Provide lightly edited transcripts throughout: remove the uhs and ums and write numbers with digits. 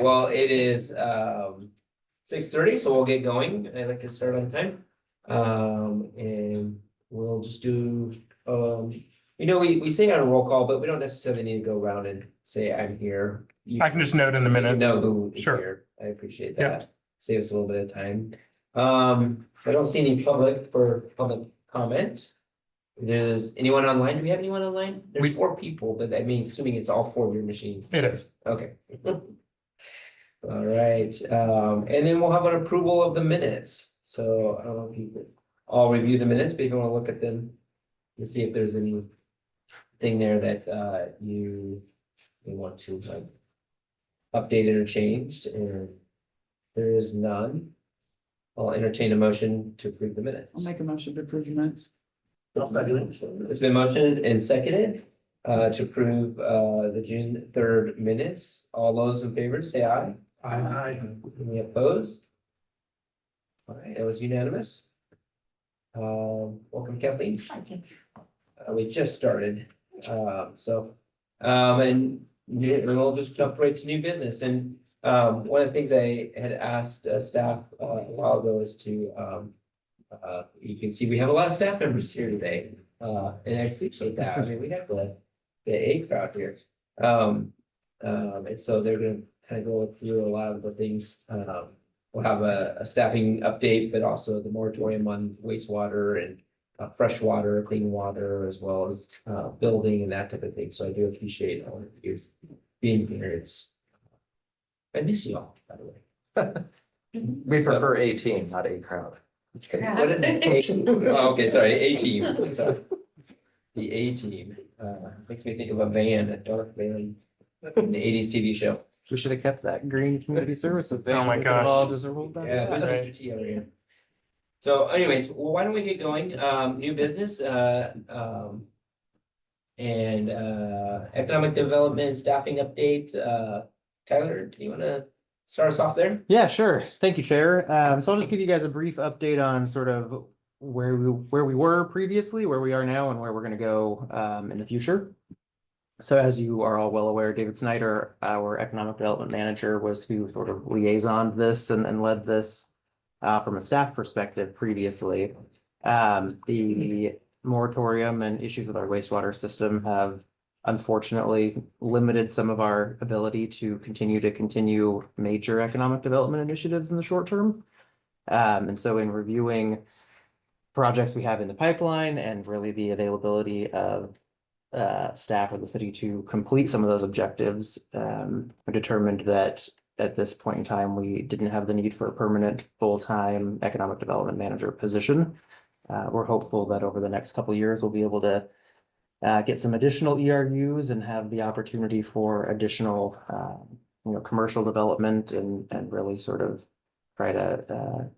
Well, it is 6:30, so we'll get going. I'd like to start on time. And we'll just do we say on a roll call, but we don't necessarily need to go around and say I'm here. I can just note in the You minutes. know who is Sure. here. I appreciate Yep. that. Save us a little bit of time. I don't see any public comment. There's anyone online? Do we have anyone online? There's 4 people, but I mean, assuming it's all 4 of your machines. It is. Okay. All right, and then we'll have an approval of the minutes. So I don't know if you could all review the minutes, but if you want to look at them and see if there's anything there that you want to like updated or changed, and there is none. I'll entertain a motion to approve the minutes. I'll make a motion to approve the minutes. It's been motioned and seconded to approve the June 3rd minutes. All those in favor say aye. Aye. Any opposed? All right, that was unanimous. Welcome Kathleen. We just started, and we'll just jump right to new business. And one of the things I had asked staff a while ago is to you can see we have a lot of staff members here today, and I appreciate that. I mean, we have the A crowd here, and so they're going to kind of go through a lot of the things. We'll have a staffing update, but also the moratorium on wastewater and fresh water, clean water, as well as building and that type of thing. So I do appreciate all of you being here. I miss you all, by the way. We prefer a team, not a crowd. Okay, sorry, A team. Sorry. The A team makes me think of a van at Dark Valley in the 80s TV show. We should have kept that green community services. Oh my gosh. Yeah, who's Mr. T over here? So anyways, well, why don't we get going? New business, and economic development staffing update. Tyler, do you want to start us off there? Yeah, sure. Thank you, Chair. So I'll just give you guys a brief update on sort of where we were previously, where we are now, and where we're going to go in the future. So as you are all well aware, David Snyder, our economic development manager, was who sort of liaisoned this and led this from a staff perspective previously. The moratorium and issues with our wastewater system have unfortunately limited some of our ability to continue major economic development initiatives in the short term. And so in reviewing projects we have in the pipeline and really the availability of staff of the city to complete some of those objectives, we determined that at this point in time, we didn't have the need for a permanent full-time economic development manager position. We're hopeful that over the next couple of years, we'll be able to get some additional ERUs and have the opportunity for additional, commercial development and really sort of try to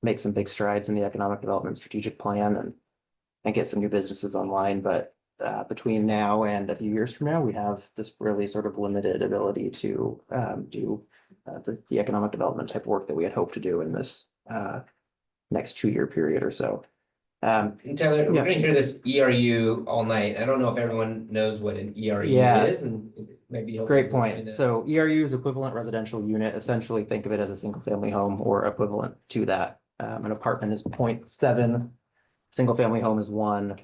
make some big strides in the economic development strategic plan and get some new businesses online. But between now and a few years from now, we have this really sort of limited ability to do the economic development type work that we had hoped to do in this next 2-year period or so. And Tyler, Yeah. we're gonna hear this ERU all night. I don't know if everyone knows what an ERU Yeah. is, and it might be helpful. Great to point. find out. So ERU is equivalent residential unit. Essentially, think of it as a single family home or equivalent to that. An apartment is 0.7, single family home is 1.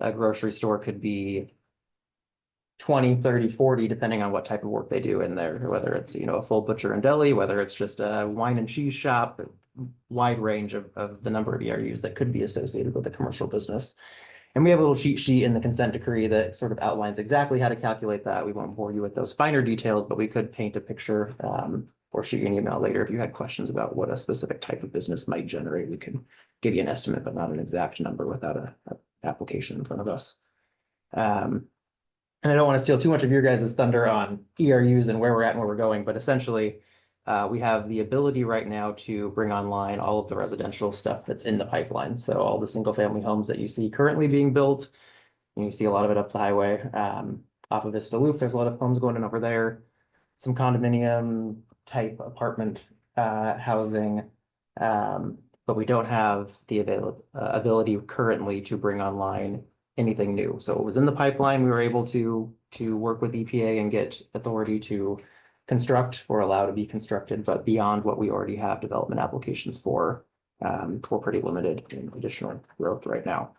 A grocery store could be 20, 30, 40, depending on what type of work they do in there, whether it's, a full butcher and deli, whether it's just a wine and cheese shop, wide range of the number of ERUs that could be associated with a commercial business. And we have a little cheat sheet in the consent decree that sort of outlines exactly how to calculate that. We won't bore you with those finer details, but we could paint a picture or shoot you an email later if you had questions about what a specific type of business might generate. We can give you an estimate, but not an exact number without a application in front of us. And I don't want to steal too much of your guys' thunder on ERUs and where we're at and where we're going, but essentially we have the ability right now to bring online all of the residential stuff that's in the pipeline. So all the single family homes that you see currently being built, and you see a lot of it up the highway. Off of Vista Loop, there's a lot of homes going in over there. Some condominium type apartment housing. But we don't have the ability currently to bring online anything new. So it was in the pipeline. We were able to work with EPA and get authority to construct or allow to be constructed, but beyond what we already have development applications for, we're pretty limited in additional growth right now.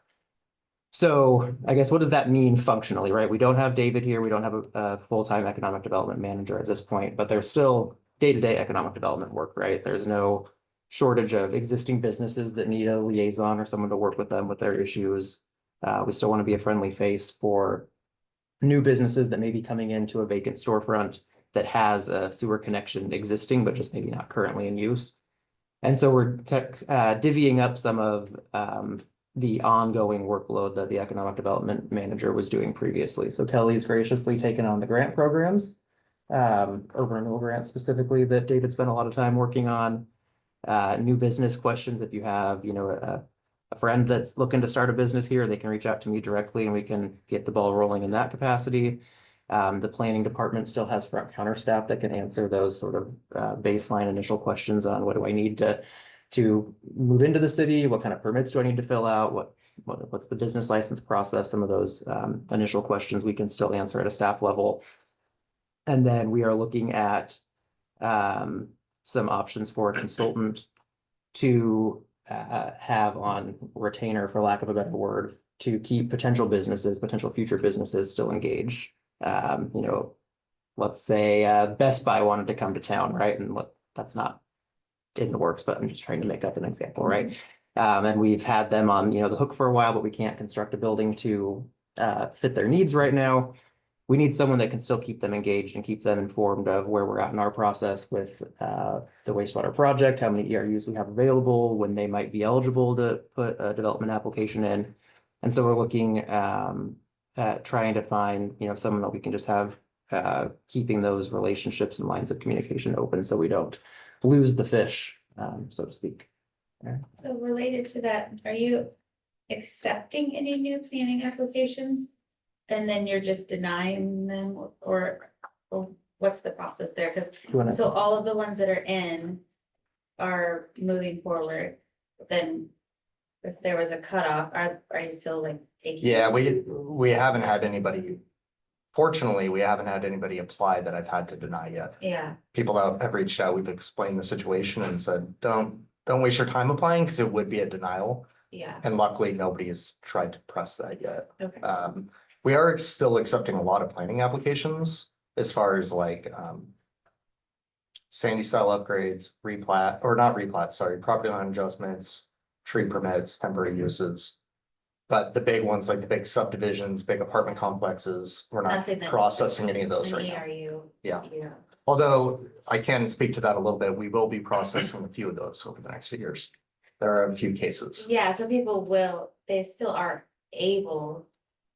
So I guess what does that mean functionally, right? We don't have David here. We don't have a full-time economic development manager at this point, but there's still day-to-day economic development work, right? There's no shortage of existing businesses that need a liaison or someone to work with them with their issues. We still want to be a friendly face for new businesses that may be coming into a vacant storefront that has a sewer connection existing, but just maybe not currently in use. And so we're divvying up some of the ongoing workload that the economic development manager was doing previously. So Kelly's graciously taken on the grant programs, urban renewal grants specifically, that David spent a lot of time working on. New business questions, if you have, a friend that's looking to start a business here, they can reach out to me directly and we can get the ball rolling in that capacity. The planning department still has front counter staff that can answer those sort of baseline initial questions on what do I need to move into the city? What kind of permits do I need to fill out? What's the business license process? Some of those initial questions we can still answer at a staff level. And then we are looking at some options for a consultant to have on retainer, for lack of a better word, to keep potential future businesses still engaged. Let's say Best Buy wanted to come to town, right? And that's not in the works, but I'm just trying to make up an example, right? And we've had them on, the hook for a while, but we can't construct a building to fit their needs right now. We need someone that can still keep them engaged and keep them informed of where we're at in our process with the wastewater project, how many ERUs we have available, when they might be eligible to put a development application in. And so we're looking at trying to find, someone that we can just have keeping those relationships and lines of communication open so we don't lose the fish, so to speak. So related to that, are you accepting any new planning applications? And then you're just denying them, or what's the process there? Because so all of the ones that are in are moving forward, then if there was a cutoff, are you still like taking? Yeah, we haven't had anybody, fortunately, we haven't had anybody apply that I've had to deny yet. Yeah, People that have reached out, we've explained the situation and said, don't waste your time applying because it would be a denial. yeah, And luckily, nobody has tried to press that yet. okay, We are still accepting a lot of planning applications as far as like Sandy style upgrades, replat, or not replat, sorry, property line adjustments, tree permits, temporary uses. But the big ones, like the big subdivisions, big apartment complexes, we're not Nothing that- processing any of those and right now. are you? Yeah. Yeah, Although I can speak to that a little bit, we will be processing a few of those over the next few years. There are a few cases. yeah, so they still are able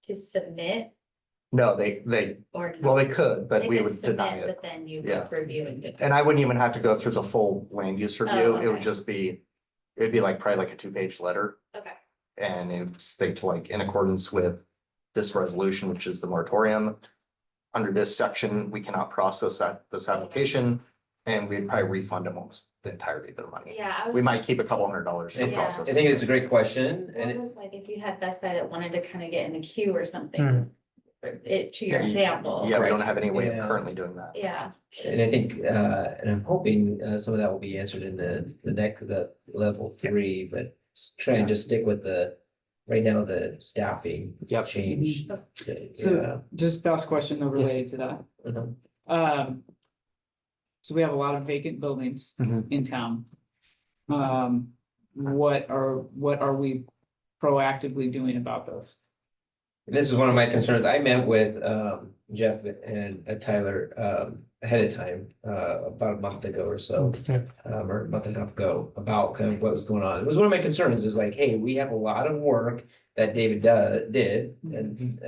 to submit No, they, or. well, they could, but They we could would deny submit, it. but then you Yeah. would review and. And I wouldn't even have to go through the full land use review. It would okay. just be, it'd be like probably like a 2-page letter. Okay, And it would state to like in accordance with this resolution, which is the moratorium. Under this section, we cannot process this application, and we'd probably refund them almost the entirety of their money. yeah. I was We might just- keep a couple $100 for And Yeah. I processing. think it's a great question, and What it, was like if you had Best Buy that wanted to kind of get in the queue or something? To your Yeah, example. Yeah, we don't Right. have any way of Yeah. currently doing that. Yeah, and I think, and I'm hoping, some of that will be answered in the level 3, but try and just stick with right now, the staffing. Yep. Change. So just last question though related to that. So we have a lot of vacant buildings Mhm. in town. What are we proactively doing about those? This is one of my concerns. I met with Jeff and Tyler ahead of time, about a month ago or so. Or a month and a half ago, about kind of what was going on. It was one of my concerns is like, hey, we have a lot of work that David did and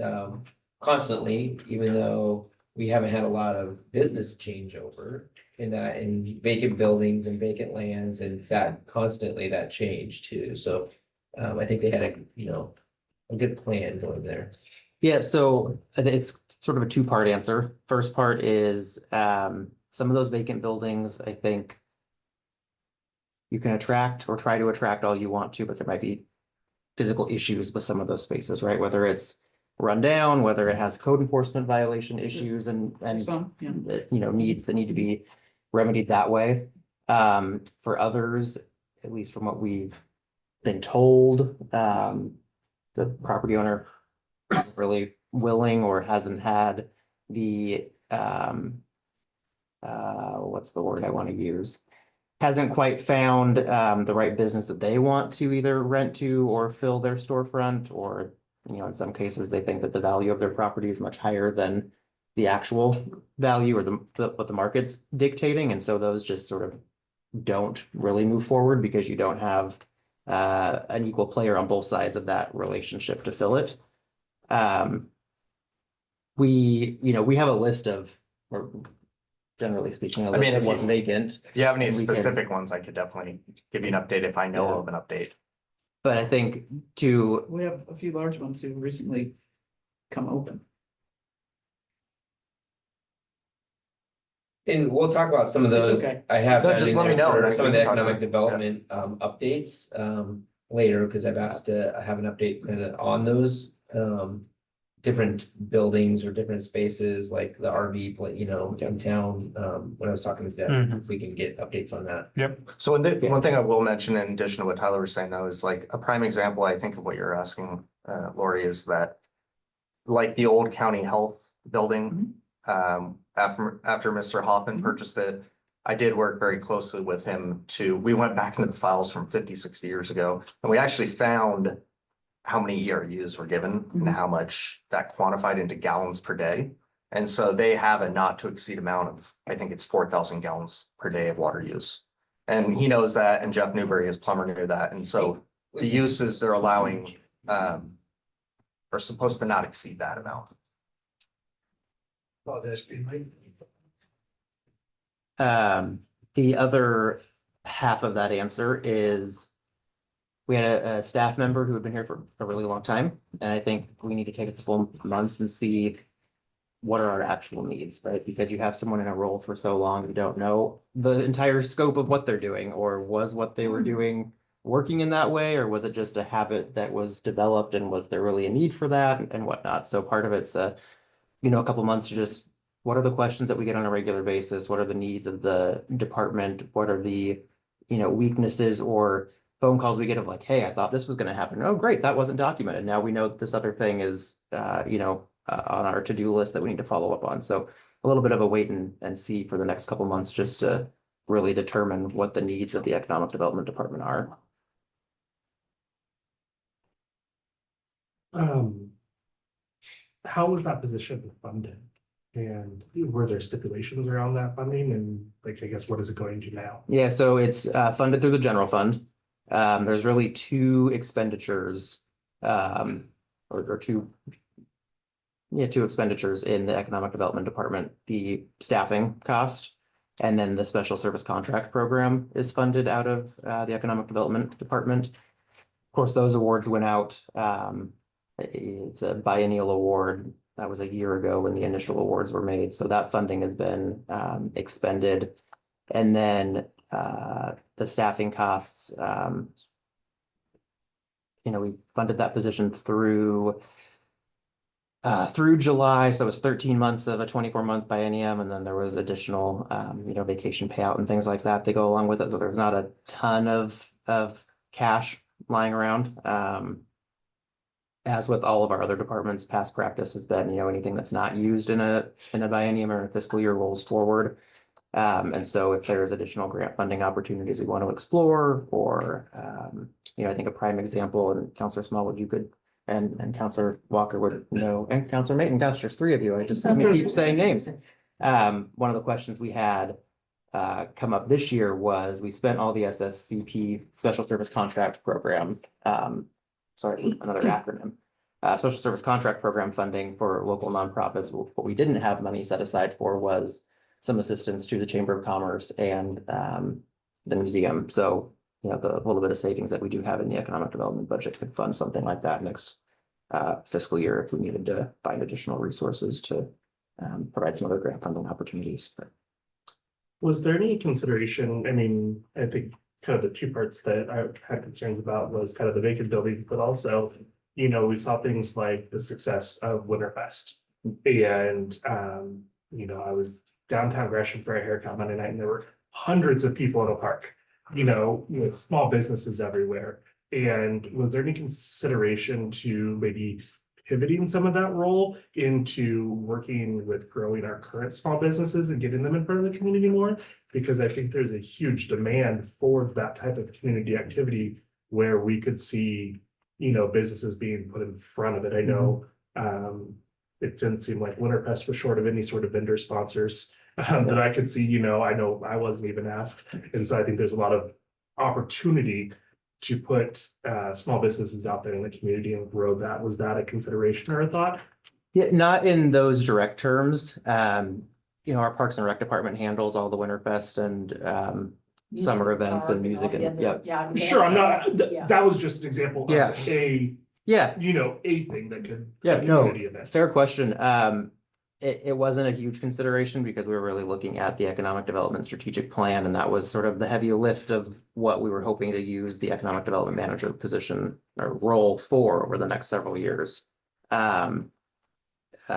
constantly, even though we haven't had a lot of business changeover in vacant buildings and vacant lands, and that constantly that changed too. So I think they had a good plan going there. Yeah, so it's sort of a two-part answer. First part is some of those vacant buildings, I think you can attract or try to attract all you want to, but there might be physical issues with some of those spaces, right? Whether it's run down, whether it has code enforcement violation issues and Some, yeah. needs that need to be remedied that way. For others, at least from what we've been told, the property owner isn't really willing or hasn't had the, what's the word I want to use? Hasn't quite found, the right business that they want to either rent to or fill their storefront, or, in some cases, they think that the value of their property is much higher than the actual value or what the market's dictating, and so those just sort of don't really move forward because you don't have an equal player on both sides of that relationship to fill it. We have a list of, or generally speaking, a I mean, list of if what's you- vacant. If you have any We can- specific ones, I could definitely give you an update if I know of an update. But I think to, We have a few large ones who recently come open. And we'll talk about some of It's those. okay. I have No, done just in let me there know, for and some of we the can talk economic about it. development updates later, because I've asked to have an update kind of on those different buildings or different spaces like the RV, in town. When I was talking to Deb, if we can get updates on that. So one thing I will mention in addition to what Tyler was saying though, is like a prime example, I think of what you're asking, Lori, is that like the old county health building, after Mr. Hoffman purchased it, I did work very closely with him we went back into the files from 50, 60 years ago, and we actually found how many ERUs were given and how much that quantified into gallons per day. And so they have a not to exceed amount of, I think it's 4,000 gallons per day of water use. And he knows that, and Jeff Newberry, his plumber, knew that, and so the uses they're allowing are supposed to not exceed that amount. The other half of that answer is we had a staff member who had been here for a really long time, and I think we need to take a couple months and see what are our actual needs, right? Because you have someone in a role for so long, you don't know the entire scope of what they're doing, or was what they were doing working in that way, or was it just a habit that was developed, and was there really a need for that and whatnot? So part of it's a couple months to just, what are the questions that we get on a regular basis? What are the needs of the department? What are the, weaknesses or phone calls we get of like, hey, I thought this was gonna happen. Oh, great, that wasn't documented. Now we know this other thing is, on our to-do list that we need to follow up on. So a little bit of a wait and see for the next couple months, just to really determine what the needs of the economic development department are. How was that position funded? And were there stipulations around that funding and like, I guess, what is it going to now? Yeah, so it's funded through the general fund. There's really two expenditures, or two. Yeah, two expenditures in the economic development department, the staffing cost. And then the special service contract program is funded out of the economic development department. Of course, those awards went out. It's a biennial award. That was a year ago when the initial awards were made. So that funding has been expended. And then the staffing costs, we funded that position through July. So it was 13 months of a 24-month biennium. And then there was additional, vacation payout and things like that. They go along with it, but there's not a ton of cash lying around. As with all of our other departments, past practice has been, anything that's not used in a biennium or a fiscal year rolls forward. And so if there's additional grant funding opportunities we want to explore, or, I think a prime example, and Councilor Smallwood, you could, and Councilor Walker would know, and Councilor Mayton, gosh, there's three of you, I just keep saying names. One of the questions we had come up this year was, we spent all the SSCP, Special Service Contract Program, sorry, another acronym. Special Service Contract Program funding for local nonprofits. What we didn't have money set aside for was some assistance to the Chamber of Commerce and the museum. So, the little bit of savings that we do have in the economic development budget could fund something like that next fiscal year if we needed to find additional resources to provide some other grant funding opportunities. But Was there any consideration, I mean, I think kind of the two parts that I had concerns about was kind of the vacant buildings, but also you know, we saw things like the success of Winterfest. And, you know, I was downtown Gresham for a haircut Monday night and there were hundreds of people in a park, you know, with small businesses everywhere. And was there any consideration to maybe pivoting some of that role into working with growing our current small businesses and getting them in front of the community more? Because I think there's a huge demand for that type of community activity where we could see, you know, businesses being put in front of it. I know, it didn't seem like Winterfest was short of any sort of vendor sponsors that I could see, you know I wasn't even asked. And so I think there's a lot of opportunity to put small businesses out there in the community and grow that. Was that a consideration or a thought? Yeah, not in those direct terms. You know, our Parks and Rec department handles all the Winterfest and summer events and music and, yeah. Yeah. Sure, I'm not, Yeah. that was just an example Yeah. of a, Yeah, you know, a thing that could. Yeah, a no, community event. fair question. It wasn't a huge consideration because we were really looking at the economic development strategic plan, and that was sort of the heavy lift of what we were hoping to use the economic development manager position or role for over the next several years.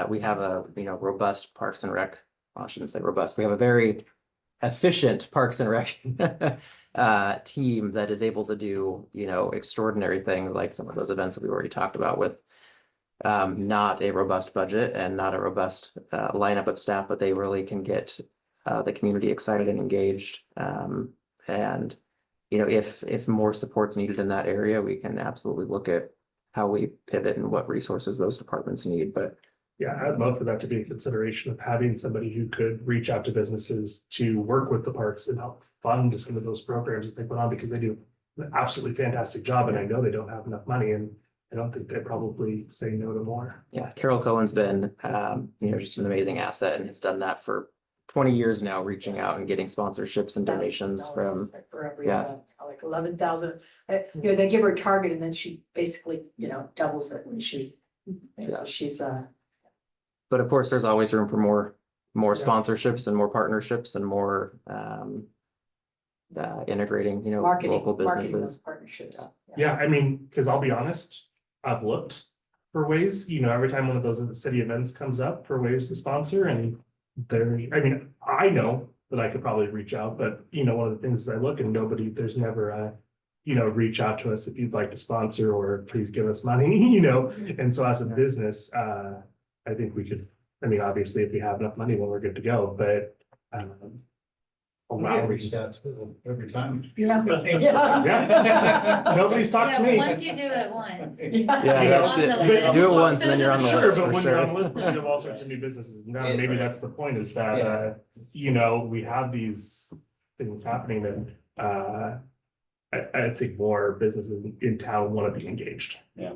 We have a, you know, robust Parks and Rec, well, I shouldn't say robust, we have a very efficient Parks and Rec team that is able to do, you know, extraordinary things like some of those events that we already talked about with not a robust budget and not a robust lineup of staff, but they really can get the community excited and engaged. And, you know, if more support's needed in that area, we can absolutely look at how we pivot and what resources those departments need, but Yeah, I'd love for that to be a consideration of having somebody who could reach out to businesses to work with the parks and help fund some of those programs that they put on, because they do an absolutely fantastic job, and I know they don't have enough money, and I don't think they probably say no to more. yeah, Carol Cohen's been, you know, just an amazing asset and has done that for 20 years now, reaching out and getting sponsorships and donations from, For every, yeah. like 11,000, you know, they give her a target and then she basically, you know, doubles it when she. So she's, but of course, there's always room for more Yeah. sponsorships and more partnerships and more integrating, you know, local marketing those businesses. partnerships. Yeah, I mean, because I'll be honest, I've looked for ways, you know, every time one of those city events comes up for ways to sponsor, and there, I mean, I know that I could probably reach out, but you know, one of the things is I look and nobody, there's never a, you know, reach out to us if you'd like to sponsor or please give us money, you know, and so as a business, I think we could, I mean, obviously, if we have enough money, well, we're good to go, but allow reached out to every time. Yeah. Yeah. Nobody's talked to Yeah, me. once you do it once. Yeah, You that's know, it. but- Do it once and then you're on the Sure, list but for when you're on the sure. list, you have all sorts of new businesses. Now, Yeah, maybe right. that's the point, is that, Yeah. you know, we have these things happening, and I think more businesses in town want to be engaged. Yeah.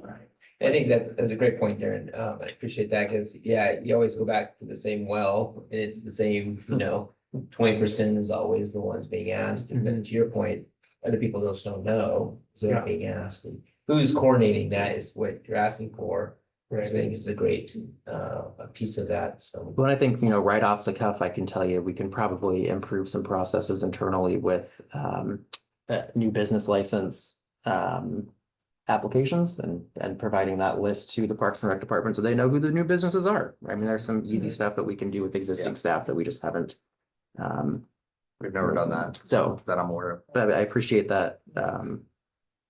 I think that's a great point, Darren. I appreciate that, because, yeah, you always go back to the same well, and it's the same, you know, 20% is always the ones being asked, and then to your point, other people just don't know, so they're Yeah. being asked, and who's coordinating that is what you're asking for. I think it's a great, a piece of that, so. Well, I think, you know, right off the cuff, I can tell you, we can probably improve some processes internally with new business license applications and providing that list to the Parks and Rec department so they know who the new businesses are. I mean, there's some easy stuff that we can do with existing staff that we just haven't. We've never done that, So, that I'm aware of. but I appreciate that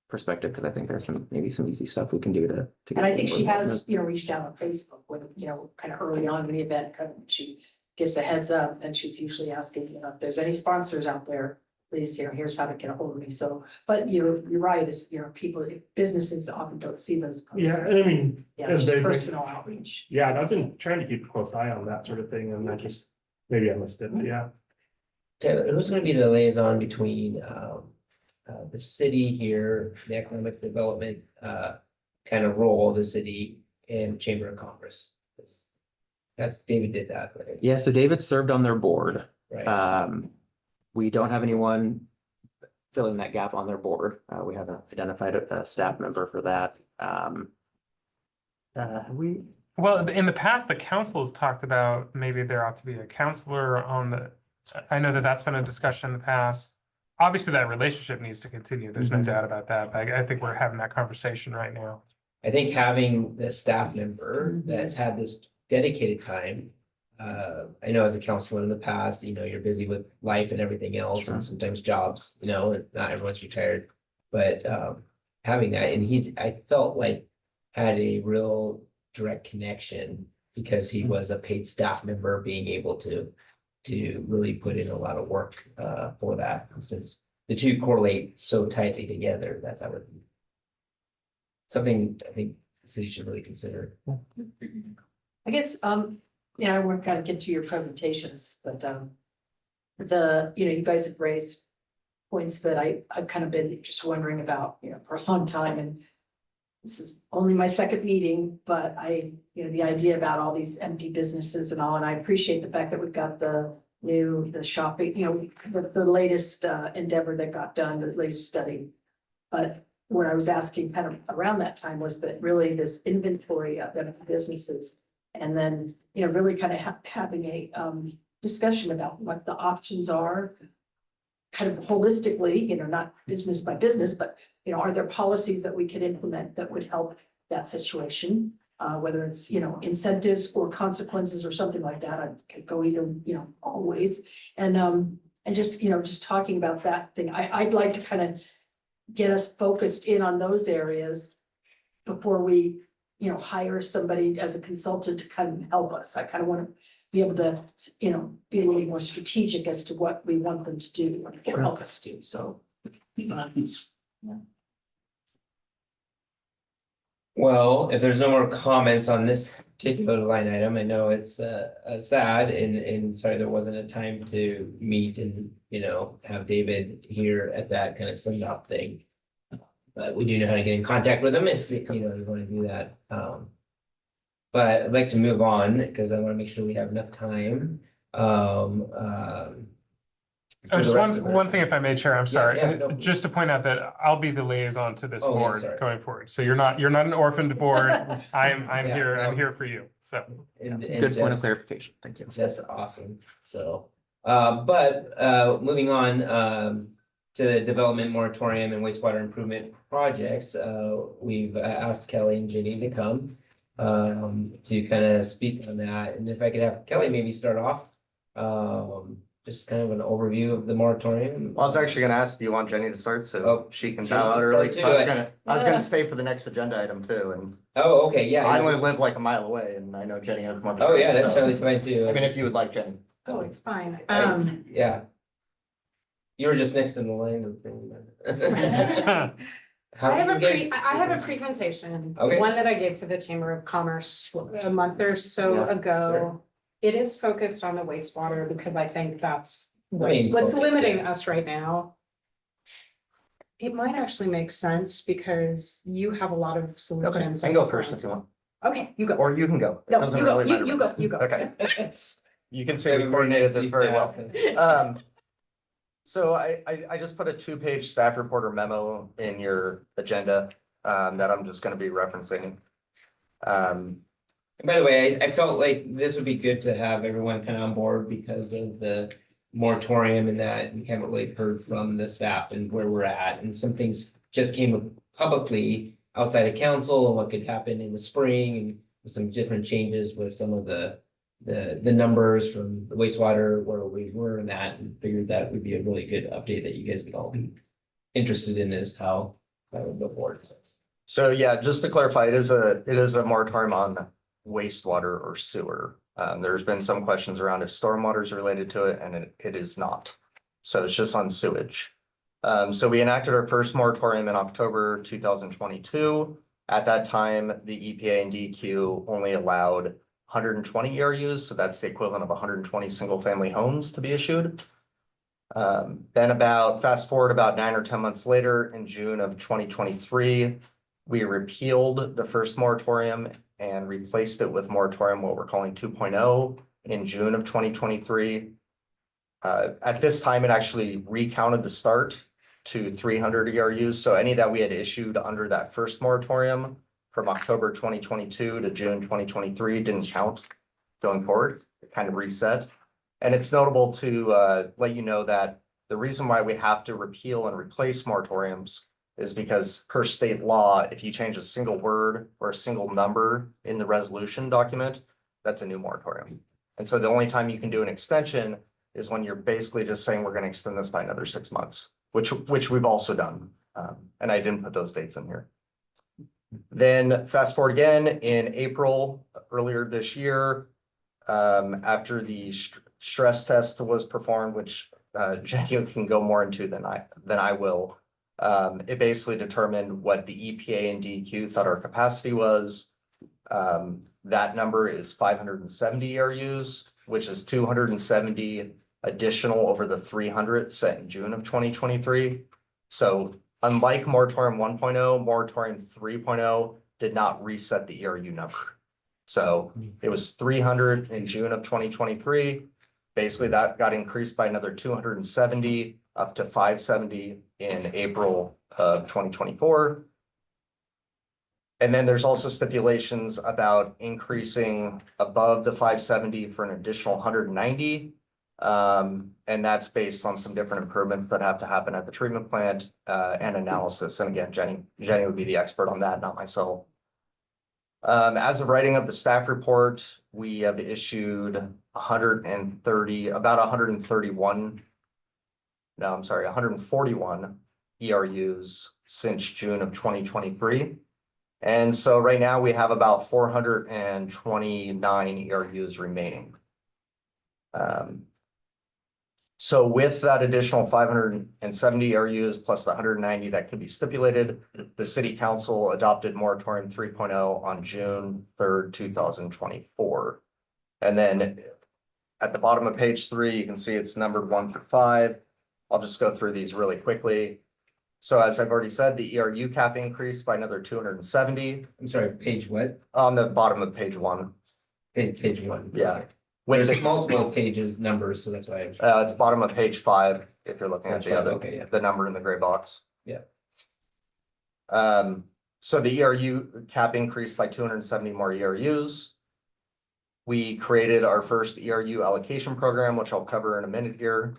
perspective, because I think there's maybe some easy stuff we can do to. And I think she has, you know, reached out on Facebook when, you know, kind of early on in the event, kind of, she gives a heads up, and she's usually asking, you know, if there's any sponsors out there, please, you know, here's how to get a hold of me. So, but you're right, is, you know, people, businesses often don't see those. posts. Yeah, I mean, Yeah, and it's they- just personal outreach. yeah, and I've been trying to keep a close eye on that sort of thing, and I just, maybe I missed it, but yeah. Taylor, who's gonna be the liaison between the city here, the economic development kind of role of the city and Chamber of Commerce? That's David did that, right? Yeah, so David served on their board. Right. We don't have anyone filling that gap on their board. We haven't identified a staff member for that. We, Well, in the past, the council has talked about maybe there ought to be a counselor on the, I know that that's been a discussion in the past. Obviously, that relationship needs to continue. There's no Mhm. doubt about that. But I think we're having that conversation right now. I think having the staff member Mhm. that's had this dedicated time. I know as a counselor in the past, you're busy with life and everything else Sure. and sometimes jobs, and not everyone's retired. But having that, and I felt like had a real direct connection because he was a paid staff member being able to really put in a lot of work for that. And since the two correlate so tightly together, that would be something I think the city should really consider. I guess, I want to kind of get to your presentations, but, you guys have raised points that I've kind of been just wondering about, for a long time, and this is only my second meeting, but the idea about all these empty businesses and all, and I appreciate the fact that we've got the shopping, the latest endeavor that got done, the latest study. But what I was asking kind of around that time was that really this inventory of empty businesses. And then, really kind of having a discussion about what the options are. Kind of holistically, not business by business, but, are there policies that we could implement that would help that situation? Whether it's, incentives or consequences or something like that, I could go either, always. And just, just talking about that thing, I'd like to kind of get us focused in on those areas before we, hire somebody as a consultant to kind of help us. I kind of want to be able to, be a little more strategic as to what we want them to do or help us do, so. Well, if there's no more comments on this particular line item, I know it's sad and sorry there wasn't a time to meet and, have David here at that kind of send up thing. But we do know how to get in contact with him if, you want to do that. But I'd like to move on because I want to make sure we have enough time. For the Just rest of one it. thing, if I may, Chair, I'm sorry, yeah, no. just to point out that I'll be the liaison to this Oh, yeah, board sorry. going forward. So you're not an orphaned board. I'm Yeah, here, no. I'm here for you, so. And Good point of just- clarification. Thank you. That's awesome. So, moving on, to the development moratorium and wastewater improvement projects, we've asked Kelly and Jenny to come. To kind of speak on that. And if I could have Kelly maybe start off, just kind of an overview of the moratorium. I was actually gonna ask, do you want Jenny to start so Oh, she can Jenny bow out can early? start So too. I was gonna stay for the next agenda item too, and Oh, okay, yeah. I yeah. only live like a mile away and I know Jenny has more. Oh, yeah, that's so- totally fine too. I mean, if you would like, Jenny. Oh, it's fine. Yeah. You were just next in the line of thing. How I have do a you guys? I have a presentation, Okay. one that I gave to the Chamber of Commerce a month or so Yeah, ago. It is focused on the wastewater because I think that's Main what's focus, limiting yeah. us right now. It might actually make sense because you have a lot of Okay, I solutions. can go first if you want, Okay, you go. or you can go. It No, doesn't you go, really matter. you go, you go. Okay, you can say we coordinated this very well. So I just put a 2-page staff reporter memo in your agenda, that I'm just gonna be referencing. By the way, I felt like this would be good to have everyone kind of on board because of the moratorium and that we haven't really heard from the staff and where we're at. And some things just came publicly outside of council and what could happen in the spring and some different changes with some of the numbers from the wastewater where we were in that and figured that would be a really good update that you guys would all be interested in as how that would go forward. So yeah, just to clarify, it is a moratorium on wastewater or sewer. There's been some questions around if stormwater is related to it, and it is not. So it's just on sewage. So we enacted our first moratorium in October 2022. At that time, the EPA and DEQ only allowed 120 ERUs, so that's the equivalent of 120 single-family homes to be issued. Then fast forward about 9 or 10 months later, in June of 2023, we repealed the first moratorium and replaced it with moratorium, what we're calling 2.0 in June of 2023. At this time, it actually recounted the start to 300 ERUs. So any that we had issued under that first moratorium from October 2022 to June 2023 didn't count going forward. It kind of reset. And it's notable to let you know that the reason why we have to repeal and replace moratoriums is because per state law, if you change a single word or a single number in the resolution document, that's a new moratorium. And so the only time you can do an extension is when you're basically just saying we're gonna extend this by another 6 months, which we've also done. And I didn't put those dates in here. Then fast forward again in April, earlier this year, after the stress test was performed, which Jenny can go more into than I will. It basically determined what the EPA and DEQ thought our capacity was. That number is 570 ERUs, which is 270 additional over the 300 set in June of 2023. So unlike moratorium 1.0, moratorium 3.0 did not reset the ERU number. So it was 300 in June of 2023. Basically, that got increased by another 270 up to 570 in April of 2024. And then there's also stipulations about increasing above the 570 for an additional 190. And that's based on some different improvements that have to happen at the treatment plant and analysis. And again, Jenny would be the expert on that, not myself. As of writing of the staff report, we have issued 141 ERUs since June of 2023. And so right now we have about 429 ERUs remaining. So with that additional 570 ERUs plus the 190 that could be stipulated, the city council adopted moratorium 3.0 on June 3rd, 2024. And then at the bottom of page 3, you can see it's numbered 1 through 5. I'll just go through these really quickly. So as I've already said, the ERU cap increased by another 270 I'm sorry, page what? on the bottom of page 1. Page 1. Yeah. With There's the, multiple pages numbers, so that's why. it's bottom of page 5, if you're looking at Page the 5, other, okay, yeah. the number in the gray box. Yeah. So the ERU cap increased by 270 more ERUs. We created our first ERU allocation program, which I'll cover in a minute here.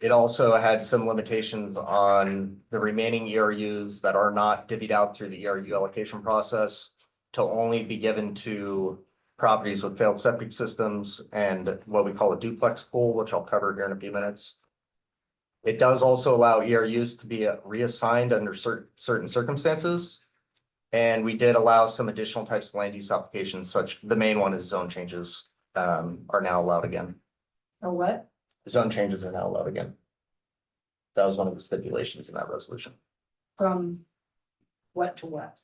It also had some limitations on the remaining ERUs that are not divvied out through the ERU allocation process to only be given to properties with failed septic systems and what we call a duplex pool, which I'll cover here in a few minutes. It does also allow ERUs to be reassigned under certain circumstances. And we did allow some additional types of land use applications, the main one is zone changes are now allowed again. Or what? Zone changes are now allowed again. That was one of the stipulations in that resolution. From what to what?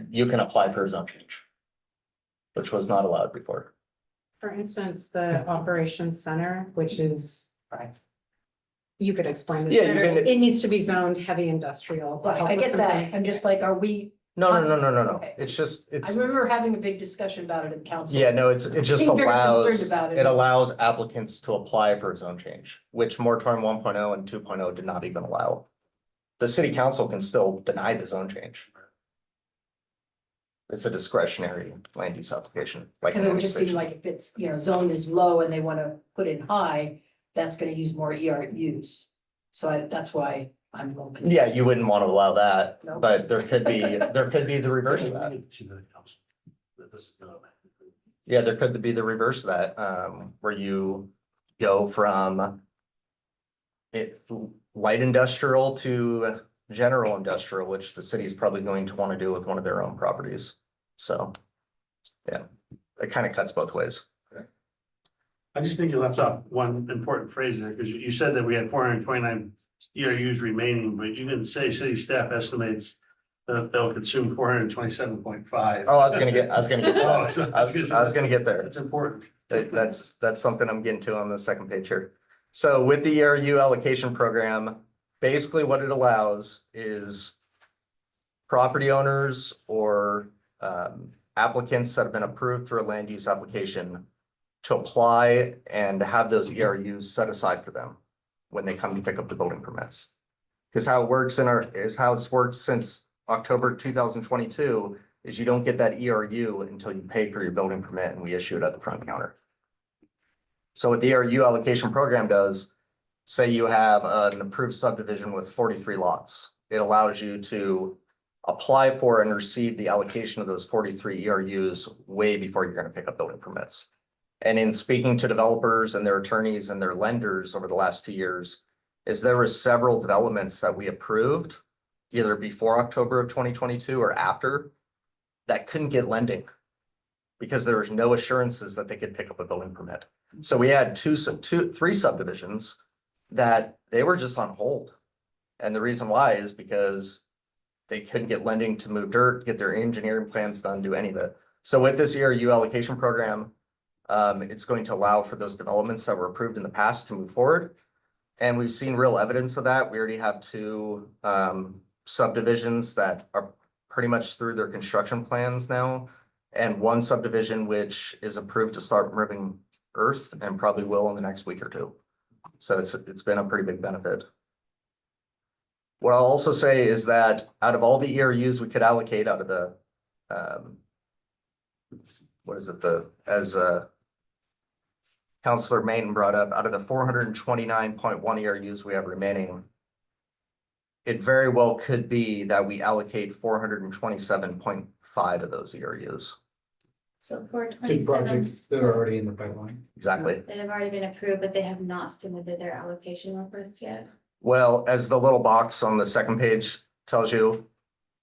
You can apply for a zone change, which was not allowed before. For instance, the operations center, which is. You could explain this Yeah, you better. can- It needs to be zoned heavy industrial. to help I with get some that. things. I'm just like, are we, No. Okay. It's just, I it's, remember having a big discussion about it in council. yeah, no, it just Being very concerned allows, about it. it allows applicants to apply for a zone change, which moratorium 1.0 and 2.0 did not even allow. The city council can still deny the zone change. It's a discretionary land use application. like Because it would an just seem annexation. like if it's, zone is low and they want to put in high, that's gonna use more ERUs. So that's why I'm a little confused. Yeah, you wouldn't want to allow that, No. but there could be the reverse of that. Yeah, there could be the reverse of that, where you go from light industrial to general industrial, which the city is probably going to want to do with one of their own properties. So, yeah, it kind of cuts both ways. I just think you left off one important phrase there, because you said that we had 429 ERUs remaining, but you didn't say city staff estimates that they'll consume 427.5. Oh, I was gonna get Oh, so I was gonna get there. That's important. That's something I'm getting to on the second page here. So with the ERU allocation program, basically what it allows is property owners or applicants that have been approved through a land use application to apply and have those ERUs set aside for them when they come to pick up the building permits. Because how it works how it's worked since October 2022 is you don't get that ERU until you pay for your building permit and we issue it at the front counter. So what the ERU allocation program does say you have an approved subdivision with 43 lots. It allows you to apply for and receive the allocation of those 43 ERUs way before you're gonna pick up building permits. And in speaking to developers and their attorneys and their lenders over the last 2 years, is there were several developments that we approved either before October of 2022 or after that couldn't get lending because there was no assurances that they could pick up a building permit. So we had three subdivisions that they were just on hold. And the reason why is because they couldn't get lending to move dirt, get their engineering plans done, do any of it. So with this ERU allocation program, it's going to allow for those developments that were approved in the past to move forward. And we've seen real evidence of that. We already have 2 subdivisions that are pretty much through their construction plans now. And 1 subdivision which is approved to start moving earth and probably will in the next week or 2. So it's been a pretty big benefit. What I'll also say is that out of all the ERUs we could allocate out of the, as Counselor Mayton brought up, out of the 429.1 ERUs we have remaining, it very well could be that we allocate 427.5 of those ERUs. So for To 27, projects that are already in the pipeline. Exactly. that have already been approved, but they have not submitted their allocation request yet. Well, as the little box on the second page tells you,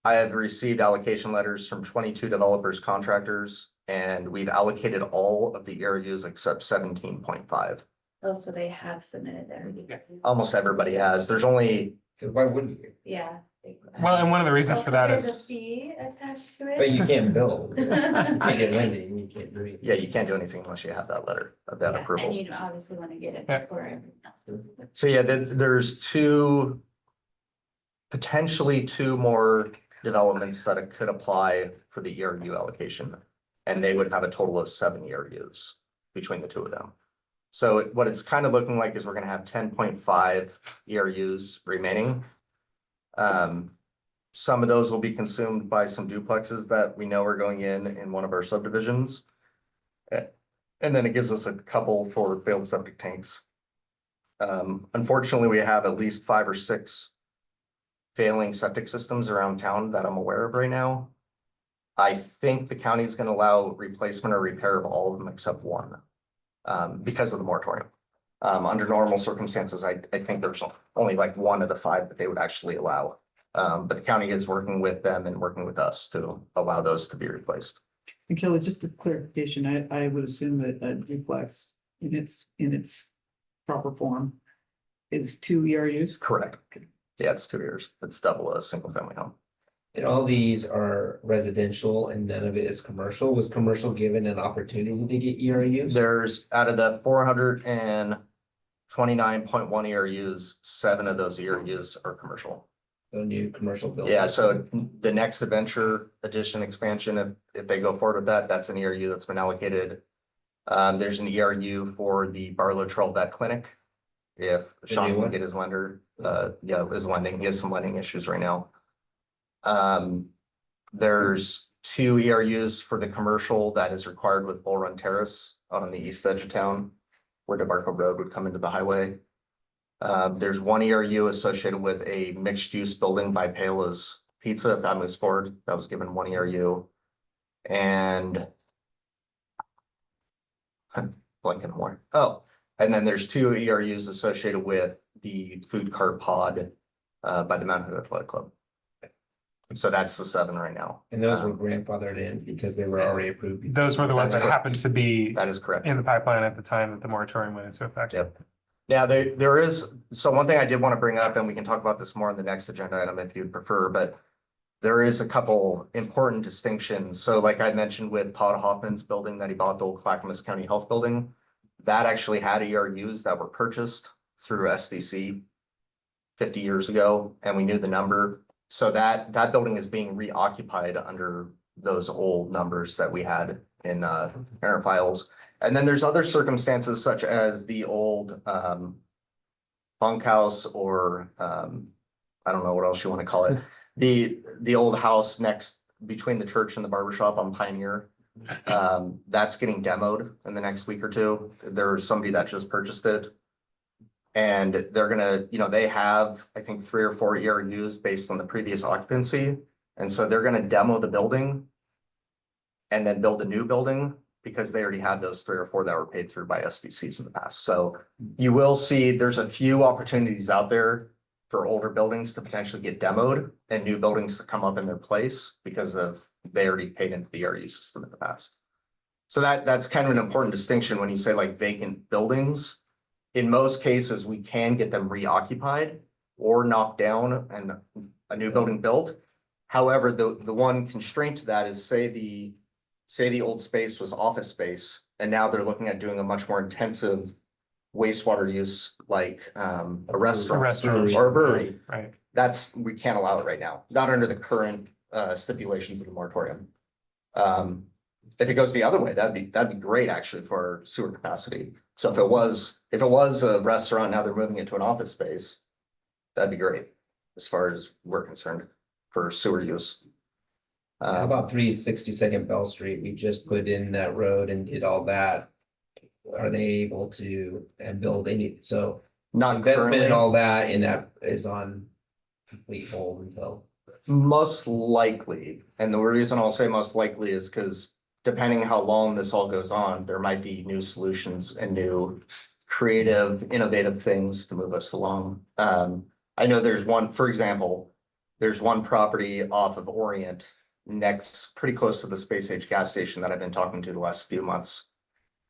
I have received allocation letters from 22 developers, contractors, and we've allocated all of the ERUs except 17.5. Oh, so they have submitted their. Almost everybody has. There's only, Why wouldn't you? Yeah. Well, and one of the reasons Oh, for that there's is, a fee attached to it. But you can't build. You can't get lending, you can't do anything. yeah, you can't do anything unless you have that letter of that Yeah, approval. and you obviously want to get it Yeah. before everything else. So yeah, there's potentially two more developments that could apply for the ERU allocation. And they would have a total of 7 ERUs between the 2 of them. So what it's kind of looking like is we're gonna have 10.5 ERUs remaining. Some of those will be consumed by some duplexes that we know are going in one of our subdivisions. And then it gives us a couple for failed septic tanks. Unfortunately, we have at least 5 or 6 failing septic systems around town that I'm aware of right now. I think the county is gonna allow replacement or repair of all of them except 1, because of the moratorium. Under normal circumstances, I think there's only like 1 of the 5 that they would actually allow. But the county is working with them and working with us to allow those to be replaced. And Kelly, just a clarification, I would assume that a duplex in its proper form is 2 ERUs. Correct. Yeah, it's 2 years. It's double a single family home. And all these are residential and none of it is commercial. Was commercial given an opportunity to get ERUs? There's out of the 429.1 ERUs, 7 of those ERUs are commercial. No new commercial buildings? Yeah, so the next adventure addition expansion, if they go forward with that, that's an ERU that's been allocated. There's an ERU for the Barlow Trail Vet Clinic. If The Sean new can one? get his lender, his lending, he has some lending issues right now. There's 2 ERUs for the commercial that is required with Bull Run Terrace out on the east edge of town, where DeBarco Road would come into the highway. There's 1 ERU associated with a mixed use building by Paola's Pizza, if that moves forward, that was given 1 ERU. And I'm blanking more. Oh, and then there's 2 ERUs associated with the food cart pod by the Mount Hood Athletic Club. So that's the 7 right now. And those were grandfathered in because they were already approved. those were the ones that That's happened to be That is correct. in the pipeline at the time that the moratorium went into effect. Yep. Now, there is, so one thing I did want to bring up, and we can talk about this more in the next agenda item if you'd prefer, but there is a couple important distinctions. So like I mentioned with Todd Hoffman's building that he bought, the old Clackamas County Health Building, that actually had ERUs that were purchased through SDC 50 years ago, and we knew the number. So that building is being reoccupied under those old numbers that we had in our files. And then there's other circumstances such as the old bunkhouse or I don't know what else you want to call it. The old house next between the church and the barber shop on Pioneer. That's getting demoed in the next week or 2. There's somebody that just purchased it. And they're gonna, they have, I think, 3 or 4 ERUs based on the previous occupancy. And so they're gonna demo the building and then build a new building because they already had those 3 or 4 that were paid through by SDCs in the past. So you will see there's a few opportunities out there for older buildings to potentially get demoed and new buildings to come up in their place because they already paid into the ERU system in the past. So that's kind of an important distinction when you say like vacant buildings. In most cases, we can get them reoccupied or knocked down and a new building built. However, the one constraint to that is say the old space was office space, and now they're looking at doing a much more intensive wastewater use like a restaurant or a brewery. Right. We can't allow it right now, not under the current stipulations of the moratorium. If it goes the other way, that'd be great actually for sewer capacity. So if it was a restaurant, now they're moving it to an office space, that'd be great as far as we're concerned for sewer use. How about 362nd Bell Street? We just put in that road and did all that. Are they able to and build any, so Not investment currently. and all that in that is on complete hold until. Most likely, and the reason I'll say most likely is because depending how long this all goes on, there might be new solutions and new creative, innovative things to move us along. I know there's one, for example, there's one property off of Orient pretty close to the Space Age gas station that I've been talking to the last few months.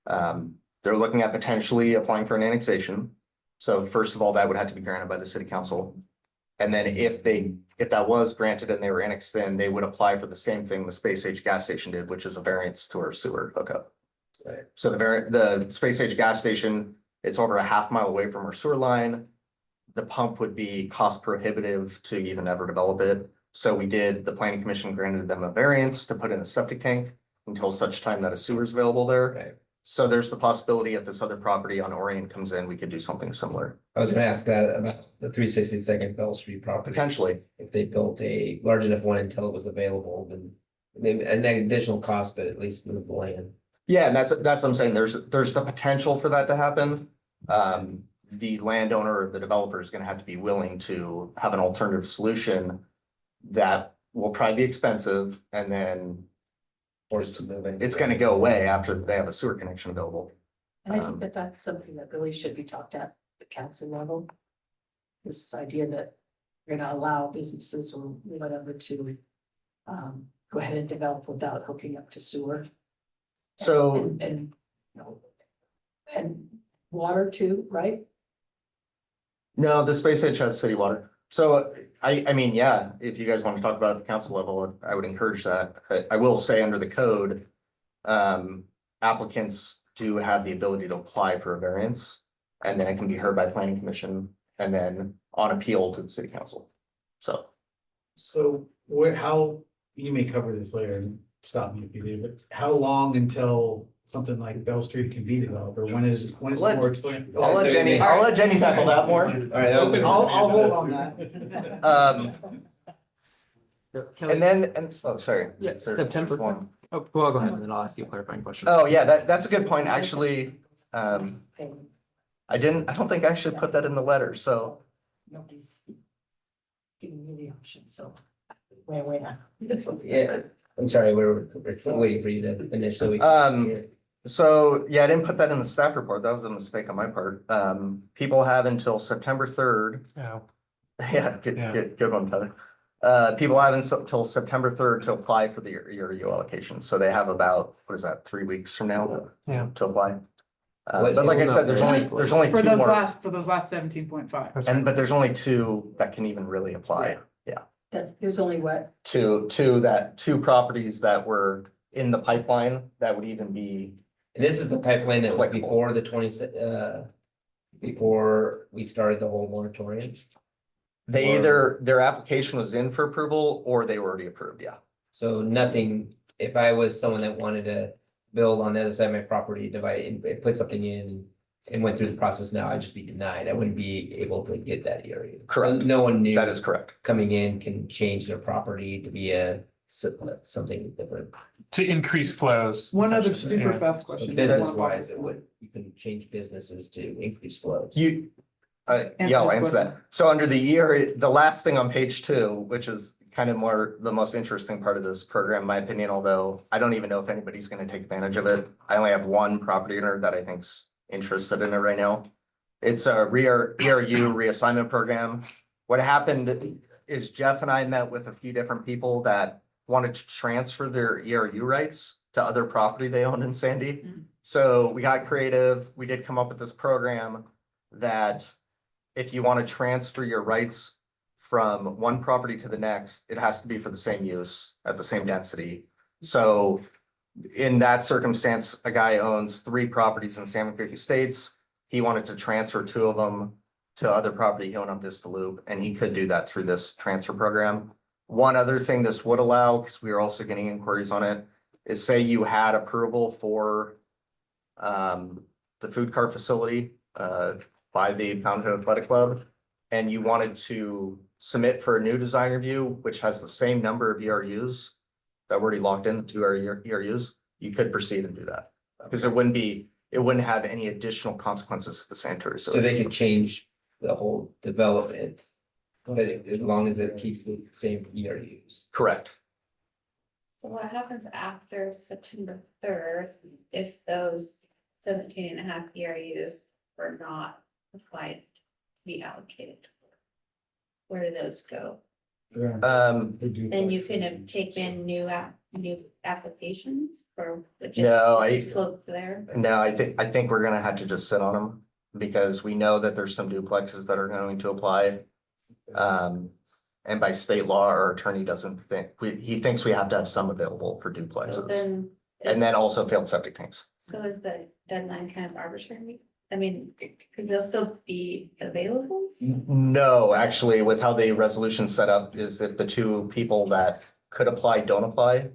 They're looking at potentially applying for an annexation. So first of all, that would have to be granted by the city council. And then if that was granted and they were annexed, then they would apply for the same thing the Space Age gas station did, which is a variance to our sewer hookup. Right. So the Space Age gas station, it's over a half-mile away from our sewer line. The pump would be cost prohibitive to even ever develop it. So the planning commission granted them a variance to put in a septic tank until such time that a sewer is available there. Right. So there's the possibility if this other property on Orient comes in, we could do something similar. I was gonna ask that about the 362nd Bell Street property. Potentially. If they built a large enough one until it was available, then maybe an additional cost, but at least move the land. Yeah, and that's what I'm saying. There's the potential for that to happen. The landowner or the developer is gonna have to be willing to have an alternative solution that will probably be expensive and then Forced to move in. it's gonna go away after they have a sewer connection available. And I think that that's something that really should be talked at the council level. This idea that we're gonna allow businesses or whatever to go ahead and develop without hooking up to sewer. So And, and water too, right? no, the Space Age has city water. So I mean, yeah, if you guys want to talk about it at the council level, I would encourage that. I will say under the code, applicants do have the ability to apply for a variance. And then it can be heard by planning commission and then on appeal to the city council. So So how, you may cover this later and stop me if you do, but how long until something like Bell Street can be developed, or when is it more explained? I'll let Jenny tackle that more. All right, I'll hold on that. Sorry. Yeah, Is there- September. there's one. Oh, well, go ahead and then I'll ask you a clarifying question. Oh, yeah, that's a good point. Actually, I don't think I should put that in the letter. So Nobody's giving me the option, so. Wait. Yeah, I'm sorry, we're waiting for you to finish so we. So, yeah, I didn't put that in the staff report. That was a mistake on my part. People have until September 3rd. Yeah. Yeah, good one, Tyler. People have until September 3rd to apply for the ERU allocation. So they have about, 3 weeks from now? Yeah. To apply. But like I said, there's only For two those more, last 17.5. That's right. but there's only 2 that can even really apply. There's only what? Two properties that were in the pipeline that would even be, And this is the pipeline that was Applicable. before before we started the whole moratorium. they either, their application was in for approval or they were already approved, yeah. So nothing, if I was someone that wanted to build on the other side of my property, divide and put something in and went through the process now, I'd just be denied. I wouldn't be able to get that area. Correct. No one knew. That is correct. Coming in can change their property to be something different. To increase flows. One other essentially, super yeah. fast question. Business wise, you can change businesses to increase flows. Yeah, I'll this answer that. So under the year, the last thing on page 2, which is kind of more the most interesting part of this program, in my opinion, although I don't even know if anybody's gonna take advantage of it. I only have one property owner that I think's interested in it right now. It's a ERU reassignment program. What happened is Jeff and I met with a few different people that wanted to transfer their ERU rights to other property they owned in Sandy. So we got creative. We did come up with this program that if you want to transfer your rights from one property to the next, it has to be for the same use at the same density. So in that circumstance, a guy owns 3 properties in Salmon Creek Estates. He wanted to transfer 2 of them to other property he owned on Vista Loop, and he could do that through this transfer program. One other thing this would allow, because we are also getting inquiries on it, is say you had approval for the food cart facility by the Fountain Athletic Club, and you wanted to submit for a new design review, which has the same number of ERUs that were already locked in, 2 ERUs, you could proceed and do that. Because it wouldn't have any additional consequences to the sanitary. So they could change the whole development, but as long as it keeps the same ERUs. Correct. So what happens after September 3rd if those 17.5 ERUs were not applied to be allocated? Where do those go? Then you can take in new applications or it just- No, it just floats there? No, I think we're gonna have to just sit on them because we know that there's some duplexes that are going to apply. And by state law, our attorney doesn't think, he thinks we have to have some available for So duplexes. then. And then also failed septic tanks. So is the deadline kind of arbitrary? I mean, because they'll still be available? No, actually, with how the resolution set up is if the 2 people that could apply don't apply,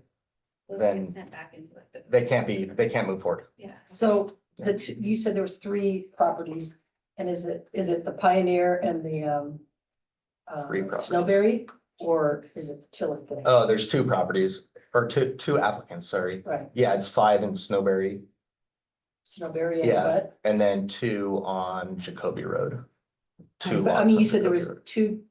Those Then get sent back into it. they can't move forward. Yeah. So you said there was 3 properties, and is it the Pioneer and the 3 properties. Snowberry, or is it Tiller thing? Oh, there's 2 properties or two applicants, sorry. Right, Yeah, it's 5 in Snowberry Snowberry and Yeah. what? and then 2 on Jacoby Road. 2 But I lots mean, on you said there Jacoby was Road. 2,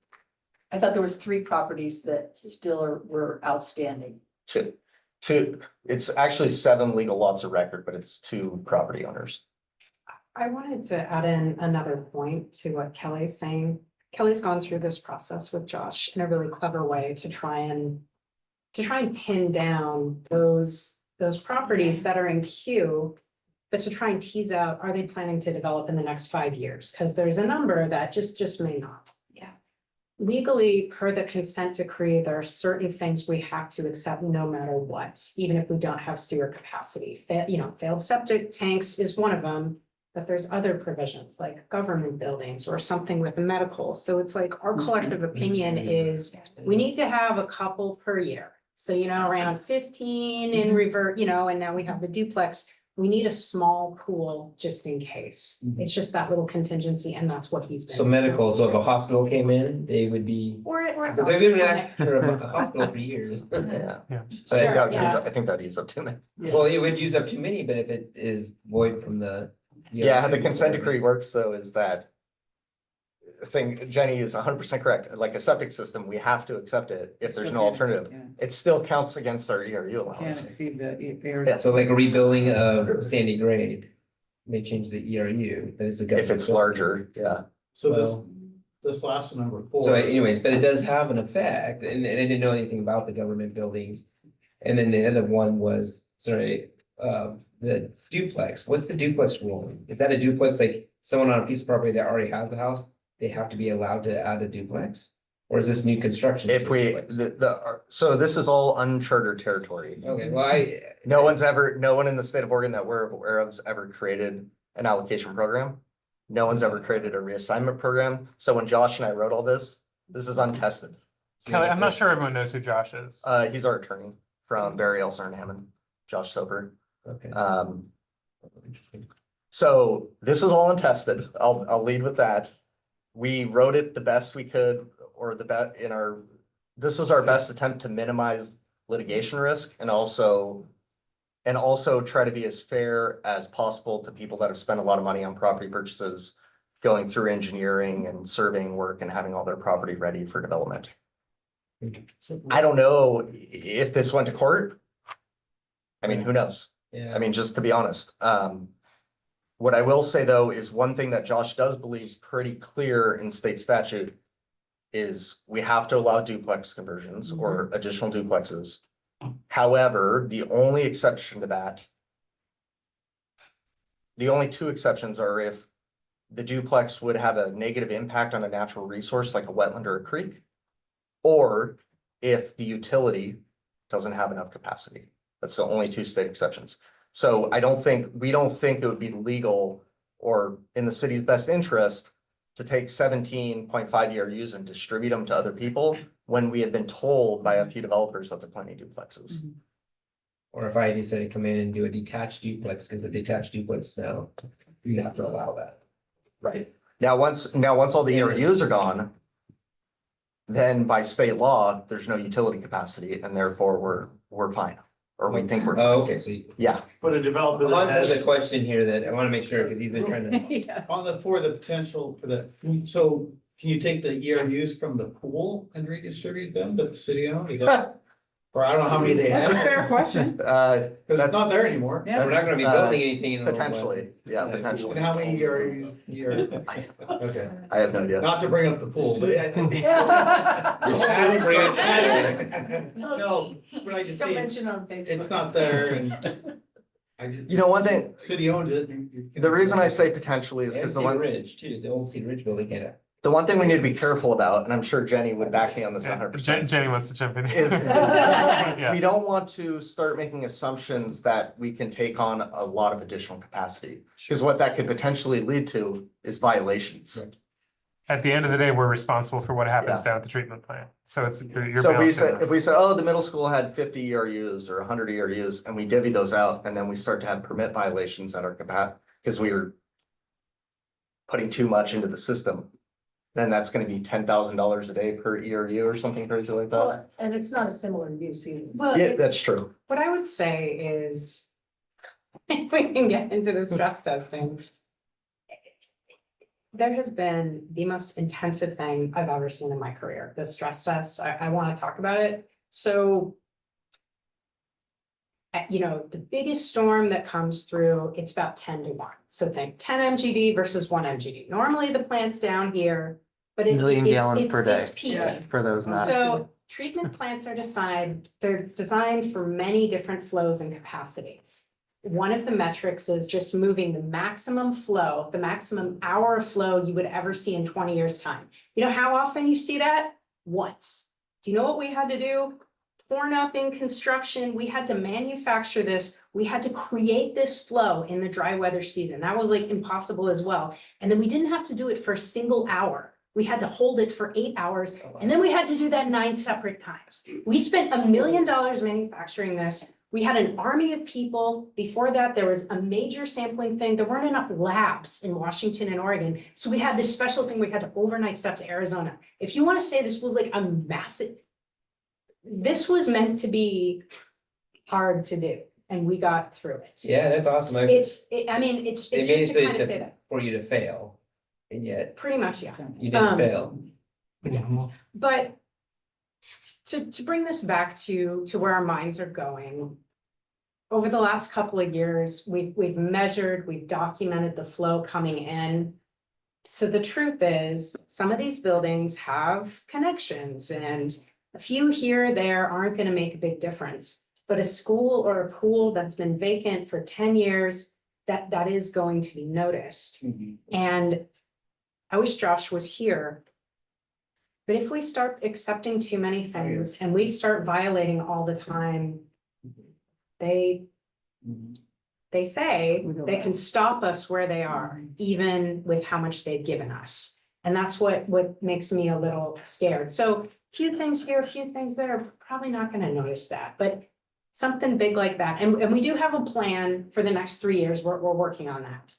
I thought there was 3 properties that still were outstanding. Two, it's actually 7 legal lots of record, but it's 2 property owners. I wanted to add in another point to what Kelly's saying. Kelly's gone through this process with Josh in a really clever way to try and pin down those properties that are in queue. But to try and tease out, are they planning to develop in the next 5 years? Because there's a number that just may not. Yeah. Legally, per the consent decree, there are certain things we have to accept no matter what, even if we don't have sewer capacity. Failed septic tanks is one of them. But there's other provisions like government buildings or something with medical. So it's like our collective opinion is we need to have a couple per year. So, around 15 in revert, and now we have the duplex. We need a small pool just in case. It's just that little contingency and that's what he's been. So medical, so if a hospital came in, they would be, Or. they've been after a hospital for years. Yeah. Yeah. I think that is up to me. Well, it would use up too many, but if it is void from the. Yeah, how the consent decree works though is that Jenny is 100% correct. Like a septic system, we have to accept it if there's no alternative. Yeah, It still counts against our ERU can't allowance. exceed the Yeah. So like a rebuilding of Sandy Grade may change the ERU, but it's a. If it's larger, yeah. So Well- this last one, number 4. So anyways, but it does have an effect, and I didn't know anything about the government buildings. And then the other one was, the duplex. What's the duplex rule? Is that a duplex, like someone on a piece of property that already has a house, they have to be allowed to add a duplex? Or is this new construction? If we, duplex? so this is all uncharted territory. Okay, well, No one in the state of Oregon that we're aware of has ever created an allocation program. No one's ever created a reassignment program. So when Josh and I wrote all this is untested. Kelly, I'm not sure everyone knows who Josh is. He's our attorney from Barry Elser and Hammond, Josh Soper. Okay. So this is all untested. I'll lead with that. We wrote it the best we could, or this was our best attempt to minimize litigation risk and also try to be as fair as possible to people that have spent a lot of money on property purchases going through engineering and surveying work and having all their property ready for development. I don't know if this went to court. I mean, who knows? Yeah. I mean, just to be honest, what I will say though is one thing that Josh does believe is pretty clear in state statute is we have to allow duplex conversions or additional duplexes. However, the only exception to that, the only two exceptions are if the duplex would have a negative impact on a natural resource like a wetland or a creek, or if the utility doesn't have enough capacity. That's the only two state exceptions. So we don't think it would be legal or in the city's best interest to take 17.5 ERUs and distribute them to other people when we had been told by a few developers that they're planning duplexes. Or if I decided to come in and do a detached duplex, because a detached duplex now, you'd have to allow that. Right. Now, once all the ERUs are gone, then by state law, there's no utility capacity and therefore we're fine. Or we think we're. Oh, okay, so Yeah, But a developer that Hans has a has, question here that I want to make sure, because he's been trying to. Yes. On for the potential for the, so can you take the ERUs from the pool and redistribute them to the city owned? Is that- Or I don't know how many they That's a have, fair question. because that's it's not there anymore. Yeah. We're not gonna be building anything in. a little while. potentially, yeah, And potentially. how many ERUs, okay, I have no idea. not to bring up the pool, but. No, but I just Don't see, mention on Facebook. it's not there and. I just. You know, one thing, City owns it. the reason I say potentially is And because the Cedar one, Ridge too, the old Cedar Ridge building had a. the one thing we need to be careful about, and I'm sure Jenny would back me on this 100%. Jenny wants to jump in. is Yeah. we don't want to start making assumptions that we can take on a lot of additional capacity. Because what that could potentially lead to is violations. Right. At the end of the day, we're responsible for what happens Yeah. down at the treatment plant. So it's, you're So we balancing said, if this. we said, oh, the middle school had 50 ERUs or 100 ERUs and we divvy those out and then we start to have permit violations at our capacity because we were putting too much into the system, then that's gonna be $10,000 a day per ERU or something crazy like that. Well, and it's not a similar use either. Well, Yeah, that's true. what I would say is, if we can get into the stress testing. There has been the most intensive thing I've ever seen in my career, the stress test. I want to talk about it. So. You know, the biggest storm that comes through, it's about 10-1. So think 10 MGD versus 1 MGD. Normally the plant's down here, but Million gallons per day. It's peaking. Yeah. For those not. So treatment plants are they're designed for many different flows and capacities. One of the metrics is just moving the maximum flow, the maximum hour of flow you would ever see in 20 years' time. You know how often you see that? Once. Do you know what we had to do? Torn up in construction, we had to manufacture this, we had to create this flow in the dry weather season. That was like impossible as well. And then we didn't have to do it for a single hour. We had to hold it for 8 hours, and then we had to do that 9 separate times. We spent $1 million manufacturing this. We had an army of people. Before that, there was a major sampling thing. There weren't enough labs in Washington and Oregon. So we had this special thing, we had to overnight stuff to Arizona. If you want to say this was like a massive, this was meant to be hard to do, and we got through it. Yeah, that's awesome. I mean, it's They just made to kind of say it that, for you to fail, and yet pretty much, yeah. you didn't Um, fail. But to bring this back to where our minds are going. Over the last couple of years, we've measured, we've documented the flow coming in. So the truth is, some of these buildings have connections, and a few here or there aren't gonna make a big difference. But a school or a pool that's been vacant for 10 years, that is going to be noticed. And I wish Josh was here. But if we start accepting too many things and we start violating all the time, they say they can stop us where they are, even with how much they've given us. And that's what makes me a little scared. So few things here, a few things there, probably not gonna notice that, but something big like that. And we do have a plan for the next 3 years. We're working on that.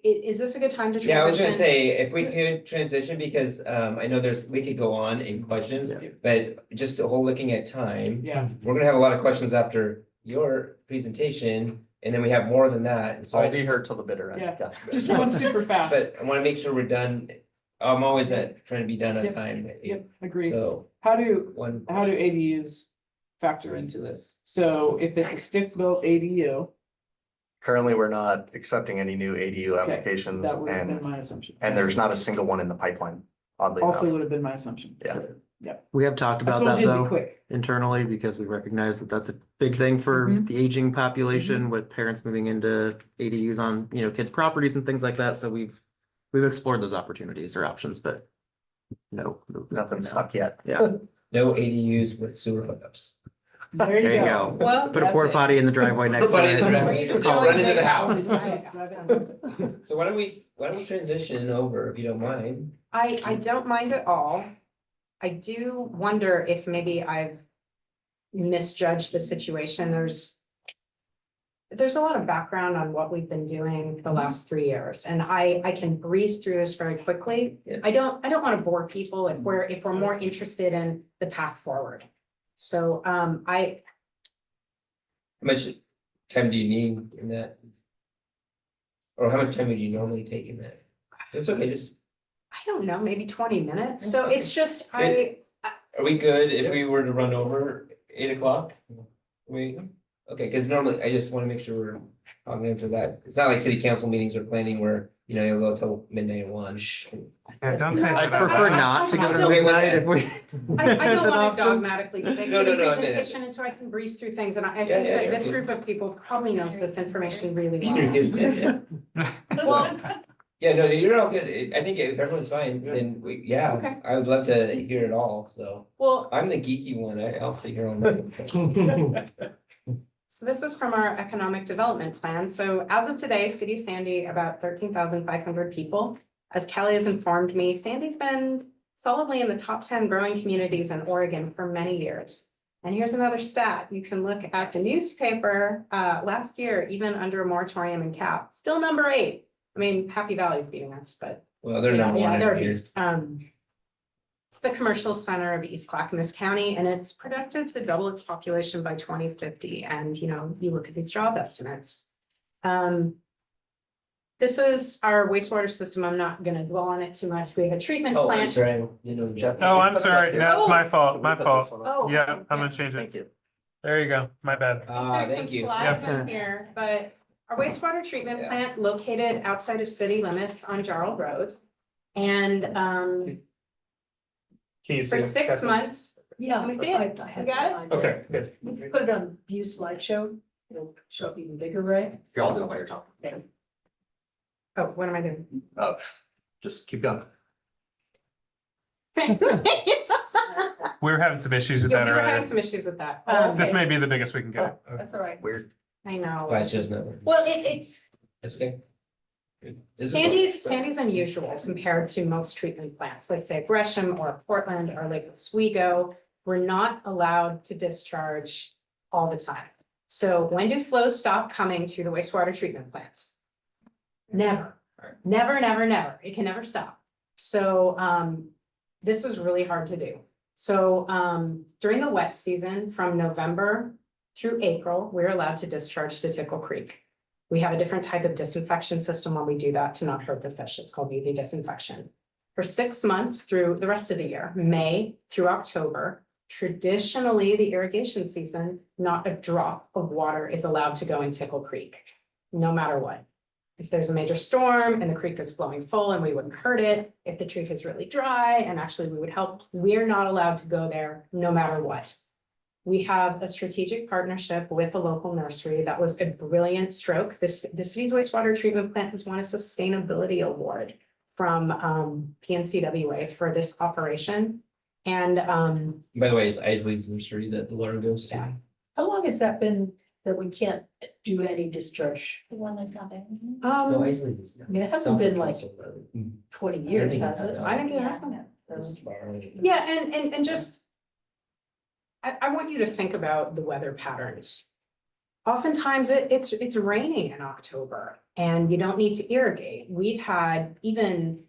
Is this a good time to transition? Yeah, I was gonna say, if we could transition, because I know we could go on in questions, but just looking at time. Yeah. We're gonna have a lot of questions after your presentation, and then we have more than that, and so I I'll be just, here till the bitter end. Yeah. Just going super fast. but I wanna make sure we're done. I'm always trying to be done on Yep, time. Yep, agreed. So, How do one. ADUs factor into this? So if it's a stick-built ADU, Currently, we're not accepting any new ADU Okay, applications that would have been and, my assumption. there's not a single one in the pipeline, oddly Also enough. would have been my assumption. Yeah. We have talked I about told that you to be though quick. internally because we recognize that that's a big thing for Mhm. the aging population with parents moving into ADUs on, kids' properties and things like that. So we've explored those opportunities or options, but no. Nothing stuck yet. Yeah, No ADUs with sewer hookups. There there you you go. go. Well, Put a that's porta it. potty in the driveway next to Put it in the it. driveway. Just I'll go run in into the the house. house. So why don't we transition over if you don't mind? I don't mind at all. I do wonder if maybe I've misjudged the situation. There's a lot of background on what we've been doing the last 3 years, and I can breeze through this very quickly. Yeah. I don't want to bore people if we're more interested in the path forward. So, How much time do you need in that? Or how much time would you normally take in that? It's okay, just, I don't know, maybe 20 minutes. So it's just, are we good if we were to run over 8 o'clock? Okay, cause normally I just wanna make sure we're on into that. It's not like city council meetings or planning where, you'll go till midnight at 1. Yeah, don't say I'd that. prefer not to go to Okay, well, midnight if we. I if don't it's an want to option. dogmatically stick No, to the no, no, no, no. presentation, and so I can breeze through things, and I Yeah, think yeah, that yeah. this group of people probably knows this information really Yeah, well. Well, no, you're all good. I think if everyone's fine, then Okay. I would love to hear it all, so. well, I'm the geeky one. I'll sit here all night. so this is from our economic development plan. So as of today, City of Sandy, about 13,500 people. As Kelly has informed me, Sandy's been solidly in the top 10 growing communities in Oregon for many years. And here's another stat. You can look at the newspaper, last year, even under a moratorium and cap, still number 8. I mean, Happy Valley's beating us, but Well, they're yeah, number one they're in here. beast. It's the commercial center of East Clackamas County, and it's projected to double its population by 2050. And, you look at these job estimates. This is our wastewater system. I'm not gonna dwell on it too much. We have a treatment Oh, I'm plant. sorry, Jeff. Oh, I'm sorry. No, it's my fault, my Put this fault. one up. Oh, Yeah, okay, I'm gonna change Thank it. you. There you go. My bad. Ah, There's thank some you. slides Yeah. in here, but our wastewater treatment Yeah. plant located outside of city limits on Jarl Road. And, Can you for see it, 6 Catherine? months, Yeah. Let me see it. I had You got it? that. Okay, good. You can put it on view slideshow, it'll show up even bigger, right? Y'all know what you're talking oh, what am I doing? about. Just keep going. We were having some issues with Yeah, that we were having earlier. some issues with that. Oh, This okay. may be the biggest we can get. That's all right. Weird. I know. Glad she doesn't know. Well, it's, It's okay. This is Sandy's unusual compared to most treatment plants, like say Gresham or Portland or Lake Oswego. We're not allowed to discharge all the time. So when do flows stop coming to the wastewater treatment plants? Never, never, never, never. It can never stop. So this is really hard to do. So during the wet season, from November through April, we're allowed to discharge to Tickle Creek. We have a different type of disinfection system when we do that to not hurt the fish. It's called UV disinfection. For 6 months through the rest of the year, May through October, traditionally the irrigation season, not a drop of water is allowed to go in Tickle Creek, no matter what. If there's a major storm and the creek is flowing full and we wouldn't hurt it, if the creek is really dry and actually we would help, we're not allowed to go there no matter what. We have a strategic partnership with a local nursery. That was a brilliant stroke. The city's wastewater treatment plant has won a sustainability award from PNCWA for this operation. And By the way, it's Isley's nursery that the Laura goes to. Yeah. How long has that been that we can't do any discharge? The one that's not there. No, Isley's is. I mean, it hasn't been like Mm. 20 years, has it? I think it has Yeah. been. This is borrowing. Yeah, and just. I want you to think about the weather patterns. Oftentimes it's raining in October and you don't need to irrigate. We've had even,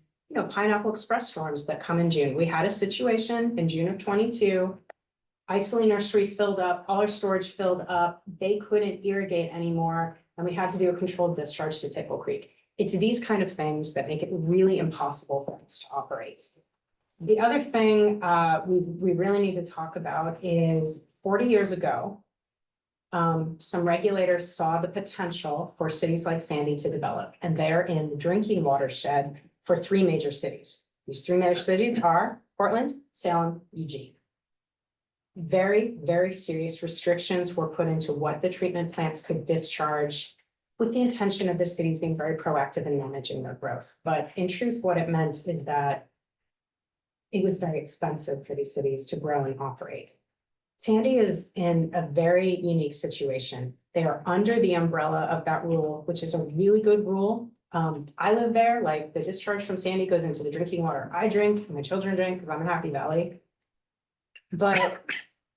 Pineapple Express storms that come in June. We had a situation in June of 22. Isley Nursery filled up, all our storage filled up. They couldn't irrigate anymore. and we had to do a controlled discharge to Tickle Creek. It's these kind of things that make it really impossible for us to operate. The other thing we really need to talk about is 40 years ago, some regulators saw the potential for cities like Sandy to develop, and they're in the drinking watershed for 3 major cities. These 3 major cities are Portland, Salem, Eugene. Very, very serious restrictions were put into what the treatment plants could discharge, with the intention of the cities being very proactive in managing their growth. But in truth, what it meant is that it was very expensive for these cities to grow and operate. Sandy is in a very unique situation. They are under the umbrella of that rule, which is a really good rule. I live there, like the discharge from Sandy goes into the drinking water I drink, my children drink, because I'm in Happy Valley. But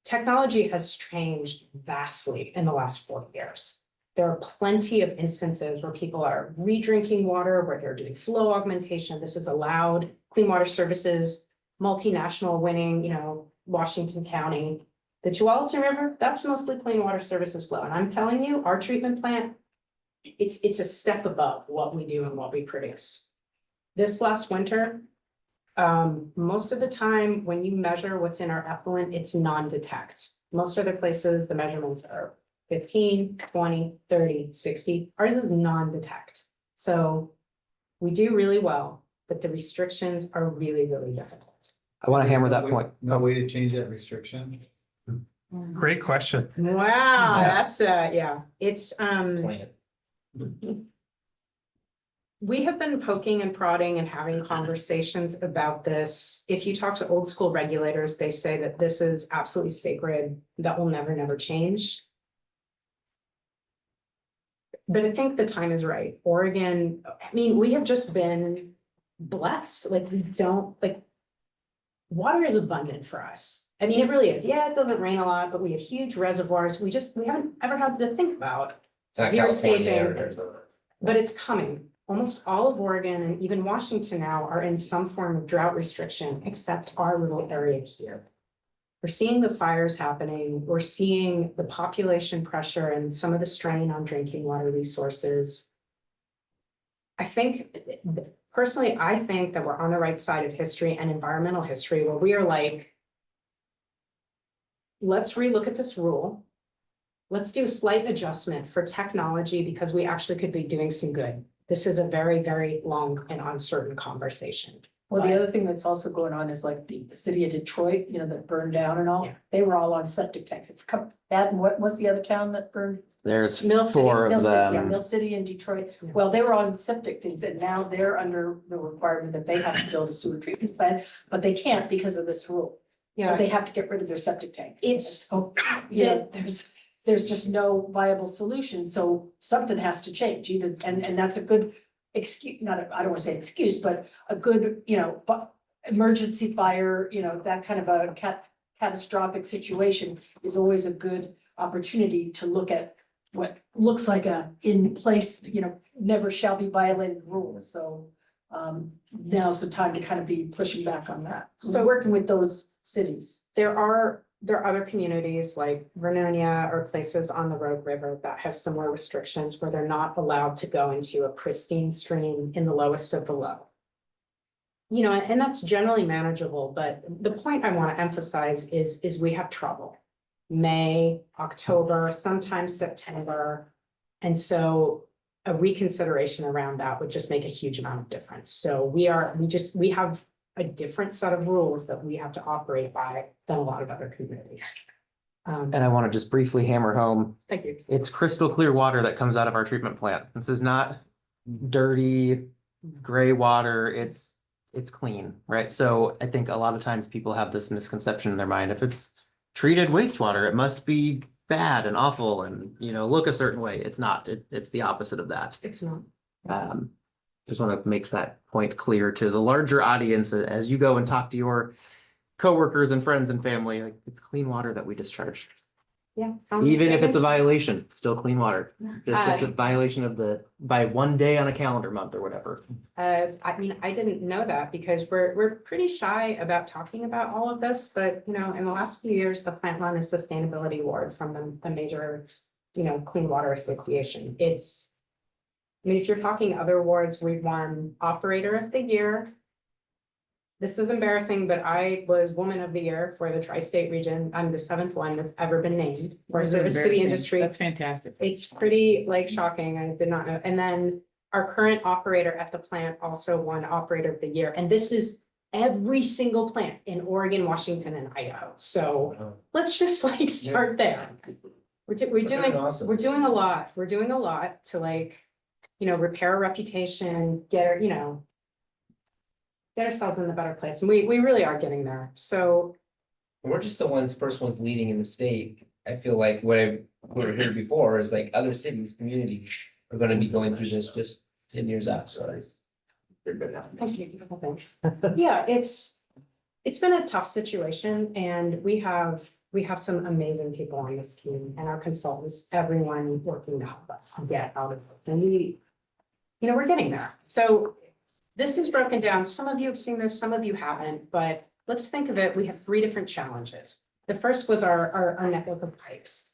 technology has changed vastly in the last 40 years. There are plenty of instances where people are re-drinking water, where they're doing flow augmentation. This is allowed. Clean Water Services, multinational winning, Washington County. The Tualatin River, that's mostly Clean Water Services flow. And I'm telling you, our treatment plant, it's a step above what we do and what we produce. This last winter, most of the time when you measure what's in our effluent, it's non-detect. Most other places, the measurements are 15, 20, 30, 60. Ours is non-detect. So we do really well, but the restrictions are really, really difficult. I want to hammer that point. No way to change that restriction? Great question. Wow, Yeah. that's yeah, it's Plant. we have been poking and prodding and having conversations about this. If you talk to old school regulators, they say that this is absolutely sacred, that will never, never change. But I think the time is right. Oregon, I mean, we have just been blessed, like we don't, like, water is abundant for us. I mean, it really is. Yeah, it doesn't rain a lot, but we have huge reservoirs. We haven't ever had to think about It's not zero California or saving. Arizona. But it's coming. Almost all of Oregon and even Washington now are in some form of drought restriction, except our little area here. We're seeing the fires happening. We're seeing the population pressure and some of the strain on drinking water resources. I think, personally, I think that we're on the right side of history and environmental history where we are like, let's relook at this rule. Let's do a slight adjustment for technology because we actually could be doing some good. This is a very, very long and uncertain conversation. Well, the other thing that's also going on is like the city of Detroit, that burned down and all, Yeah. they were all on septic tanks. That and what was the other town that burned? There's Mill City, 4 Mill of City, yeah, them. Mill City and Detroit. Yeah. Well, they were on septic things and now they're under the requirement that they have to build a sewer treatment plant, but they can't because of this rule. But they have to get rid of their septic tanks. It's- So, there's just no viable solution, so something has to change either, and that's a good excuse, I don't want to say excuse, but a good, emergency fire, that kind of a catastrophic situation is always a good opportunity to look at what looks like a in place, never shall be violated rule, so now's the time to kind of be pushing back on that. So So- working with those cities. There are other communities like Vernonia or places on the Rogue River that have similar restrictions where they're not allowed to go into a pristine stream in the lowest of the low. And that's generally manageable, but the point I want to emphasize is we have trouble. May, October, sometimes September. And so a reconsideration around that would just make a huge amount of difference. So we have a different set of rules that we have to operate by than a lot of other communities. And I want to just briefly hammer home, Thank you. it's crystal clear water that comes out of our treatment plant. This is not dirty, gray water. It's clean, right? So I think a lot of times people have this misconception in their mind. If it's treated wastewater, it must be bad and awful and, look a certain way. It's not. It's the opposite of that. It's not. Just want to make that point clear to the larger audience as you go and talk to your coworkers and friends and family, like it's clean water that we discharge. Yeah. Even if it's a violation, still clean water. Just it's a Uh, violation by one day on a calendar month or whatever. I mean, I didn't know that because we're pretty shy about talking about all of this, but in the last few years, the plant won a sustainability award from a major Clean Water Association. It's, I mean, if you're talking other awards, we've won Operator of the Year. This is embarrassing, but I was Woman of the Year for the Tri-State region. I'm the 7th one that's ever been named for service to the Embarrassing. industry. That's fantastic. It's pretty like shocking. I did not know. And then our current operator at the plant also won Operator of the Year. And this is every single plant in Oregon, Washington, and Idaho. So let's just like start there. We're doing awesome. we're doing a lot. We're doing a lot to like, repair our reputation, get ourselves in a better place. And we really are getting there. So We're just the first ones leading in the state. I feel like what we heard before is like other cities, communities are gonna be going through this just 10 years after us. thank you. Yeah, it's been a tough situation and we have some amazing people on this team and our consultants, everyone working to help us get out of this. And we're getting there. So this is broken down. Some of you have seen this, some of you haven't, but let's think of it. We have 3 different challenges. The first was our network of pipes.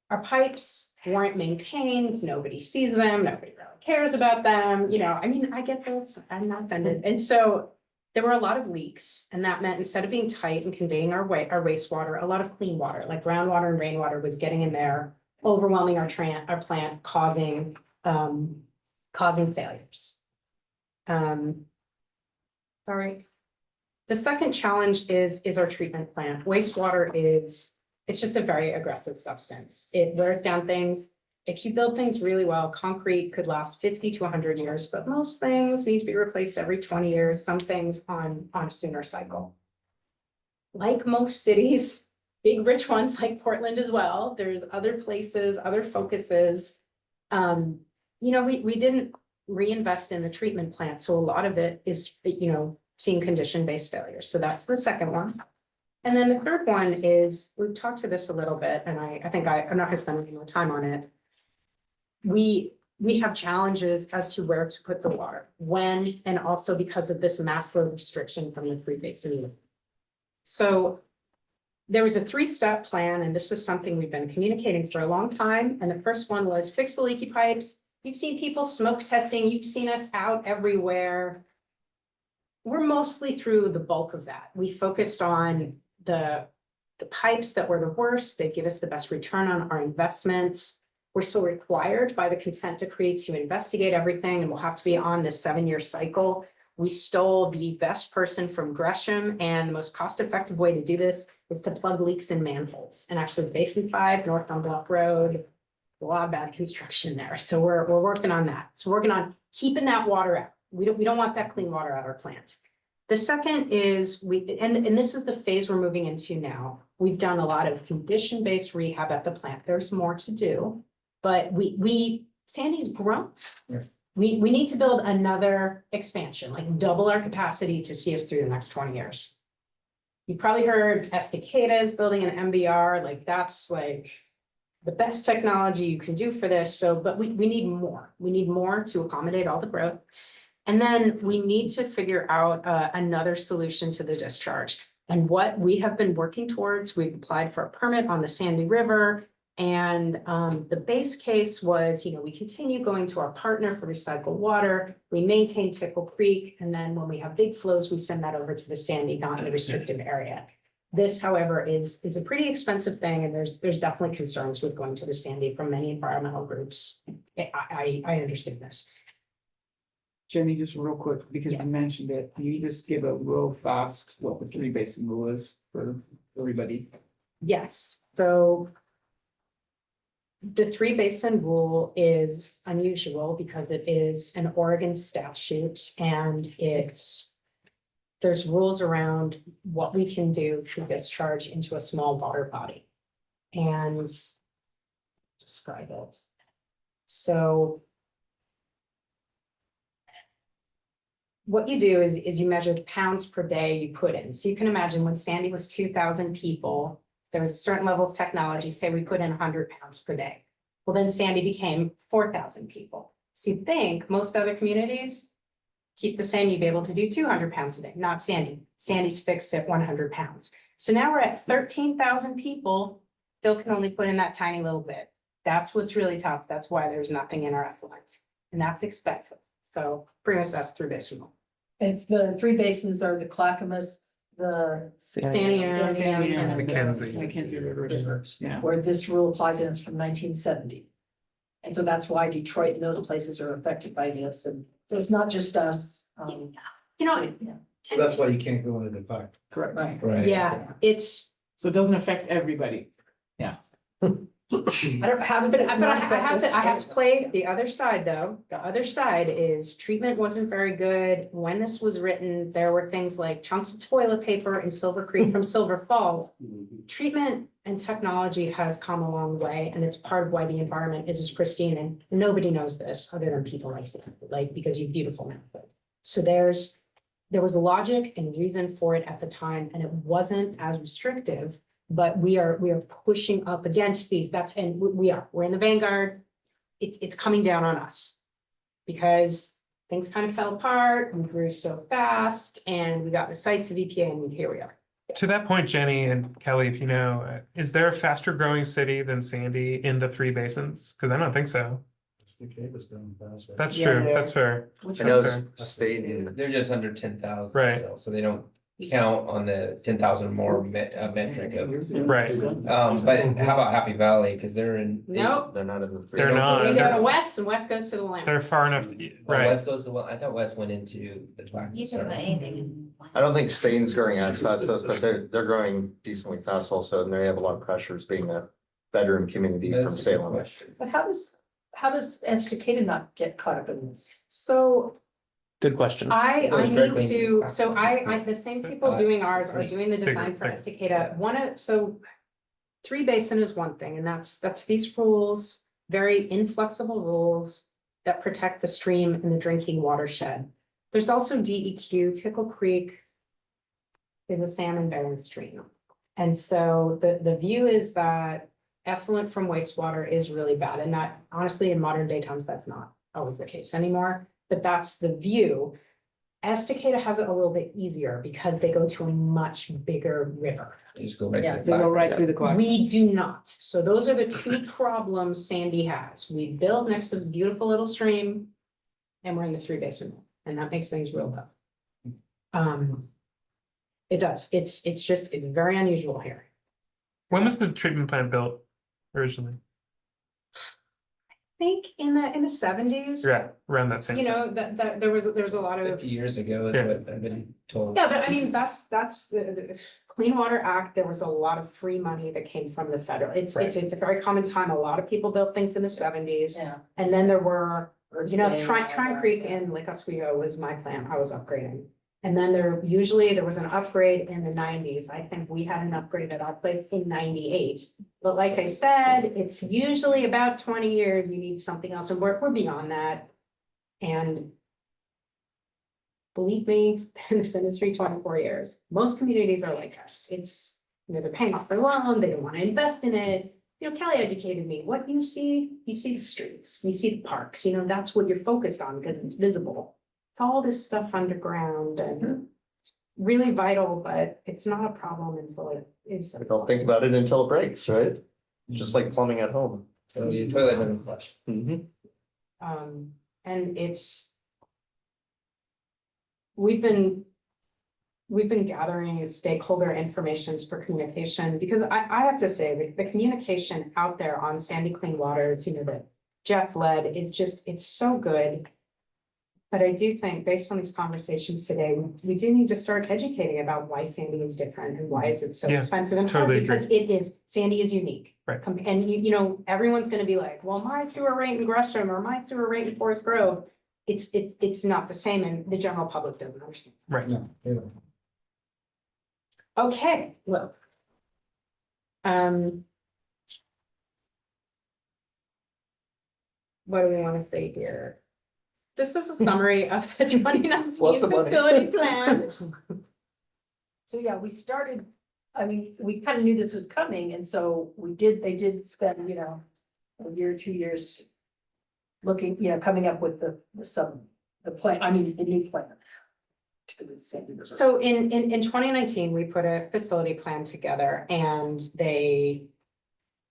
Our pipes weren't maintained. Nobody sees them. Nobody really cares about them. I get those. I'm not offended. And so there were a lot of leaks, and that meant instead of being tight and conveying our wastewater, a lot of clean water, like groundwater and rainwater, was getting in there, overwhelming our plant, causing failures. All right. The second challenge is our treatment plant. Wastewater it's just a very aggressive substance. It wears down things. If you build things really well, concrete could last 50 to 100 years, but most things need to be replaced every 20 years, some things on a sooner cycle. Like most cities, big rich ones like Portland as well, there's other places, other focuses. We didn't reinvest in the treatment plant, so a lot of it is, seeing condition-based failures. So that's the second one. And then the third one is, we've talked to this a little bit, and I think I'm not gonna spend any more time on it. We have challenges as to where to put the water, when, and also because of this mass load restriction from the 3-basin unit. So there was a 3-step plan, and this is something we've been communicating for a long time. And the first one was fix the leaky pipes. You've seen people smoke testing. You've seen us out everywhere. We're mostly through the bulk of that. We focused on the pipes that were the worst. They give us the best return on our investments. We're still required by the consent decree to investigate everything, and we'll have to be on this 7-year cycle. We stole the best person from Gresham, and the most cost-effective way to do this is to plug leaks in manholes. And actually, Basin 5, North on Bluff Road, a lot of bad construction there. So we're working on that. So we're working on keeping that water out. We don't want that clean water at our plant. The second is and this is the phase we're moving into now. We've done a lot of condition-based rehab at the plant. There's more to do, but Sandy's grown. Yeah. We need to build another expansion, like double our capacity to see us through the next 20 years. You probably heard Estacada is building an MBR, like that's like the best technology you can do for this. So, but we need more. We need more to accommodate all the growth. And then we need to figure out another solution to the discharge. And what we have been working towards, we've applied for a permit on the Sandy River. And the base case was, we continue going to our partner for recycled water. We maintain Tickle Creek. And then when we have big flows, we send that over to the Sandy, not in the restricted area. This, however, is a pretty expensive thing. And there's definitely concerns with going to the Sandy from many environmental groups. I understand this. Jenny, just real quick, because you Yes. mentioned it, can you just give a real fast what the 3-basin rule is for everybody? Yes, so the 3-basin rule is unusual because it is an Oregon statute and there's rules around what we can do to discharge into a small water body. And describe it. So what you do is you measure the pounds per day you put in. So you can imagine when Sandy was 2,000 people, there was a certain level of technology, say we put in 100 pounds per day. Well, then Sandy became 4,000 people. So you'd think most other communities keep the same, you'd be able to do 200 pounds a day, not Sandy. Sandy's fixed at 100 pounds. So now we're at 13,000 people, still can only put in that tiny little bit. That's what's really tough. That's why there's nothing in our effluent. And that's expensive. So bring us through this one. It's the three basins are the Clackamas, the Sandy Area. Sandy Area, and Mackenzie. Mackenzie Rivers, yeah. where this rule applies, and it's from 1970. And so that's why Detroit and those places are affected by this, and so it's not just us. You know, so, yeah, So that's why you can't go into the park. Correct. right. Right. yeah, it's, So it doesn't affect everybody. I don't, how does but it? I not have affect to, I have to this? play the other side though. The other side is treatment wasn't very good. When this was written, there were things like chunks of toilet paper in Silver Creek from Silver Falls. Treatment and technology has come a long way, and it's part of why the environment is as pristine, and nobody knows this other than people like because you're beautiful now. So there was a logic and reason for it at the time, and it wasn't as restrictive, but we are pushing up against these, we're in the vanguard. It's coming down on us. Because things kind of fell apart, we grew so fast, and we got the sights of EPA, and here we are. To that point, Jenny and Kelly, if you know, is there a faster growing city than Sandy in the three basins? Because I don't think so. was going fast, right? That's Yeah, true. they That's are. fair. Which I know Okay. state in, They're just under 10,000 Right. still, so they don't count on the 10,000 more metric of. Right. But how about Happy Valley? Because they're in. Nope. they're not in the three. They're not. We go they're- to West, and West goes to the land. They're far enough, right? West goes to, I thought West went into the track. You can put anything in. I don't think Staines growing as fast as us, but they're growing decently fast also, and they have a lot of pressures being a veteran community from That's a good Salem. question. But how does Estacada not get caught up in this? So Good question. I Go need directly to, into- so the same people doing ours are doing the design for Estacada. Three basin is one thing, and that's these rules, very inflexible rules that protect the stream and the drinking watershed. There's also DEQ, Tickle Creek is a salmon bearing stream. And so the view is that effluent from wastewater is really bad, and that honestly, in modern day times, that's not always the case anymore, but that's the view. Estacada has it a little bit easier because they go to a much bigger river. You just go right. Yeah, to the They go back. right through the clock. We do not. So those are the two problems Sandy has. We build next to the beautiful little stream, and we're in the three basin, and that makes things real tough. It does. It's very unusual here. When was the treatment plant built originally? I think in the seventies. Yeah, around that same. You know, time. that there was a lot of. 50 years ago is Yeah. what I've been told. Yeah, but I mean, that's the Clean Water Act, there was a lot of free money that came from the federal, it's a very common time, a lot of people built things in the seventies. Yeah. And then there were, you know, Day, Trine Creek in Lake Oswego was my plant, I was upgrading. And then there was an upgrade in the nineties, I think we had an upgrade at our place in 98. But like I said, it's usually about 20 years, you need something else, and we're beyond that. And believe me, in this industry, 24 years, most communities are like us. It's, you know, they're paying off their loan, they don't want to invest in it. You know, Kelly educated me, what you see the streets, you see the parks, you know, that's what you're focused on because it's visible. It's all this stuff underground and really vital, but it's not a problem until it is. We don't think about it until it breaks, right? Just like plumbing at home. So your toilet doesn't flush. And we've been gathering stakeholder informations for communication, because I have to say, the communication out there on Sandy Clean Waters, you know, that Jeff led is just, it's so good. But I do think, based on these conversations today, we do need to start educating about why Sandy is different and why is it so Yeah, expensive and totally hard, because Sandy is unique. Right. And you know, everyone's gonna be like, well, my sewer rate in Gresham or my sewer rate in Forest Grove. It's not the same, and the general public doesn't understand. Right. No, they don't. Okay, well. What do we want to say here? This is a summary of the 2019 Lots of money. facility plan. So, yeah, we started, I mean, we kind of knew this was coming, and so they did spend, you know, a year, 2 years looking, you know, coming up with the plan, I mean, the new plan. So in 2019, we put a facility plan together, and they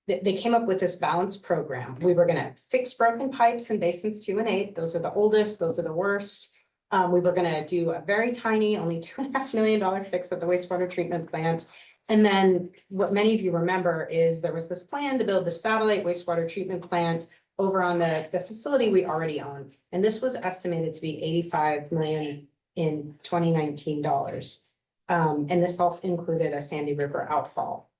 they came up with this balanced program. We were gonna fix broken pipes in basins 2 and 8. Those are the oldest, those are the worst. We were gonna do a very tiny, only $2.5 million fix at the wastewater treatment plant. And then what many of you remember is there was this plan to build the satellite wastewater treatment plant over on the facility we already own. And this was estimated to be 85 million in 2019 dollars. And this also included a Sandy River outfall.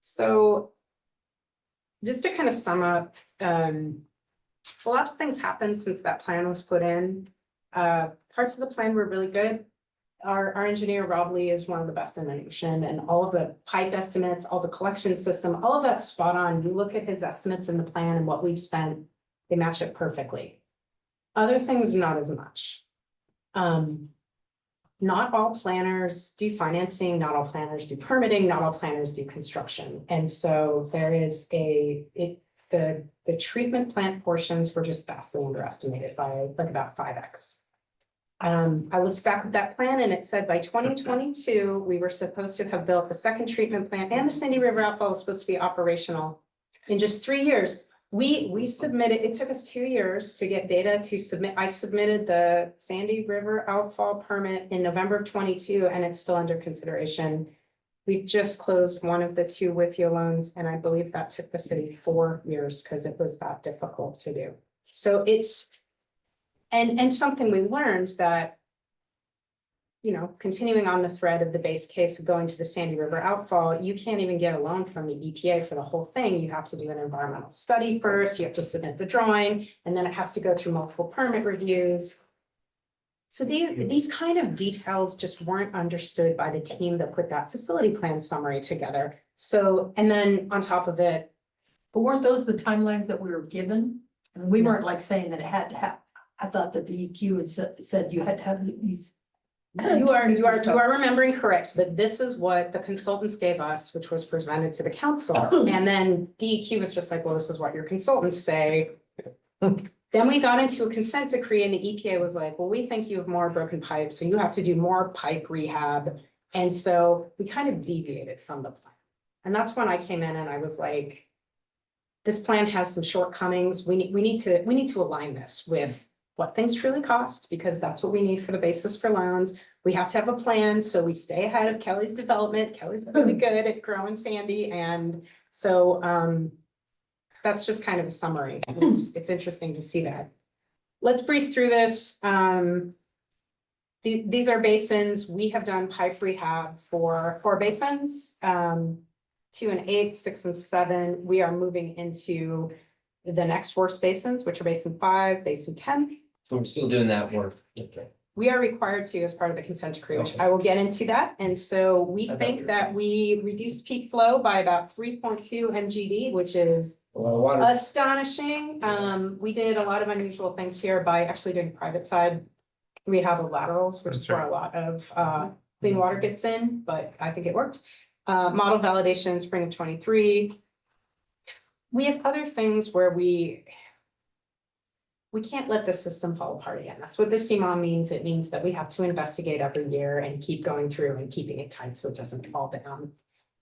So just to kind of sum up, a lot of things happened since that plan was put in. Parts of the plan were really good. Our engineer, Rob Lee, is one of the best in the nation, and all of the pipe estimates, all the collection system, all of that's spot on. You look at his estimates in the plan and what we've spent, they match it perfectly. Other things, not as much. Not all planners do financing, not all planners do permitting, not all planners do construction. And so there is the treatment plant portions were just vastly underestimated by like about 5x. I looked back at that plan and it said by 2022, we were supposed to have built the second treatment plant and the Sandy River outfall was supposed to be operational in just 3 years. We submitted, it took us 2 years to get data to submit. I submitted the Sandy River outfall permit in November of 22 and it's still under consideration. We've just closed one of the 2 WIFIA loans and I believe that took the city 4 years because it was that difficult to do. So it's, and something we learned that, you know, continuing on the thread of the base case of going to the Sandy River outfall, you can't even get a loan from the EPA for the whole thing. You have to do an environmental study first, you have to submit the drawing, and then it has to go through multiple permit reviews. So these kind of details just weren't understood by the team that put that facility plan summary together. So, and then on top of it. But weren't those the timelines that we were given? And we weren't like saying that it had to have, I thought that the EQ had said you had to have these. You are remembering correct, but this is what the consultants gave us, which was presented to the council. And then DEQ was just like, well, this is what your consultants say. Then we got into a consent decree and the EPA was like, well, we think you have more broken pipes, so you have to do more pipe rehab. And so we kind of deviated from the plan. And that's when I came in and I was like, this plan has some shortcomings. We need to align this with what things truly cost, because that's what we need for the basis for loans. We have to have a plan, so we stay ahead of Kelly's development. Kelly's really good at growing Sandy, and so that's just kind of a summary. It's interesting to see that. Let's breeze through this. These are basins. We have done pipe rehab for 4 basins, 2 and 8, 6 and 7. We are moving into the next worst basins, which are basin 5, basin 10. So we're still doing that work. Okay. We are required to as part of the consent decree, which Okay. I will get into that. And so we I thought think we were- that we reduced peak flow by about 3.2 MGD, which is A lot of water. astonishing. We did a lot of unusual things here by actually doing private side. We have laterals, which is That's where right. a lot of clean water gets in, but I think it worked. Model validation, spring of 23. We have other things where we can't let the system fall apart again. That's what the CMOM means. It means that we have to investigate every year and keep going through and keeping it tight so it doesn't fall down.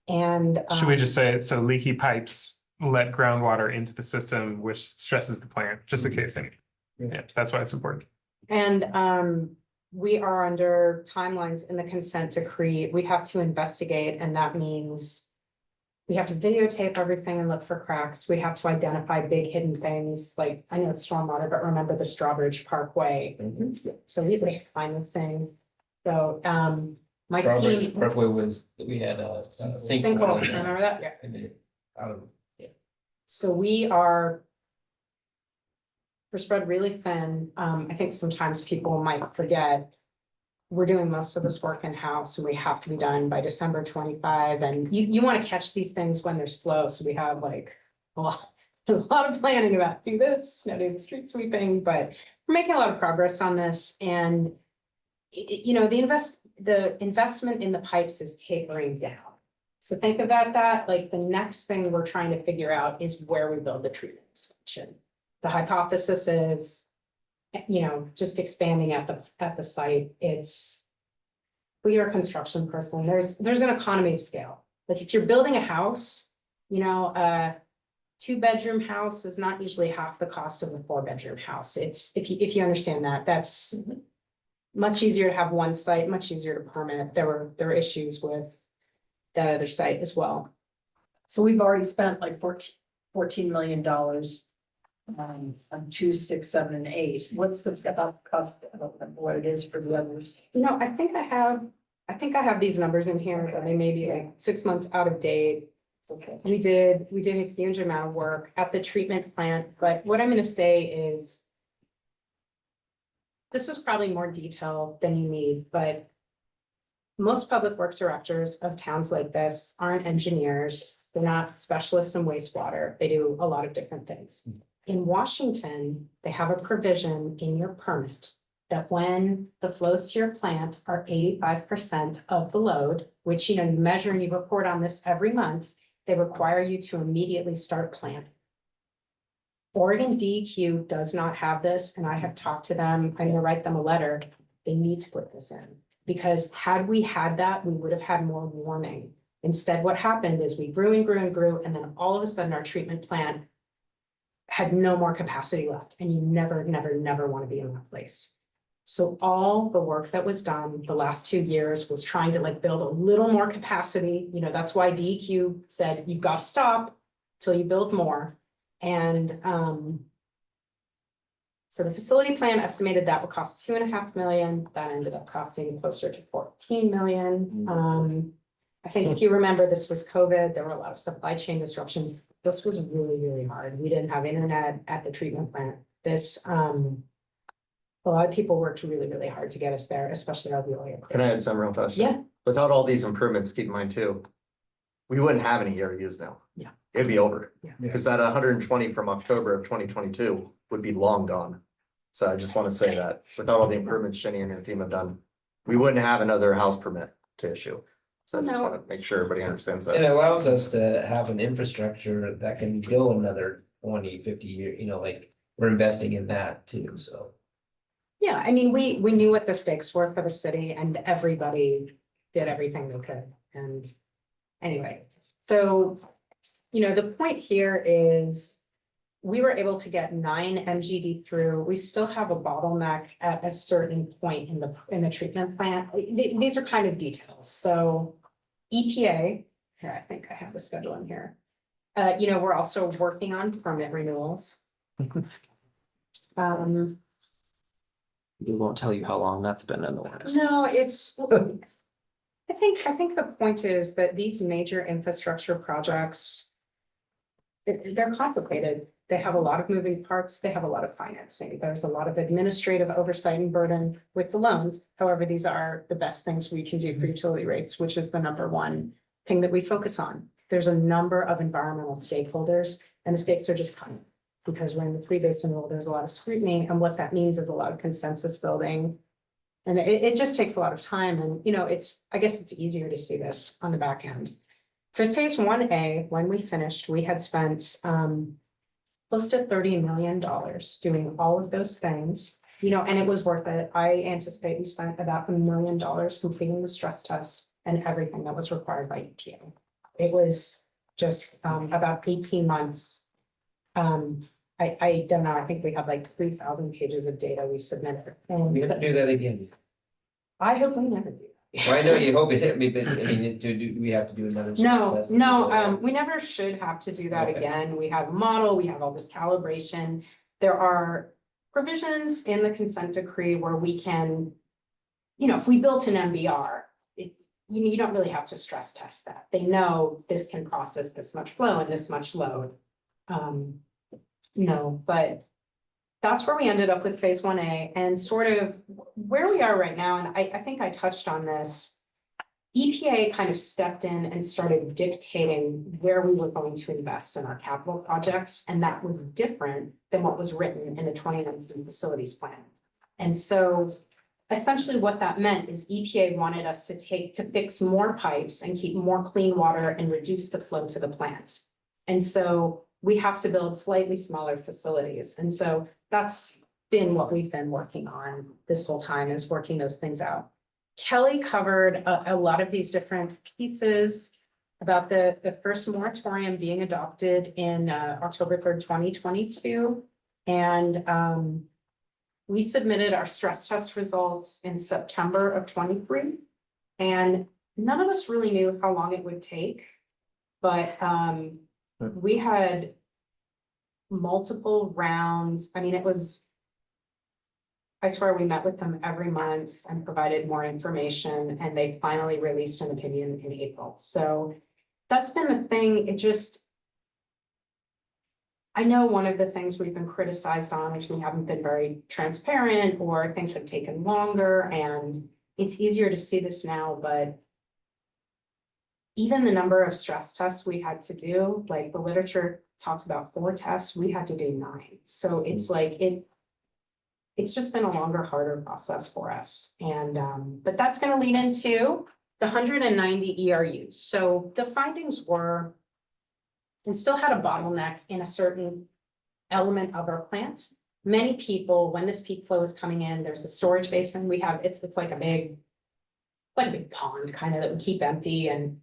And Should we just say, so leaky pipes let groundwater into the system, which stresses the plant, just in case any. Yeah, that's why it's important. And we are under timelines in the consent decree. We have to investigate, and that means we have to videotape everything and look for cracks. We have to identify big hidden things, like, I know it's stormwater, but remember the Strawbridge Parkway. So we have to find those things. So, my Strawbridge team. Parkway was, we had a sinkhole. Sinkhole, remember that? Yeah. And it, out of, yeah. So we're spread really thin. I think sometimes people might forget. We're doing most of this work in-house and we have to be done by December 25. And you want to catch these things when there's flow. So we have like there's a lot of planning about do this, do street sweeping, but we're making a lot of progress on this. And you know, the investment in the pipes is tapering down. So think about that, like the next thing we're trying to figure out is where we build the treatment expansion. The hypothesis is, you know, just expanding at the site. It's you're a construction person, there's an economy of scale. Like if you're building a house, you know, a 2-bedroom house is not usually half the cost of a 4-bedroom house. It's, if you understand that, that's much easier to have one site, much easier to permit. There were issues with that other site as well. So we've already spent like $14 million. On 2, 6, 7, and 8. What's the about cost of what it is for the others? No, I think I have these numbers in here, but they may be like 6 months out of date. Okay. We did a huge amount of work at the treatment plant, but what I'm gonna say is this is probably more detail than you need, but most public works directors of towns like this aren't engineers. They're not specialists in wastewater. They do a lot of different things. In Washington, they have a provision in your permit that when the flows to your plant are 85% of the load, which, you know, you measure and you report on this every month, they require you to immediately start planting. Oregon DEQ does not have this, and I have talked to them. I'm gonna write them a letter. They need to put this in, because had we had that, we would have had more warning. Instead, what happened is we grew and grew and grew, and then all of a sudden our treatment plant had no more capacity left, and you never, never, never want to be in that place. So all the work that was done the last 2 years was trying to like build a little more capacity. You know, that's why DEQ said you've got to stop till you build more. And so the facility plan estimated that would cost $2.5 million. That ended up costing closer to 14 million. I think if you remember, this was COVID. There were a lot of supply chain disruptions. This was really, really hard. We didn't have internet at the treatment plant. A lot of people worked really, really hard to get us there, especially our lawyer. Can I add some real fast? Yeah. Without all these improvements, keep in mind too, we wouldn't have any ERUs now. Yeah. It'd be over. Yeah. Because that 120 from October of 2022 would be long gone. So I just want to say that without all the improvements Jenny and her team have done, we wouldn't have another house permit to issue. So I just No. want to make sure everybody understands It that. allows us to have an infrastructure that can go another 20, 50 years, you know, like, we're investing in that too, so. Yeah, I mean, we knew what the stakes were for the city, and everybody did everything they could. And anyway, so, you know, the point here is we were able to get 9 MGD through. We still have a bottleneck at a certain point in the treatment plant. These are kind of details. So EPA, here, I think I have the schedule in here. You know, we're also working on permit renewals. We won't tell you how long that's been in the works. No, it's, I think the point is that these major infrastructure projects, they're complicated. They have a lot of moving parts. They have a lot of financing. There's a lot of administrative oversight and burden with the loans. However, these are the best things we can do for utility rates, which is the #1 thing that we focus on. There's a number of environmental stakeholders, and the stakes are just coming. Because we're in the pre-basin rule, there's a lot of scrutiny, and what that means is a lot of consensus building. And it just takes a lot of time, and, you know, I guess it's easier to see this on the back end. For phase 1A, when we finished, we had spent close to $30 million doing all of those things, you know, and it was worth it. I anticipate we spent about $1 million completing the stress test and everything that was required by EPA. It was just about 18 months. I don't know, I think we have like 3,000 pages of data we submitted. And We have to do that again. I hope we never do. Well, I know you hope it hit me, but I mean, we have to do another. stress test? We never should have to do that Okay. again. We have a model, we have all this calibration. There are provisions in the consent decree where we can, you know, if we built an MBR, you don't really have to stress test that. They know this can process this much flow and this much load. No, but that's where we ended up with phase 1A, and sort of where we are right now. And I think I touched on this. EPA kind of stepped in and started dictating where we were going to invest in our capital projects. And that was different than what was written in the 2019 facilities plan. And so essentially what that meant is EPA wanted us to fix more pipes and keep more clean water and reduce the flow to the plant. And so we have to build slightly smaller facilities. And so that's been what we've been working on this whole time, is working those things out. Kelly covered a lot of these different pieces about the first moratorium being adopted in October 3rd, 2022. And we submitted our stress test results in September of 23. And none of us really knew how long it would take. But we had multiple rounds. I mean, it was, I swear we met with them every month and provided more information, and they finally released an opinion in April. So that's been the thing. It just, I know one of the things we've been criticized on is we haven't been very transparent, or things have taken longer, and it's easier to see this now, but even the number of stress tests we had to do, like the literature talks about 4 tests, we had to do 9. So it's like it's just been a longer, harder process for us. And but that's going to lead into the 190 ERUs. So the findings were, we still had a bottleneck in a certain element of our plant. Many people, when this peak flow is coming in, there's a storage basin we have. It's like a big pond kind of that we keep empty, and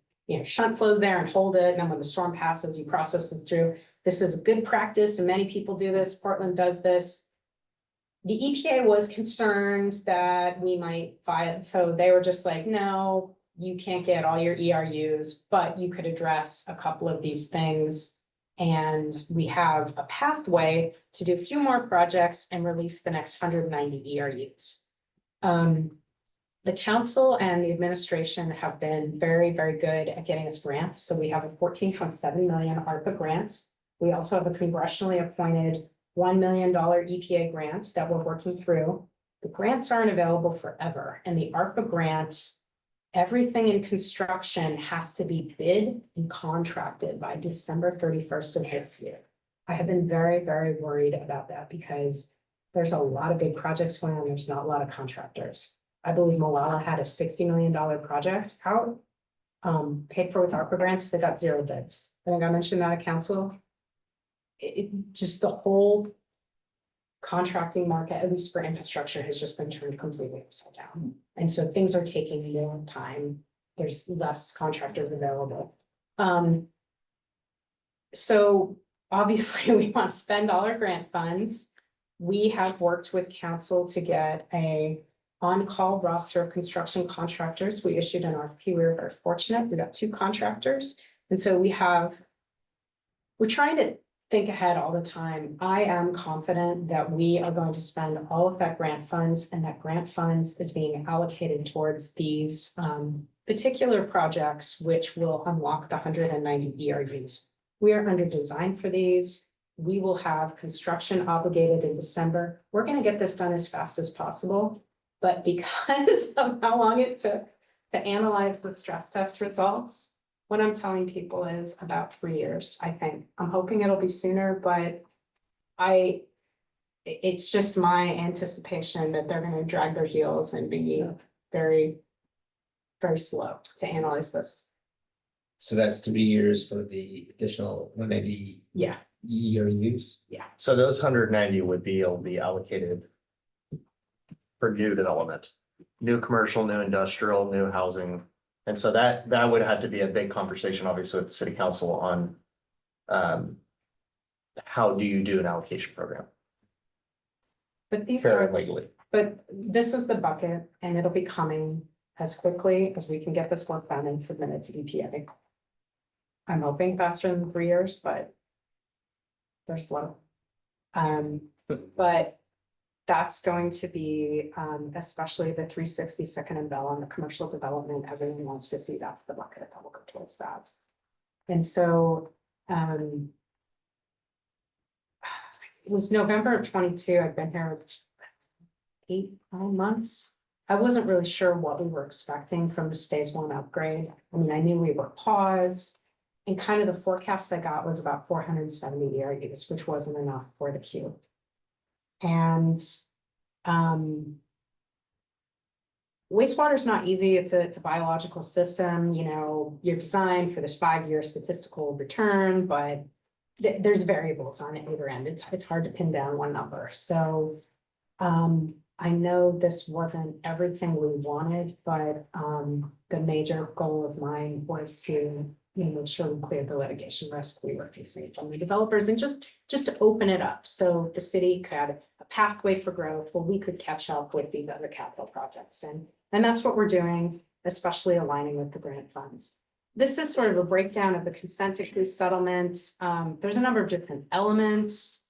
shunt flows there and hold it. And then when the storm passes, you process it through. This is good practice, and many people do this. Portland does this. The EPA was concerned that we might file, so they were just like, no, you can't get all your ERUs, but you could address a couple of these things. And we have a pathway to do a few more projects and release the next 190 ERUs. The council and the administration have been very, very good at getting us grants. So we have a 14.7 million ARPA grant. We also have a congressionally appointed $1 million EPA grant that we're working through. The grants aren't available forever, and the ARPA grant, everything in construction has to be bid and contracted by December 31st of this year. I have been very, very worried about that because there's a lot of big projects going on. There's not a lot of contractors. I believe Malala had a $60 million project out, paid for with ARPA grants. They got 0 bids. I think I mentioned that at council. It just, the whole contracting market, at least for infrastructure, has just been turned completely upside down. And so things are taking more time. There's less contractors available. So obviously we want to spend all our grant funds. We have worked with council to get a on-call roster of construction contractors. We issued an RFP. We were very fortunate. We got 2 contractors. And so we're trying to think ahead all the time. I am confident that we are going to spend all of that grant funds, and that grant funds is being allocated towards these particular projects, which will unlock the 190 ERUs. We are under design for these. We will have construction obligated in December. We're going to get this done as fast as possible. But because of how long it took to analyze the stress test results, what I'm telling people is about 3 years, I think. I'm hoping it'll be sooner, but it's just my anticipation that they're going to drag their heels and be very, very slow to analyze this. So that's 3 years for the additional 190 Yeah, ERUs. So those 190 would be able to be allocated for new development, new commercial, new industrial, new housing. And so that would have to be a big conversation, obviously, with the city council on how do you do an allocation program but these fair are, and legally. but this is the bucket, and it'll be coming as quickly as we can get this work done and submit it to EPA. I'm hoping faster than 3 years, but they're slow. But that's going to be, especially the 360 Second and Bell on the commercial development, everyone wants to see that's the bucket that will go towards that. And so, it was November of 22, I've been here 8, 9 months. I wasn't really sure what we were expecting from this phase 1 upgrade. I mean, I knew we were paused, and kind of the forecast I got was about 470 ERUs, which wasn't enough for the queue. And wastewater is not easy. It's a biological system. You're designed for this 5-year statistical return, but there's variables on it either end. It's hard to pin down one number. So I know this wasn't everything we wanted, but the major goal of mine was to, you know, make sure we cleared the litigation risk we were facing from the developers and just to open it up. So the city could have a pathway for growth where we could catch up with these other capital projects. And that's what we're doing, especially aligning with the grant funds. This is sort of a breakdown of the consent decree settlement. There's a number of different elements.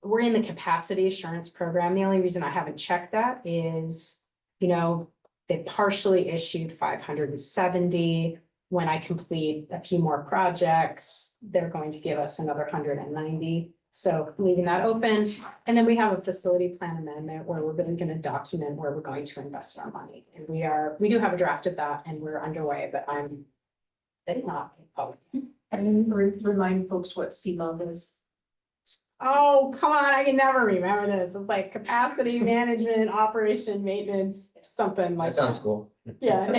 We're in the capacity assurance program. The only reason I haven't checked that is, you know, they partially issued 570. When I complete a few more projects, they're going to give us another 190. So leaving that open. And then we have a facility plan amendment where we're going to document where we're going to invest our money. And we do have a draft of that and we're underway, but it's not public. And remind folks what CMOG is. Oh, come on, I can never remember this. It's like capacity management, operation, maintenance, something like That sounds that. cool. Yeah.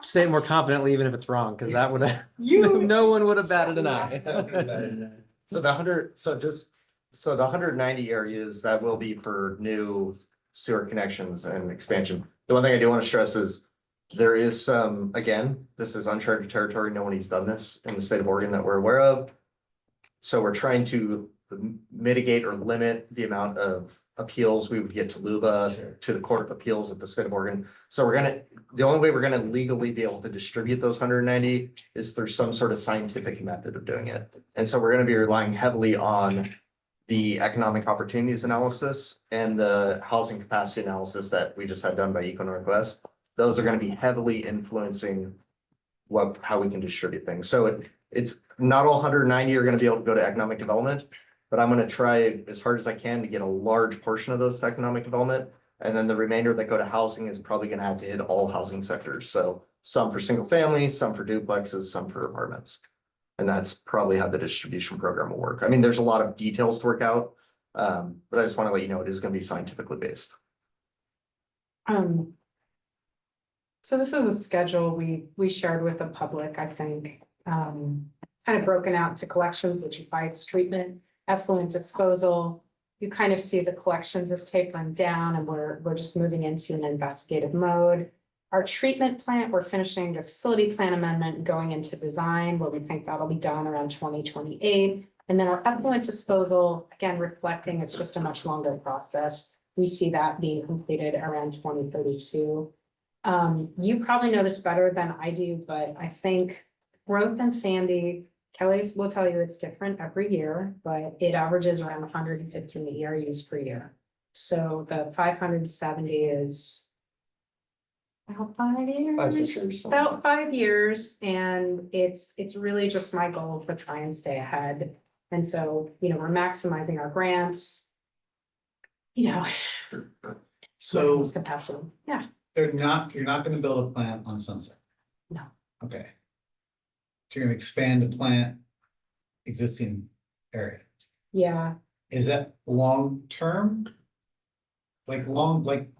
Say it more confidently, even if it's wrong, because that would have, You, no one would have batted an eye. So the 190 areas that will be for new sewer connections and expansion. The one thing I do want to stress is there is some, again, this is uncharted territory. No one has done this in the state of Oregon that we're aware of. So we're trying to mitigate or limit the amount of appeals we would get to LUBA, to the Court of Appeals of the state of Oregon. So the only way we're gonna legally be able to distribute those 190 is through some sort of scientific method of doing it. And so we're gonna be relying heavily on the economic opportunities analysis and the housing capacity analysis that we just had done by Eco Northwest. Those are gonna be heavily influencing how we can distribute things. So it's not all 190 are gonna be able to go to economic development, but I'm gonna try as hard as I can to get a large portion of those to economic development. And then the remainder that go to housing is probably gonna have to hit all housing sectors. So some for single family, some for duplexes, some for apartments. And that's probably how the distribution program will work. I mean, there's a lot of details to work out. But I just want to let you know, it is gonna be scientifically based. so this is a schedule we shared with the public, I think. Kind of broken out to collections, which provides treatment, effluent disposal. You kind of see the collections is tapering down and we're just moving into an investigative mode. Our treatment plant, we're finishing the facility plan amendment and going into design where we think that'll be done around 2028. And then our effluent disposal, again, reflecting it's just a much longer process. We see that being completed around 2032. You probably know this better than I do, but I think growth in Sandy, Kelly's will tell you it's different every year, but it averages around 115 ERUs per year. So the 570 is about 5 years. 5, 6 years. About 5 years, and it's really just my goal to try and stay ahead. And so, you know, we're maximizing our grants. You know. So Capacity, yeah. you're not gonna build a plant on Sunset? No. Okay. So you're gonna expand the plant existing area. Yeah, Is that long term? Like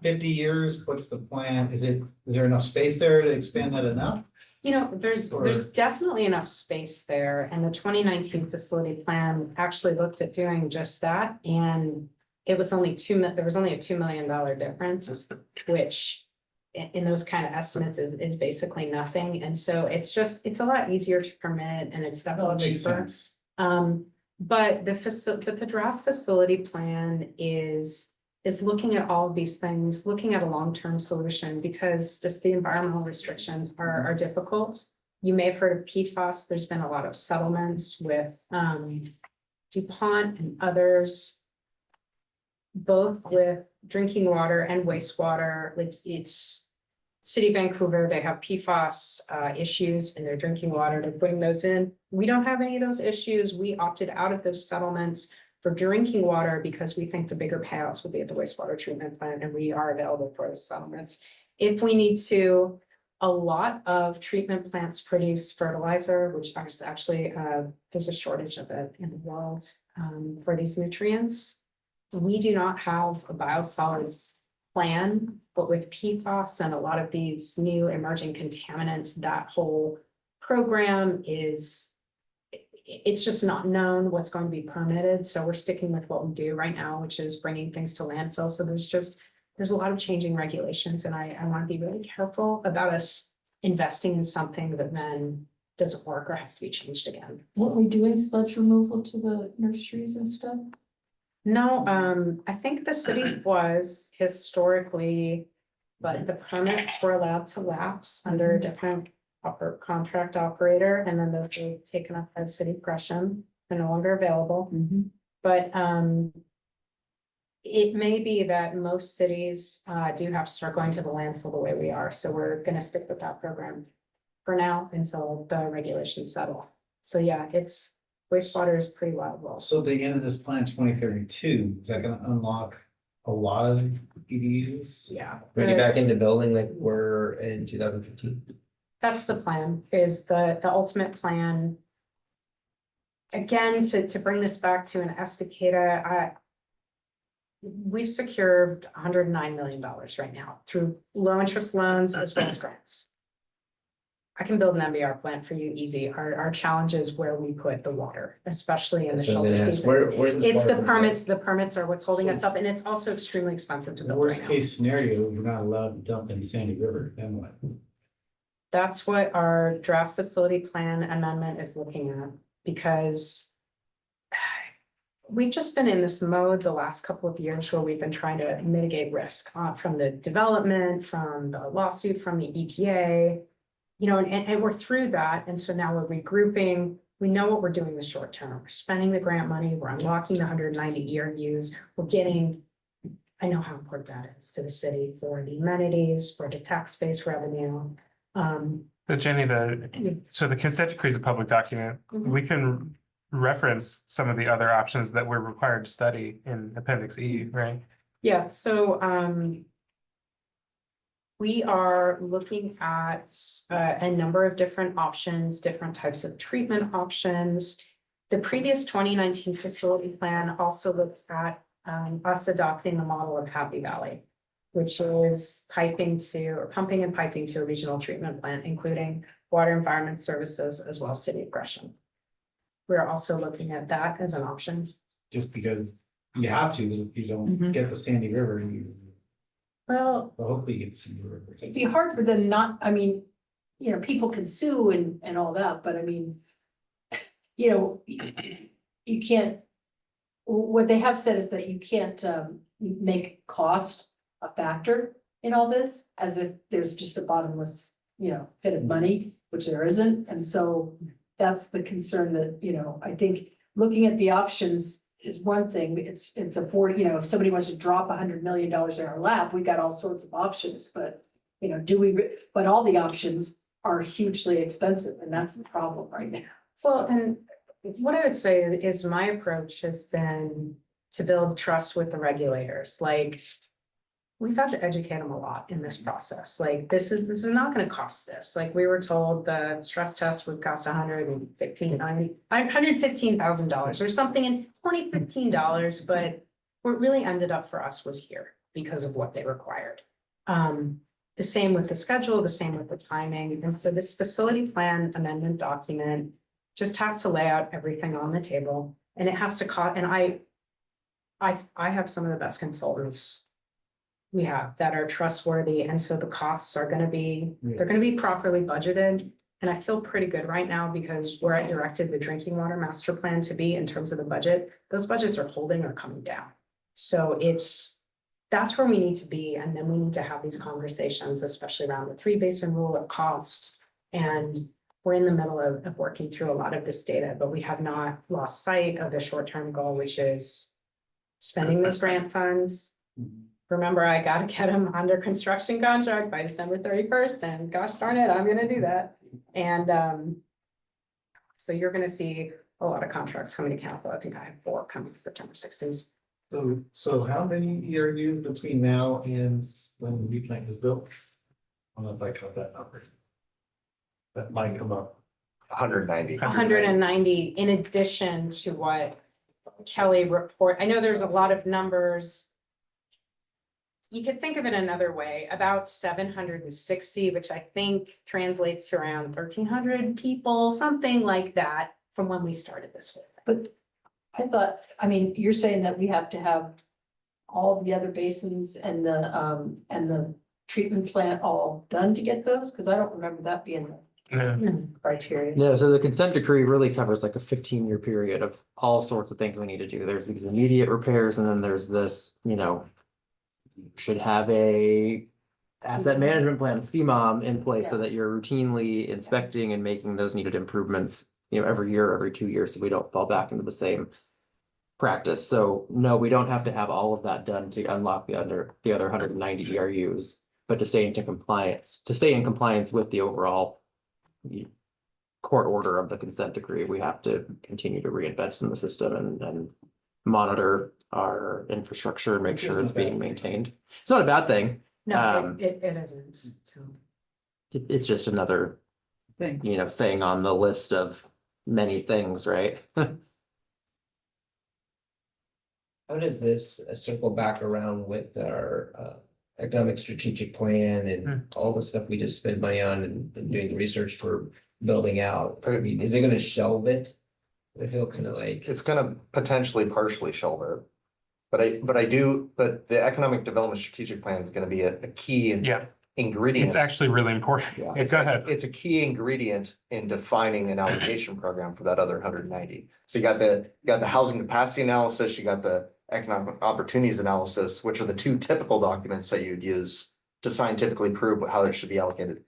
50 years? What's the plan? Is there enough space there to expand that enough? you know, there's Or- definitely enough space there, and the 2019 facility plan actually looked at doing just that, and it was only there was only a $2 million difference, which in those kind of estimates is basically nothing, and so it's a lot easier to permit, and it's Well, definitely it makes cheaper. sense. But the draft facility plan is looking at all of these things, looking at a long-term solution, because just the environmental restrictions are difficult. You may have heard of PFAS. There's been a lot of settlements with DuPont and others, both with drinking water and wastewater. Like it's City of Vancouver, they have PFAS issues in their drinking water. They're putting those in. We don't have any of those issues. We opted out of those settlements for drinking water because we think the bigger payouts will be at the wastewater treatment plant, and we are available for those settlements. If we need to, a lot of treatment plants produce fertilizer, which is actually there's a shortage of it in the world for these nutrients. We do not have a biosolids plan, but with PFAS and a lot of these new emerging contaminants, that whole program it's just not known what's going to be permitted, so we're sticking with what we do right now, which is bringing things to landfill, so there's a lot of changing regulations, and I want to be really careful about us investing in something that then doesn't work or has to be changed again. Weren't we doing sludge removal to the nurseries and stuff? No, I think the city was historically, but the permits were allowed to lapse under a different contract operator, and then those were taken up by city Gresham. They're no longer available, but, it may be that most cities, do have to start going to the landfill the way we are, so we're gonna stick with that program for now until the regulations settle. So yeah, it's wastewater is pretty wild. So the end of this plan, 2032, is that gonna unlock a lot of EDUs? Yeah. Bring it back into building like we're in 2015. That's the plan, is the ultimate plan. Again, to bring this back to an Estacada, we've secured $109 million right now through low interest loans as well as grants. I can build an MBR plant for you easy. Our challenge is where we put the water, especially in the That's what I'm shoulder gonna ask. seasons. Where's this It's water the coming from? permits are what's holding us So- up, and it's also extremely expensive to build Worst right now. case scenario, you're not allowed to dump in Sandy River, then what? That's what our draft facility plan amendment is looking at, because we've just been in this mode the last couple of years where we've been trying to mitigate risk from the development, from the lawsuit, from the EPA. You know, and we're through that, and so now we're regrouping. We know what we're doing in the short term. We're spending the grant money, we're unlocking the 190 ERUs, we're getting. I know how important that is to the city for the amenities, for the tax base revenue. But Jenny, so the consent decree is a public document. Mhm. We can reference some of the other options that we're required to study in Appendix E, right? Yeah, so we are looking at a number of different options, different types of treatment options. The previous 2019 facility plan also looked at us adopting the model of Happy Valley, which is pumping and piping to a regional treatment plant, including Water Environment Services as well as City of Gresham. We're also looking at that as an option. Just because you have to, if you don't Mhm. get the Sandy River, you, Well, well, hopefully you get the Sandy River. It'd be hard for them not, I mean, you know, people can sue and all that, but I mean. You know, you can't. What they have said is that you can't make cost a factor in all this, as if there's just a bottomless, you know, pit of money, which there isn't, and so. That's the concern that, you know, I think looking at the options is one thing, it's a 40, you know, if somebody wants to drop $100 million in our lap, we got all sorts of options, but. You know, but all the options are hugely expensive, and that's the problem right now. well, and what I would say is my approach has been to build trust with the regulators, like. We've had to educate them a lot in this process, like, this is not gonna cost this, like, we were told the stress test would cost $115,000 or something in $2015, but. What really ended up for us was here because of what they required. The same with the schedule, the same with the timing, and so this facility plan amendment document. Just has to lay out everything on the table, and it has to and I have some of the best consultants. We have that are trustworthy, and so the costs are gonna be, they're gonna be properly budgeted. And I feel pretty good right now because where I directed the drinking water master plan to be in terms of the budget, those budgets are holding or coming down. So that's where we need to be, and then we need to have these conversations, especially around the 3 basin rule of cost. And we're in the middle of working through a lot of this data, but we have not lost sight of the short-term goal, which is spending those grant funds. Remember, I gotta get them under construction contract by December 31st, and gosh darn it, I'm gonna do that. And so you're gonna see a lot of contracts coming to council. I think I have 4 coming September 16th. So how many ERUs between now and when the new plant is built? I don't know if I caught that number. That might come up. 190. 190 in addition to what Kelly report. I know there's a lot of numbers. You could think of it another way, about 760, which I think translates to around 1,300 people, something like that, from when we started this whole thing. But I thought, I mean, you're saying that we have to have all the other basins and the treatment plant all done to get those? Because I don't remember that being Yeah. the criteria. No, so the consent decree really covers like a 15-year period of all sorts of things we need to do. There's these immediate repairs and then there's this, should have a asset management plan, CMOM in place so that you're routinely inspecting and making those needed improvements, every year, every 2 years, so we don't fall back into the same practice. So no, we don't have to have all of that done to unlock the other 190 ERUs, but to stay in compliance with the overall court order of the consent decree, we have to continue to reinvest in the system and monitor our infrastructure and make sure it's being maintained. It's not a bad thing. No, it isn't, so. It's just another, Thing. thing on the list of many things, right? How does this circle back around with our economic strategic plan and all the stuff we just spent money on and doing the research for building out? I mean, is it gonna shelve it? I feel kind of like, It's gonna potentially partially shelve it. But the economic development strategic plan is gonna be a key Yeah, ingredient. it's actually really important. Yeah. Yeah, go ahead. It's a key ingredient in defining an allocation program for that other 190. So you got the housing capacity analysis, you got the economic opportunities analysis, which are the two typical documents that you'd use to scientifically prove how it should be allocated.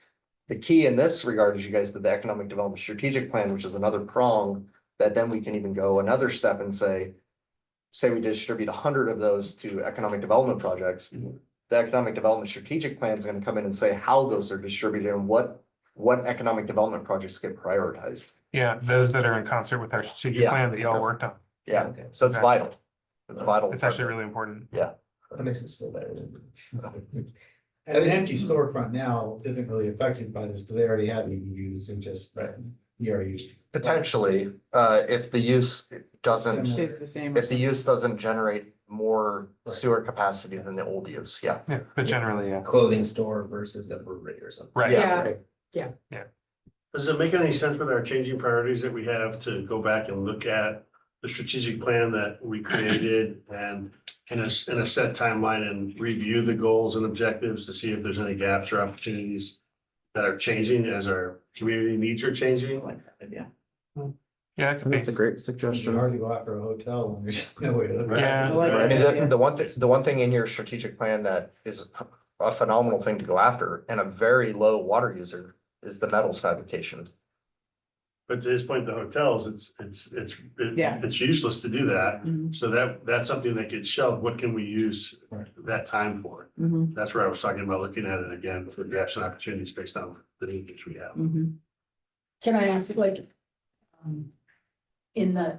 The key in this regard is you guys did the economic development strategic plan, which is another prong that then we can even go another step and say we distribute 100 of those to economic development projects. The economic development strategic plan is going to come in and say how those are distributed and what economic development projects get prioritized. Yeah, those that are in concert with our strategic Yeah. plan that y'all worked on. Yeah, Okay. so it's Exactly. vital. It's vital. It's actually really important. that makes us feel better. And an empty storefront now isn't really affected by this because they already have EUs and just ERUs. Potentially, if the use doesn't, Stays the same. or if the use doesn't generate more sewer capacity than the old use, yeah. Yeah, but generally, yeah. Clothing store versus a brewery or something. Right. Yeah. Does it make any sense with our changing priorities that we have to go back and look at the strategic plan that we created and in a set timeline and review the goals and objectives to see if there's any gaps or opportunities that are changing as our community needs are changing? Yeah. Yeah, it could be. That's a great It's suggestion. hard to go after a hotel when there's no way to. look at it. Yeah. I like I mean, that. the one thing in your strategic plan that is a phenomenal thing to go after and a very low water user is the metals fabrication. But to his point, the hotels, Yeah. it's useless to do that. Mhm, So that's something that gets shelved. What can we use that time for? mhm, That's where I was talking about looking at it again for gaps and opportunities based on the needs we have. mhm. Can I ask, in the,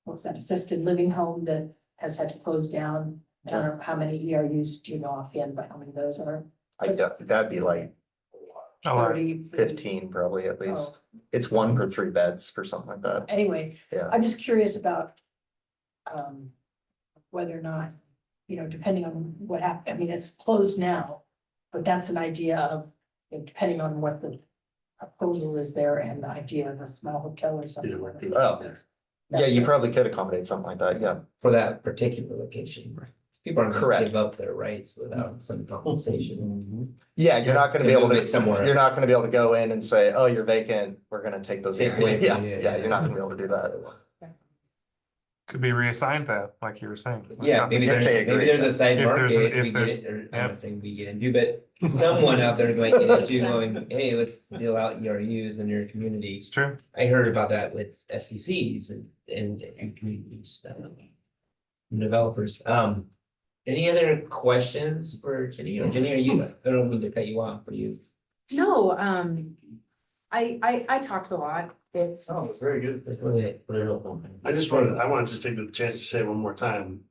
what was that, assisted living home that has had to close down? I don't know how many ERUs do you know offhand, but how many of those are That'd be like A lot. 30? 15 probably at least. It's 1 per 3 beds for something like that. Anyway, Yeah. I'm just curious about whether or not, depending on what happened, I mean, it's closed now, but that's an idea of, depending on what the proposal is there and the idea of a small hotel or something. like that. Oh. That's- Yeah, you that's- probably could accommodate something like that, yeah. For that particular location. People aren't gonna Correct. give up their rights without some compensation. Yeah, you're not gonna be Gonna able move to, it somewhere. you're not gonna be able to go in and say, oh, you're vacant, we're gonna take those. Take away Yeah, from you, yeah, you're not gonna be able to do that. Could be reassigned that, like you were saying. Yeah, maybe If they agree. there's a side If there's a- market, if we get there's- it, or I'm yeah. not saying we get into, but someone out there might get into going, hey, let's deal out ERUs in your community. It's true. I heard about that with SDCs and communities, developers. Any other questions for Jenny? Or Jenny, are you, I don't mean to cut you off, are you? No, I talked a lot. It's, Oh, it's very good. That's really helpful. I wanted to just take the chance to say it one more time,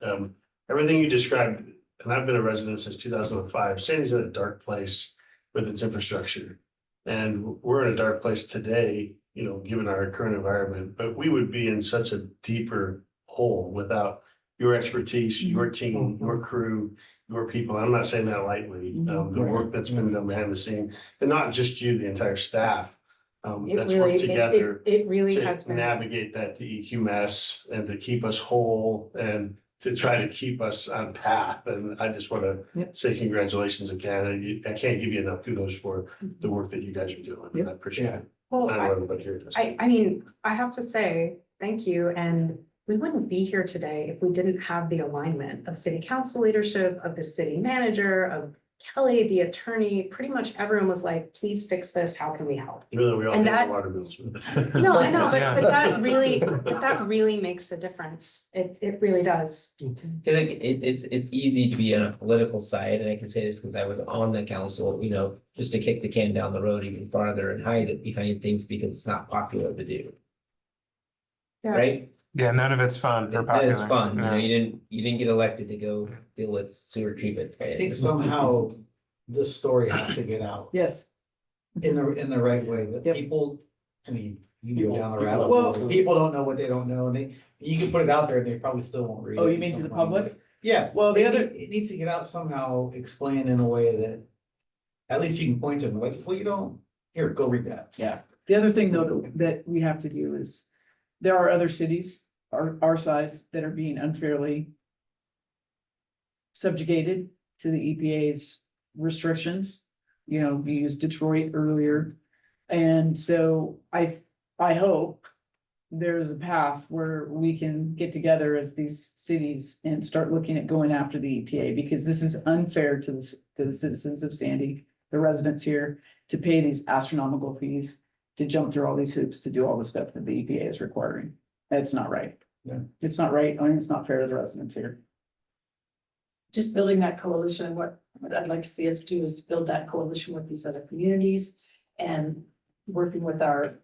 everything you described, and I've been a resident since 2005. Sandy's in a dark place with its infrastructure. And we're in a dark place today, given our current environment, but we would be in such a deeper hole without your expertise, your team, your crew, your people. I'm not saying that lightly, the work that's been done behind the scene, and not just you, the entire staff. It That's really, worked together it really has to been. navigate that DEQ mess and to keep us whole and to try to keep us on path. And I just want to Yep. say congratulations again. And I can't give you enough kudos for the work that you guys are doing. Yep. I appreciate it. Well, I know everybody here does. I mean, I have to say, thank you, and we wouldn't be here today if we didn't have the alignment of city council leadership, of the city manager, of Kelly, the attorney. Pretty much everyone was like, please fix this, how can we help? Really, we all And pay the that- water bills. No, I know, Yeah. but that really makes a difference. It really does. I feel like it's easy to be on a political side, and I can say this because I was on the council, you know, just to kick the can down the road even farther and hide it behind things because it's not popular to do. Yeah. Right? Yeah, none of it's fun or It's popular. fun, you know, Yeah. you didn't get elected to go deal with sewer treatment. I think somehow this story has to get out Yes, in the right way, that Yep. people, I mean, you go down the rabbit Well- hole. People don't know what they don't know, and you can put it out there and they probably still won't read it. oh, you mean to the public? Yeah, Well, the other, it needs to get out somehow, explained in a way that at least you can point to them, like, well, you don't, here, go read that. yeah, the other thing though that we have to do is, there are other cities, our size, that are being unfairly subjugated to the EPA's restrictions. You know, we used Detroit earlier. And so I hope there's a path where we can get together as these cities and start looking at going after the EPA, because this is unfair to the citizens of Sandy, the residents here, to pay these astronomical fees, to jump through all these hoops, to do all the stuff that the EPA is requiring. That's not right. Yeah. It's not right. I mean, it's not fair to the residents here. Just building that coalition, what I'd like to see us do is build that coalition with these other communities and working with our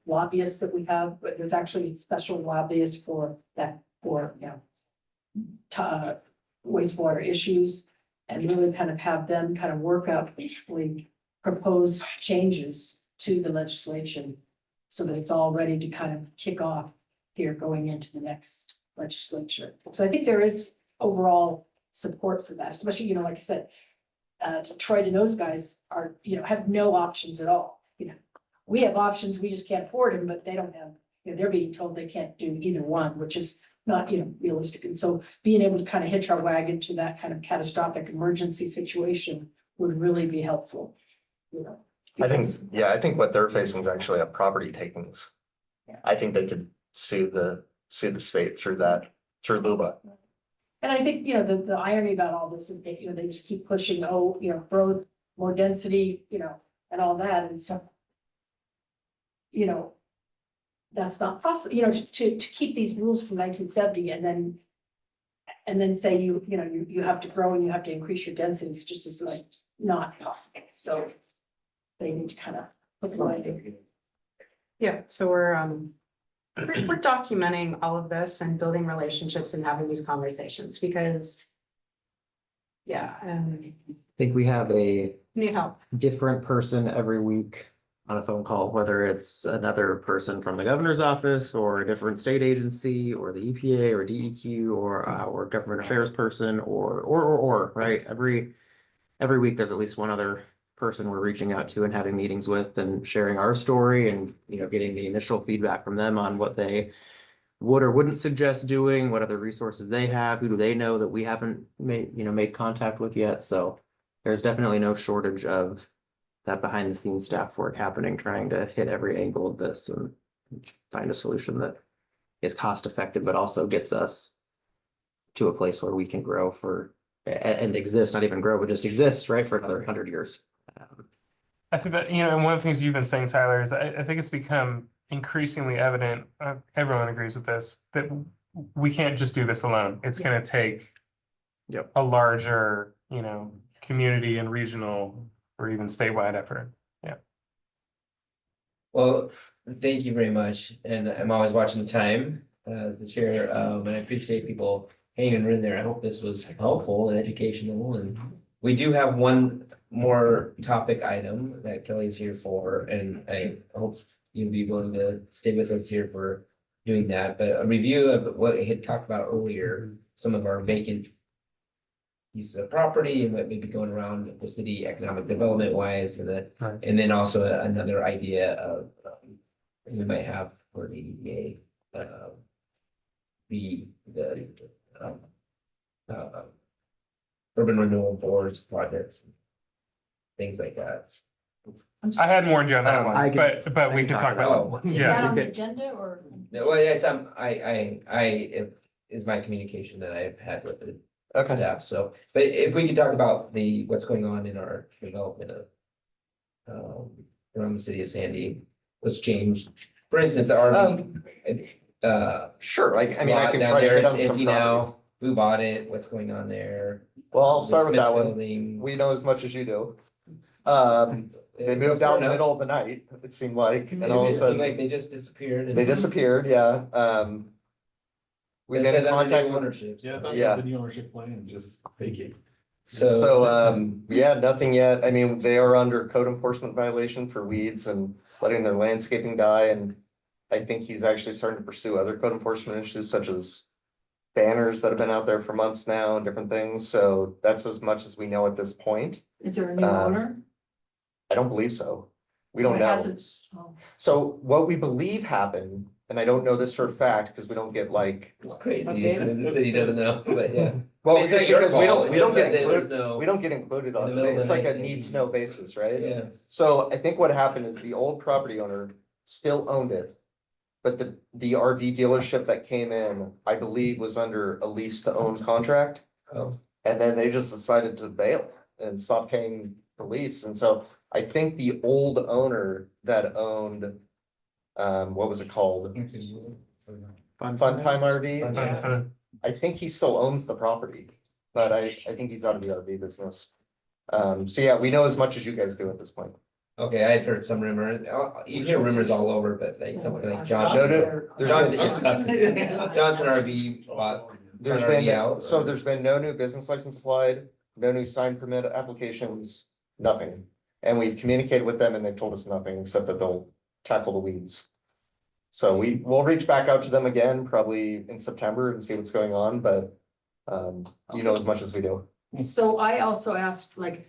lobbyists that we have, but there's actually special lobbyists for that, for, you know, wastewater issues, and really kind of have them kind of work out basically proposed changes to the legislation so that it's all ready to kind of kick off here going into the next legislature. So I think there is overall support for that, especially, you know, like I said, Detroit and those guys are, you know, have no options at all. You know, we have options, we just can't afford them, but they don't have, you know, they're being told they can't do either one, which is not, you know, realistic. And so being able to kind of hitch our wagon to that kind of catastrophic emergency situation would really be helpful, you know. I think, because- yeah, I think what they're facing is actually a property takings. Yeah. I think they could sue the state through that, through LUBA. And I think, you know, the irony about all this is that, you know, they just keep pushing, oh, you know, growth, more density, you know, and all that, and so. You know. That's not possible, you know, to keep these rules from 1970 and then. And then say you know, you have to grow and you have to increase your densities, just is like not possible, so. They need to kind of put the line in. Yeah, so we're documenting all of this and building relationships and having these conversations because. Yeah, I think we have a need help. different person every week on a phone call, whether it's another person from the governor's office or a different state agency or the EPA or DEQ or government affairs person or, right? Every week, there's at least one other person we're reaching out to and having meetings with and sharing our story and, you know, getting the initial feedback from them on what they would or wouldn't suggest doing, what other resources they have, who do they know that we haven't made contact with yet. So there's definitely no shortage of that behind the scenes staff work happening, trying to hit every angle of this and find a solution that is cost effective, but also gets us to a place where we can grow and exist, not even grow, but just exist, right, for another 100 years. I think that, you know, and one of the things you've been saying, Tyler, is I think it's become increasingly evident, everyone agrees with this, that we can't just do this alone. It's gonna take Yep. a larger, you know, community and regional or even statewide effort. Well, thank you very much, and I'm always watching the time as the chair, and I appreciate people hanging in there. I hope this was helpful and educational, and we do have one more topic item that Kelly's here for, and I hope you'll be willing to stay with us here for doing that, but a review of what we had talked about earlier, some of our vacant piece of property and what may be going around the city economic development wise and then. Right. And then also another idea of, we might have for the EDA, the, um, uh, urban renewal boards projects. Things like that. I had warned you on that I one, can- but we can talk about it. Is Yeah, that on the Okay. agenda or? No, well, it's, is my communication that I've had with the Okay, staff, so, but if we could talk about what's going on in our development of. Around the city of Sandy, what's changed, for instance, the RV. sure, I mean, I lot can down try to there, hit it's on some empty properties. now, who bought it, what's going on there? Well, I'll The start with Smith that one. Building. We know as much as you do. They moved Fair out in the enough. middle of the night, it seemed like, and It all of a seemed like sudden, they just disappeared. and- they disappeared, yeah, We've They been in said under new contact with, ownership. Yeah, I thought Yeah. it was a new ownership plan and just vacate. so, yeah, nothing yet. I mean, they are under code enforcement violation for weeds and letting their landscaping die, and I think he's actually starting to pursue other code enforcement issues such as banners that have been out there for months now and different things, so that's as much as we know at this point. Is there a new Um, owner? I don't believe so. We So don't it know. hasn't oh. So what we believe happened, and I don't know this for a fact, because we don't get like, It's crazy, Updates? the city doesn't know, but yeah. well, It's not your because we fault, don't, we it's don't just get that there's included, no- we don't get included in the on middle of it. the It's like a night, need to know basis, right? Yeah. So I think what happened is the old property owner still owned it. But the RV dealership that came in, I believe, was under a lease to own contract. Oh. And then they just decided to bail and stop paying the lease. And so I think the old owner that owned, what was it called? Fun Time RV. So, I think he still owns the property, but I think he's out of the RV business. So yeah, we know as much as you guys do at this point. Okay, I had heard some rumor, you hear rumors all over, but like something like No, Johnson. there's Johnson RV bought. There's Front RV been, out, so or- there's been no new business license applied, no new sign permit applications, nothing. And we've communicated with them and they've told us nothing except that they'll tackle the weeds. So we'll reach back out to them again, probably in September and see what's going on, but you know as much as we do. So I also asked, like,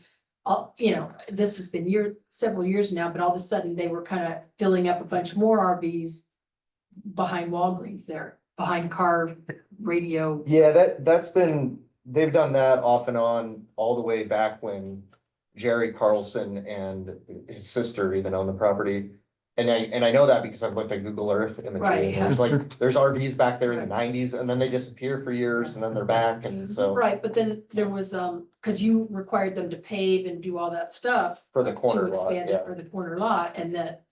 you know, this has been several years now, but all of a sudden they were kind of filling up a bunch more RVs behind Walgreens there, behind car radio. Yeah, that's been, they've done that off and on all the way back when Jerry Carlson and his sister even owned the property. And I know that because I've looked at Google Earth imagery, Right, and yeah. there's like, there's RVs back there in the nineties, and then they disappear for years, and then they're back, and so. Right, but then there was, because you required them to pave and do all that stuff. For the to corner lot, expand it yeah. for the corner lot, and that.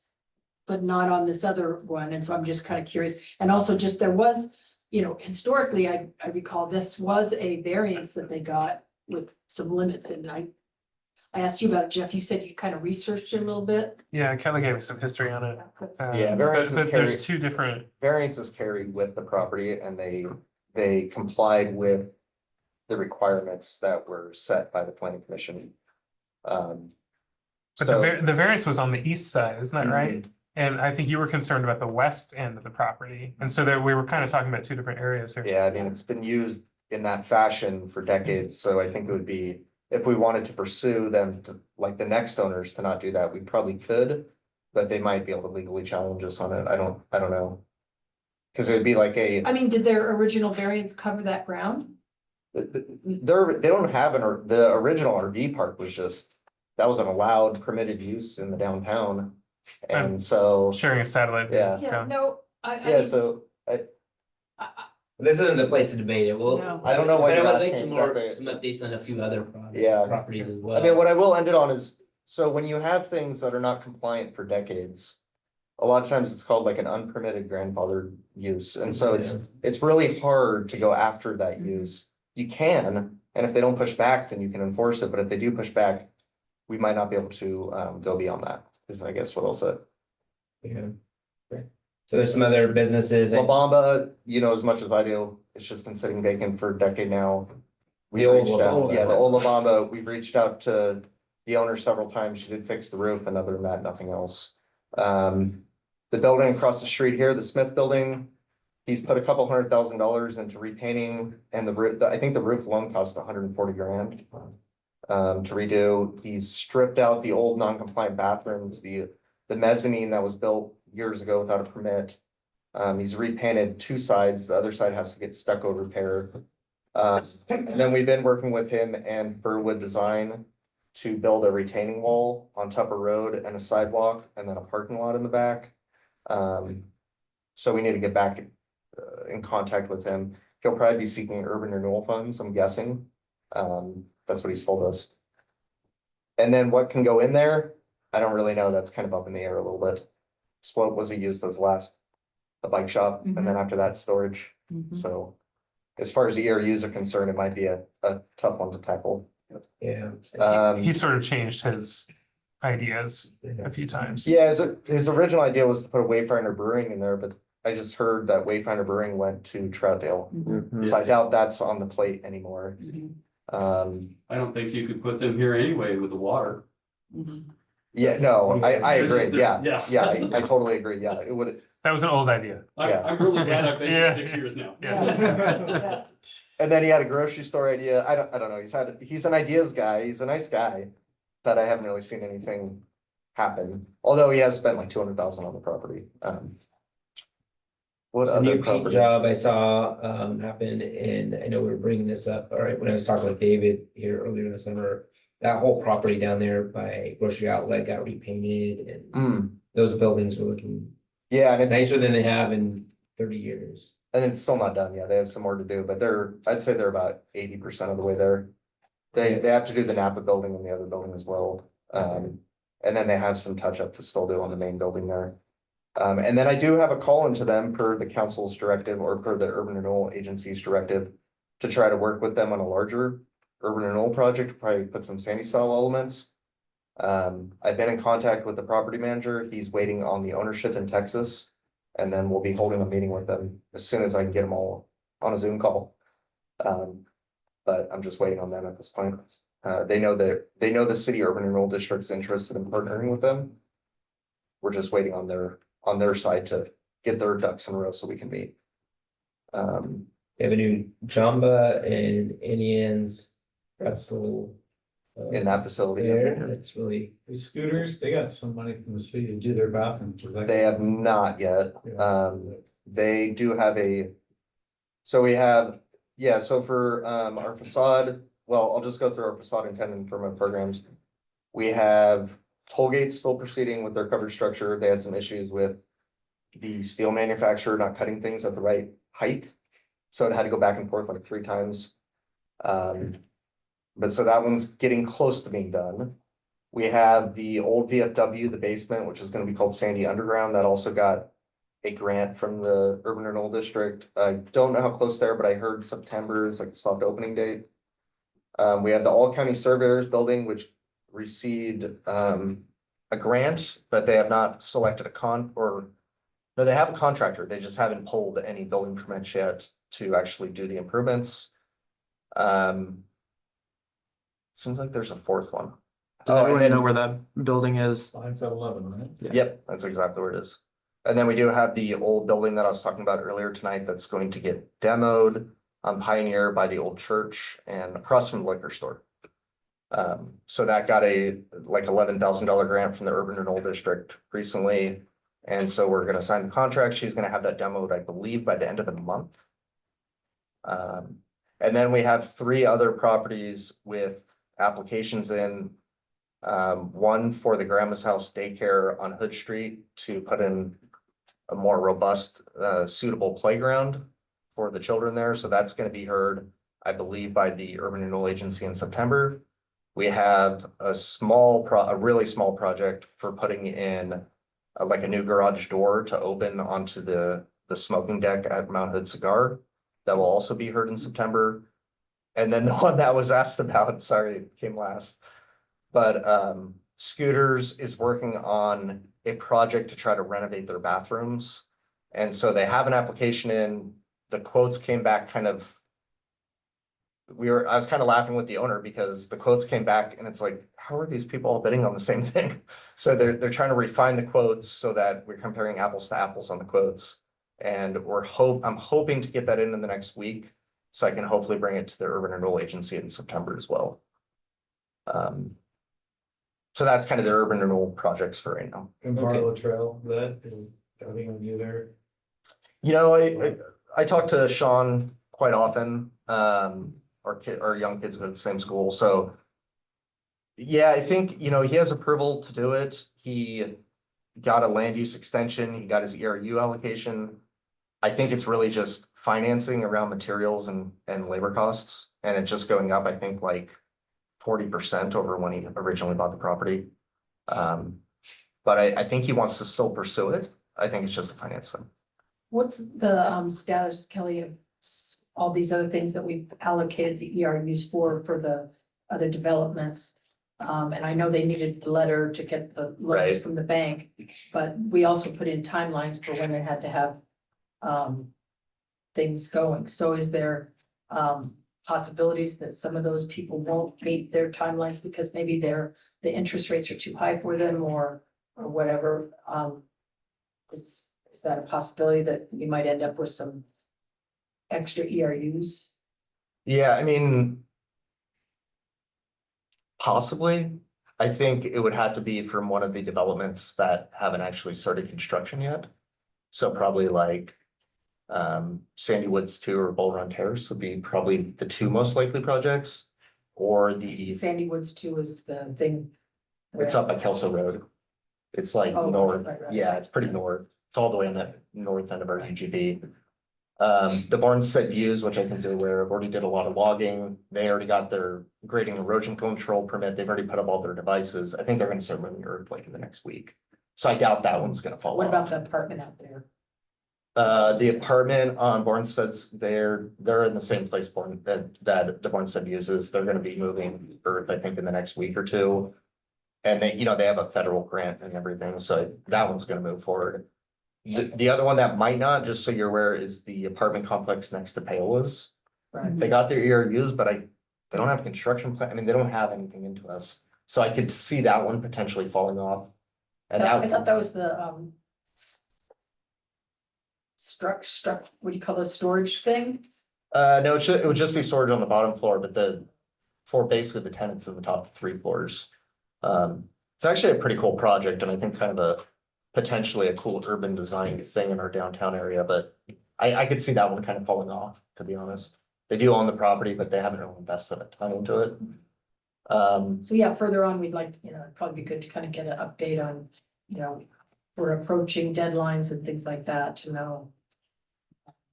But not on this other one, and so I'm just kind of curious, and also just there was, you know, historically, I recall this was a variance that they got with some limits, and I asked you about it, Jeff, you said you kind of researched it a little bit. yeah, Kelly gave me some history on it. Yeah, But variances there's carry- two different, Variances carried with the property, and they complied with the requirements that were set by the planning commission. but So- the variance was on the east side, isn't that right? Mhm. And I think you were concerned about the west end of the property, and so there, we were kind of talking about two different areas here. Yeah, I mean, it's been used in that fashion for decades, so I think it would be, if we wanted to pursue them to, like the next owners to not do that, we probably could. But they might be able to legally challenge us on it. I don't know. Cause it would be like I mean, did their original variance cover that ground? they don't have the original RV park was just, that was an allowed permitted use in the downtown. And so, Sharing a satellite. view. Yeah. Yeah, no, yeah, so This isn't the place to debate it, well. No. I don't know what But I you're would like to asking more, exactly. some updates on a few other Yeah. properties as well. I mean, what I will end it on is, so when you have things that are not compliant for decades. A lot of times it's called like an unpermitted grandfathered use, and so it's really hard to go after that use. You can, and if they don't push back, then you can enforce it, but if they do push back. We might not be able to go beyond that, is I guess what I'll say. Yeah. So there's some other businesses La and Bamba, you know, as much as I do, it's just been sitting vacant for a decade now. We The old reached La out, Bamba. yeah, the old La Bamba, we've reached out to the owner several times. She did fix the roof, and other than that, nothing else. The building across the street here, the Smith Building, He's put a couple $100,000 into repainting and the roof, I think the roof alone cost 140 grand. To redo, he's stripped out the old non-compliant bathrooms, the mezzanine that was built years ago without a permit. He's repainted two sides, the other side has to get stucco repaired. And then we've been working with him and Burwood Design to build a retaining wall on Tupper Road and a sidewalk and then a parking lot in the back. So we need to get back in contact with him. He'll probably be seeking urban renewal funds, I'm guessing. That's what he's told us. And then what can go in there? I don't really know. That's kind of up in the air a little bit. So what was he used as last? The bike shop, and then after that, storage. Mhm. So as far as the ERUs are concerned, it might be a tough one to tackle. Yeah. He sort of changed his ideas a few times. Yeah, his original idea was to put a Wayfinder Brewing in there, but I just heard that Wayfinder Brewing went to Troutdale. Mhm. So I doubt that's on the plate anymore. Mhm. I don't think you could put them here anyway with the water. Mhm. Yeah, no, I It's agree. just- Yeah, yeah. yeah, I totally agree. Yeah, it would. That was an old idea. Yeah. I'm really glad I've been Yeah. here 6 years now. Yeah. And then he had a grocery store idea. I don't know. He's an ideas guy. He's a nice guy. But I haven't really seen anything happen. Although he has spent like 200,000 on the property. What The other new paint property? job I saw happen, and I know we were bringing this up, all right, when I was talking with David here earlier in the summer. That whole property down there by grocery outlet got repainted and Hmm, those buildings were looking yeah, and it's, nicer than they have in 30 years. and it's still not done yet. They have some more to do, but I'd say they're about 80% of the way there. They have to do the Napa building and the other building as well. And then they have some touch up to still do on the main building there. And then I do have a call into them per the council's directive or per the urban renewal agency's directive. To try to work with them on a larger urban renewal project, probably put some sandy style elements. I've been in contact with the property manager. He's waiting on the ownership in Texas. And then we'll be holding a meeting with them as soon as I can get them all on a Zoom call. But I'm just waiting on them at this point. They know the city urban renewal district's interested in partnering with them. We're just waiting on their side to get their ducks in a row so we can meet. They have a new Jamba and Indians pretzel. In that facility. There, that's really, The scooters, they got some money from the city to do their bathrooms. Is that- They have not yet. Yeah. They do have so we have, yeah, so for our facade, well, I'll just go through our facade and tenant improvement programs. We have toll gates still proceeding with their coverage structure. They had some issues with the steel manufacturer not cutting things at the right height. So it had to go back and forth like 3 times. But so that one's getting close to being done. We have the old VFW, the basement, which is gonna be called Sandy Underground. That also got a grant from the Urban Renewal District. I don't know how close there, but I heard September is like the soft opening date. We have the All County Surveyors Building, which received a grant, but they have not selected no, they have a contractor. They just haven't pulled any building permits yet to actually do the improvements. Seems like there's a 4th one. Does Oh, and everyone then- know where that building is? Lines at 11, right? Yeah. Yep, that's exactly where it is. And then we do have the old building that I was talking about earlier tonight that's going to get demoed on Pioneer by the old church and across from the liquor store. So that got a like $11,000 grant from the Urban Renewal District recently. And so we're gonna sign the contract. She's gonna have that demoed, I believe, by the end of the month. And then we have 3 other properties with applications in. One for the Grandma's House Daycare on Hood Street to put in a more robust, suitable playground for the children there. So that's gonna be heard, I believe, by the Urban Renewal Agency in September. We have a really small project for putting in like a new garage door to open onto the smoking deck at Mount Hood Cigar. That will also be heard in September. And then the one that was asked about, sorry, it came last. But Scooters is working on a project to try to renovate their bathrooms. And so they have an application in, the quotes came back kind of. I was kind of laughing with the owner because the quotes came back and it's like, how are these people all bidding on the same thing? So they're trying to refine the quotes so that we're comparing apples to apples on the quotes. And I'm hoping to get that in the next week, so I can hopefully bring it to the urban renewal agency in September as well. So that's kind of the urban renewal projects for right now. And Barlow Trail, that is everything on you there. You know, I talk to Sean quite often, our young kids go to the same school, so. Yeah, I think, you know, he has approval to do it. He got a land use extension, he got his ERU allocation. I think it's really just financing around materials and labor costs, and it's just going up, I think, like 40% over when he originally bought the property. But I think he wants to still pursue it. I think it's just the financing. What's the status, Kelly, of all these other things that we've allocated the ERUs for the other developments? And I know they needed the letter to get the loans Right. from the bank, but we also put in timelines for when they had to have things going. So is there possibilities that some of those people won't meet their timelines because maybe the interest rates are too high for them or whatever? Is that a possibility that we might end up with some extra ERUs? Yeah, I mean. Possibly, I think it would have to be from one of the developments that haven't actually started construction yet. So probably like Sandy Woods 2 or Bull Run Terrace would be probably the two most likely projects. Or Sandy Woods 2 is the thing. it's up by Kelso Road. It's like Oh, north, right. yeah, it's pretty north. It's all the way on the north end of our UGB. The Barnstead Views, which I think you're aware of, already did a lot of logging. They already got their grading erosion control permit. They've already put up all their devices. I think they're gonna start moving earth like in the next week. So I doubt that one's gonna fall What about off. the apartment out there? The apartment on Barnstead's, they're in the same place that the Barnstead uses. They're gonna be moving earth, I think, in the next week or two. And they, you know, they have a federal grant and everything, so that one's gonna move forward. The other one that might not, just so you're aware, is the apartment complex next to Paola's. Right. They got their ERUs, but they don't have construction plan, I mean, they don't have anything into us. So I could see that one potentially falling off. And I that, thought that was the what do you call those storage thing? no, it would just be storage on the bottom floor, but for basically the tenants in the top 3 floors. It's actually a pretty cool project, and I think kind of potentially a cool urban design thing in our downtown area, but I could see that one kind of falling off, to be honest. They do own the property, but they haven't really invested a ton into it. So yeah, further on, we'd like, it'd probably be good to kind of get an update on, we're approaching deadlines and things like that to know.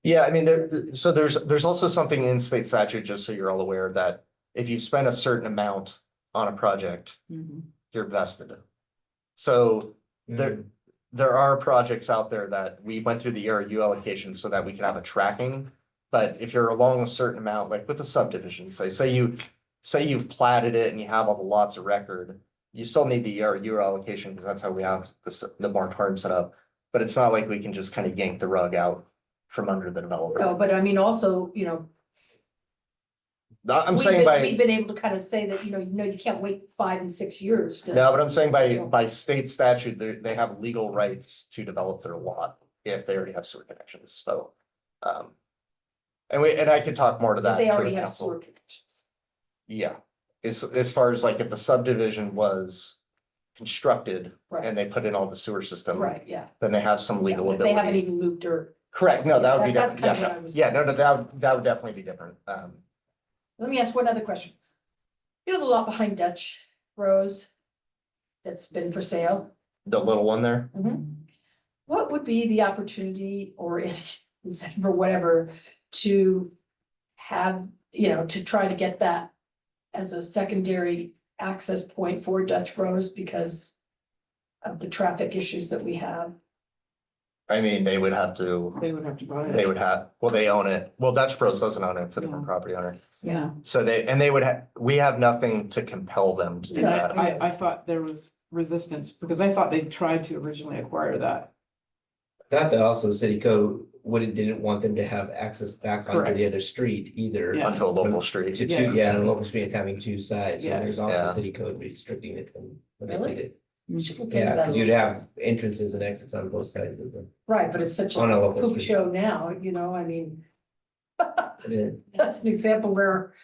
Yeah, I mean, there's also something in state statute, just so you're all aware, that if you spend a certain amount on a project, you're vested. So there are projects out there that we went through the ERU allocation so that we can have a tracking. But if you're along a certain amount, like with a subdivision, say you've platted it and you have all the lots of record, you still need the ERU allocation because that's how we have the moratorium set up. But it's not like we can just kind of yank the rug out from under the developer. No, but I mean, also, I'm saying we've been able to kind of say that, you can't wait 5 and 6 years to. No, but I'm saying by state statute, they have legal rights to develop their lot if they already have sewer connections, so. And I could talk more to that. If they to already the have council. sewer connections. Yeah, as far as like if the subdivision was constructed Right. and they put in all the sewer system. Right, yeah. Then they have some legal Yeah, if They haven't ability. even moved dirt. Correct, no, that would be That's different, kind of what I was. yeah, no, that would definitely be different, Let me ask one other question. The lot behind Dutch Rose that's been for sale, the little one there. what would be the opportunity or any incentive or whatever to have, to try to get that as a secondary access point for Dutch Rose because of the traffic issues that we have? I mean, they would have to, They would have to buy it. they own it, well, Dutch Bros doesn't own it, it's a different property owner. Yeah. So we have nothing to compel them to do And that. I thought there was resistance because I thought they tried to originally acquire that. That also the city code didn't want them to have access back onto Correct. the other street either. Yeah. Onto a local street. To Yes. yeah, and a local street having 2 sides, so Yes. there's also Yeah. city code restricting it from what they Really? did. We should look into Yeah, that. because a you'd little. have entrances and exits on both sides of the. Right, but it's such On a a local poop street. show now, you know, I mean, Yeah. that's an example where,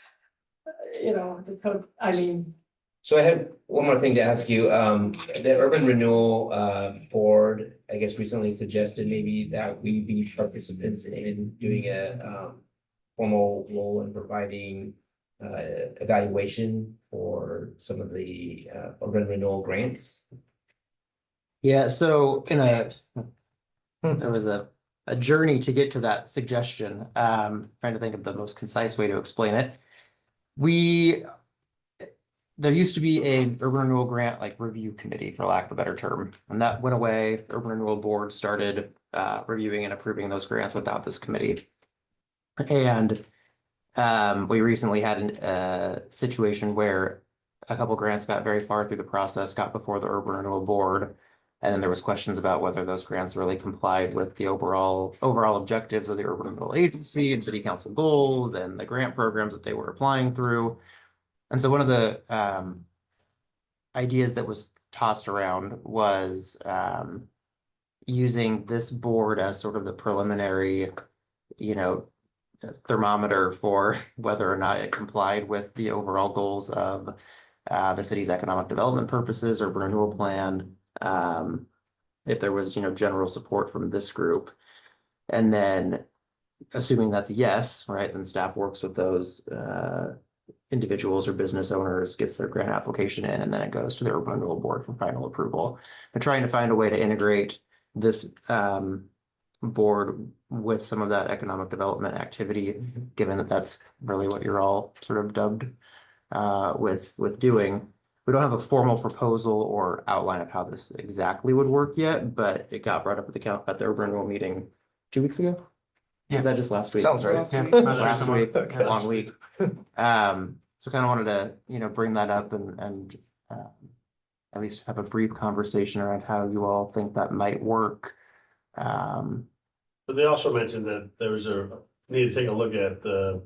you know, the code, I mean, So I had one more thing to ask you. The Urban Renewal Board, I guess recently suggested maybe that we be participants in doing a formal role in providing evaluation for some of the urban renewal grants. Yeah, so there was a journey to get to that suggestion. Trying to think of the most concise way to explain it. There used to be a urban renewal grant like review committee, for lack of a better term, and that went away. The Urban Renewal Board started reviewing and approving those grants without this committee. And we recently had a situation where a couple grants got very far through the process, got before the Urban Renewal Board. And then there was questions about whether those grants really complied with the overall objectives of the Urban Renewal Agency and city council goals and the grant programs that they were applying through. And so one of the ideas that was tossed around was using this board as sort of the preliminary, thermometer for whether or not it complied with the overall goals of the city's economic development purposes or renewal plan. If there was, general support from this group. And then assuming that's a yes, right, then staff works with those individuals or business owners, gets their grant application in, and then it goes to the Urban Renewal Board for final approval. And trying to find a way to integrate this board with some of that economic development activity, given that that's really what you're all sort of dubbed with doing. We don't have a formal proposal or outline of how this exactly would work yet, but it got brought up at the Urban Renewal meeting 2 weeks ago. Was that just last week? Sounds right. Last Yeah, week. Last week, a long week. So kind of wanted to, bring that up and at least have a brief conversation around how you all think that might work. But they also mentioned that there was need to take a look at the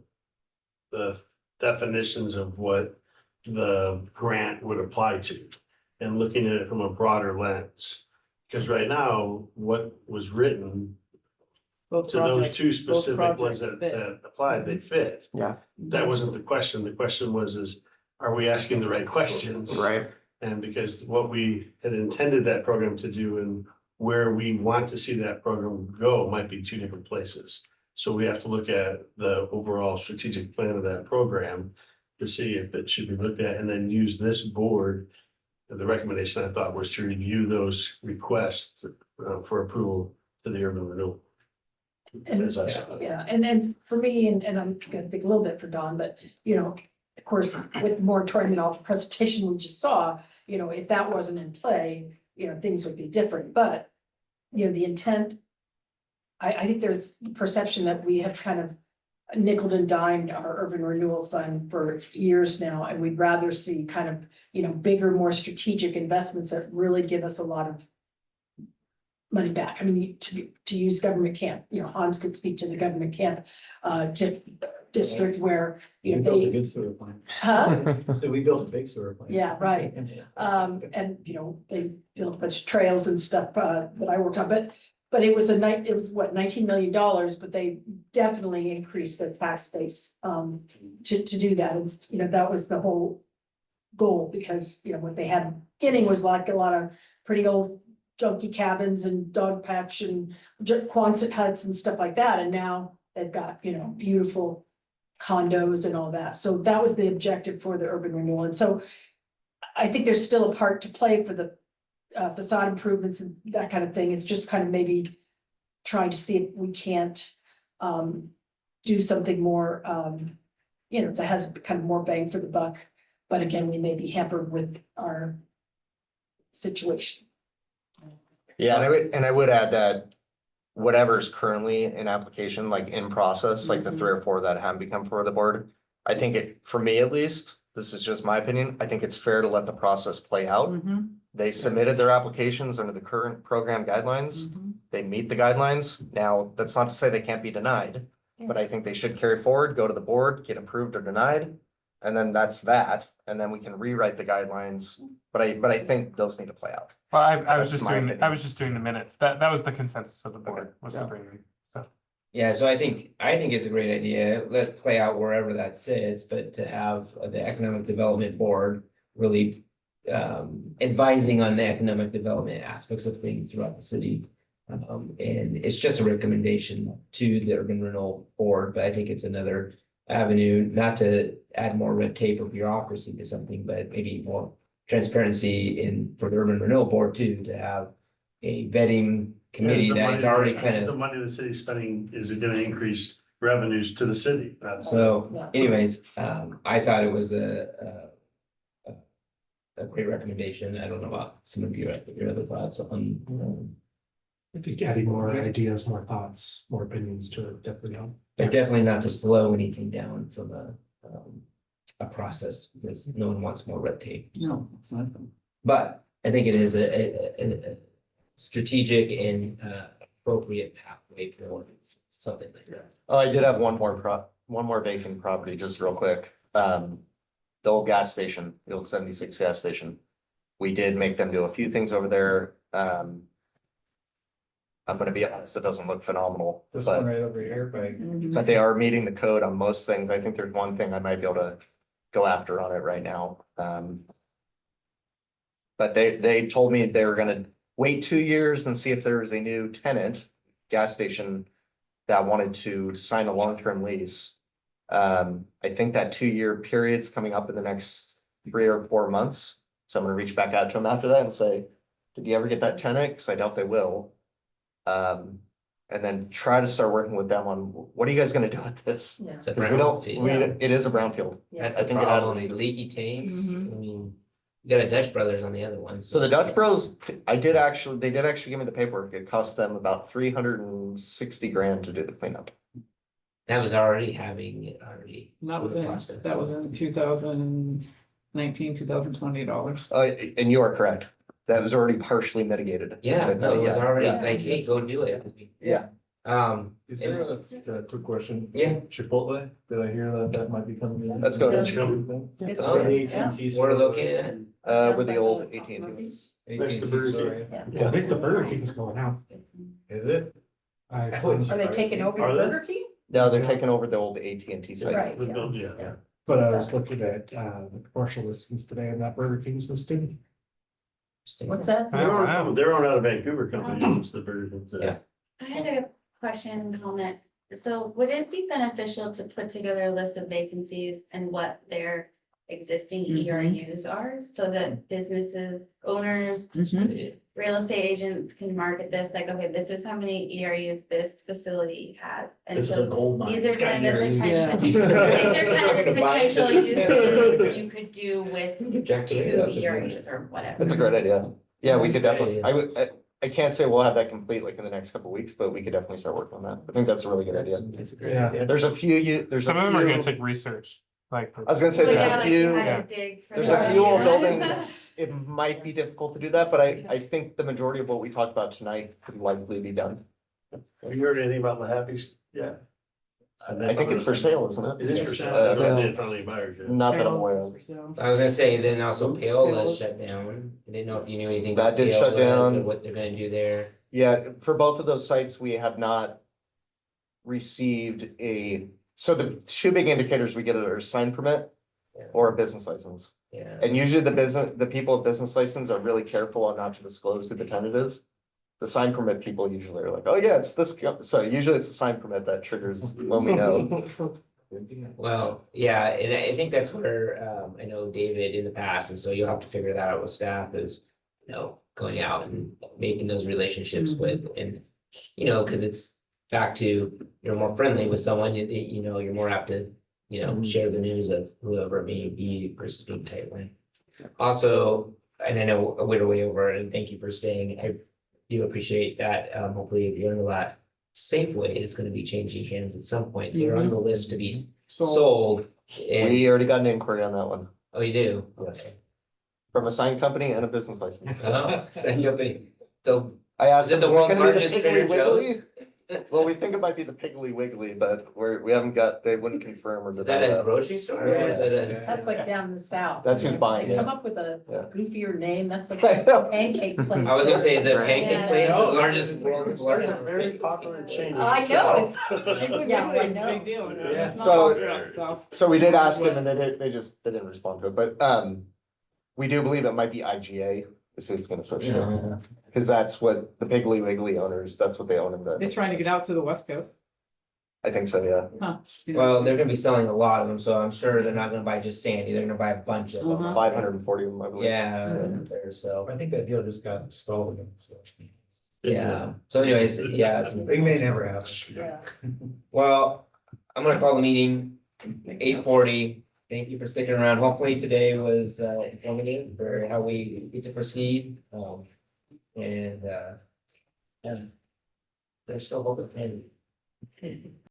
definitions of what the grant would apply to and looking at it from a broader lens. Because right now, what was written both to those projects- two both specific ones projects that fit. applied, they fit. Yeah. That wasn't the question. The question was, are we asking the right questions? Right. And because what we had intended that program to do and where we want to see that program go might be two different places. So we have to look at the overall strategic plan of that program to see if it should be looked at and then use this board. The recommendation I thought was to review those requests for approval to the urban renewal. and, As I saw it. yeah, and for me, and I'm gonna speak a little bit for Don, but, of course, with the moratorium and all the presentation we just saw, if that wasn't in play, things would be different, but, the intent, I think there's perception that we have kind of nickeled and dimed our urban renewal fund for years now, and we'd rather see kind of, bigger, more strategic investments that really give us a lot of money back. I mean, to use government camp, Hans could speak to the government camp district where, We built a they, good sewer plant. huh? So we built a big sewer plant. Yeah, right. And, they built a bunch of trails and stuff, that I worked on, but it was it was what, $19 million, but they definitely increased their tax base, to do that. And, that was the whole goal, because, what they had getting was like a lot of pretty old junky cabins and dog patch and Quonset huts and stuff like that. And now they've got, beautiful condos and all that. So that was the objective for the urban renewal. And so I think there's still a part to play for the facade improvements and that kind of thing. It's just kind of maybe trying to see if we can't do something more, that has kind of more bang for the buck. But again, we may be hampered with our situation. Yeah, and I would add that whatever's currently in application, like in process, like the 3 or 4 that haven't become for the board. I think for me at least, this is just my opinion, I think it's fair to let the process play out. They submitted their applications under the current program guidelines. They meet the guidelines. Now, that's not to say they can't be denied, but I think they should carry forward, go to the board, get approved or denied. and then that's that, and then we can rewrite the guidelines, but I think those need to play out. Well, I was That's just my doing, I opinion. was just doing the minutes. That was the consensus of the board, was to Yeah. bring them, so. Yeah, so I think it's a great idea. Let it play out wherever that sits, but to have the Economic Development Board really advising on the economic development aspects of things throughout the city. And it's just a recommendation to the Urban Renewal Board, but I think it's another avenue, not to add more red tape or bureaucracy to something, but maybe more transparency for the Urban Renewal Board too, to have a vetting committee The that money is already kind The of. money the city's spending, is it gonna increase revenues to the city? That's. So anyways, I thought it was a great recommendation. I don't know about some of your other thoughts on, I think adding more ideas, more thoughts, more opinions to it definitely help. but definitely not to slow anything down from a process, because no one wants more red tape. No, it's not. But I think it is a strategic and appropriate pathway for something like that. Oh, I did have one more vacant property, just real quick. The old gas station, the old 76 gas station. We did make them do a few things over there. I'm gonna be honest, it doesn't look phenomenal, This one but, right over here, by but they are meeting the code on most things. I think there's one thing I might be able to go after on it right now. But they told me they were gonna wait 2 years and see if there was a new tenant, gas station, that wanted to sign a long-term lease. I think that 2-year period's coming up in the next 3 or 4 months. So I'm gonna reach back out to them after that and say, did you ever get that tenant? Cause I doubt they will. And then try to start working with them on, what are you guys gonna do with this? Yeah. It's a Cause we don't, brownfield. it is a brownfield. That's I the think it has a problem, leak. leaky tanks. I Mhm. mean, you got a Dutch Brothers on the other one. So the Dutch Bros, they did actually give me the paperwork. It cost them about 360 grand to do the cleanup. That was already having it already. That was the in, process. that was in 2019, 2020 dollars. And you are correct. That was already partially mitigated. Yeah, no, it was Yeah, already yeah. like, hey, go do it. Yeah. Is there a quick question? Yeah. Chipotle, did I hear that might be coming in? Let's go. Let's go. It's Oh, the yeah. AT&T We're store. located at. With the old AT&T. Next to AT&T Burger store, King. yeah. Yeah, I think the Burger King's going out. Is it? I Oh, saw- Are they taking over Are they? Burger King? No, they're taking over the old AT&T site. Right, We yeah. built- yeah. But I was looking at the commercial listings today and that Burger King's listed. What's that? They're on out of Vancouver company, owns the Burger King. Yeah. I had a question, comment. So would it be beneficial to put together a list of vacancies and what their existing ERUs are so that businesses, owners, real estate agents can market this, like, okay, this is how many ERUs this facility has. And This is a so gold mine. these are It's got kind of the ERUs. potential, these Yeah. are kind of the potential uses you could do with Jack two it up if you want. ERUs or whatever. That's a great idea. Yeah, we That's could a great definitely, I can't say we'll have that complete like in the next couple of weeks, but we could definitely start working on that. I think that's a really good idea. That's a great Yeah. idea. There's a few, Some of them are gonna take research, like. I was gonna say, Well, there's yeah, a like few, you had to dig for there's the- a few old buildings, it might be difficult to do that, but I think the majority of what we talked about tonight could likely be done. Have you heard anything about the Happies? Yeah. I think it's for sale, isn't it? It is for sale. Uh, I don't think any buyers yet. Not that I'm aware Barrels of. is for sale. I was gonna say, then also Paola Paola's. shut down. I didn't know if you knew anything. That about did shut Paola's down. or what they're gonna do there. Yeah, for both of those sites, we have not received so the two big indicators we get are a sign permit Yeah. or a business license. Yeah. And usually the people with business license are really careful on not to disclose who the tenant is. The sign permit people usually are like, oh yeah, it's this, so usually it's the sign permit that triggers when we know. Well, yeah, and I think that's where, I know David in the past, and so you'll have to figure that out with staff is, going out and making those relationships with, and, cause it's back to, you're more friendly with someone, you're more apt to, share the news of whoever it may be versus being tightly. Also, and I know we're way over, and thank you for staying. I do appreciate that. Hopefully, if you learn a lot, Safeway is gonna be changing hands at some point. They're on the list to be sold. And, We already got an inquiry on that one, oh, you do? Yes. Okay. from a sign company and a business license. Oh, so you'll be, the, I asked Is it them, the is it world's gonna be the largest Piggly Trader Wiggly? Well, we think it might be the Piggly Wiggly, but we haven't got, they wouldn't confirm or Is that deny a that. grocery store? or is it a- That's like down in the south. That's who's buying They it. come up with a Yeah. goofier name, that's like I know. a pancake place. I was gonna say, is it a Right. pancake Yeah. place, the No, largest, it's- world's There's largest? a very popular chain. in I the know, South. Yeah, I It's a big know. deal. Yeah. It's not So- popular, so. So we did ask them and they didn't respond to it, but, we do believe it might be IGA, is who it's gonna switch to. Yeah. Cause that's what the Piggly Wiggly owners, that's what they own in They're the, trying to get out to the West Coast. I think so, yeah. Huh. You know, Well, they're gonna be selling a lot of them, so I'm sure they're not gonna buy just Sandy, they're gonna buy a bunch of them. Uh-huh. 540 of them, I believe. Yeah, there, so, I think that deal just got stalled again, so. yeah, so anyways, yeah, so- It may never happen. Yeah. well, I'm gonna call the meeting 8:40. Thank you for sticking around. Hopefully today was informative for how we get to proceed. And there's still hope at the end.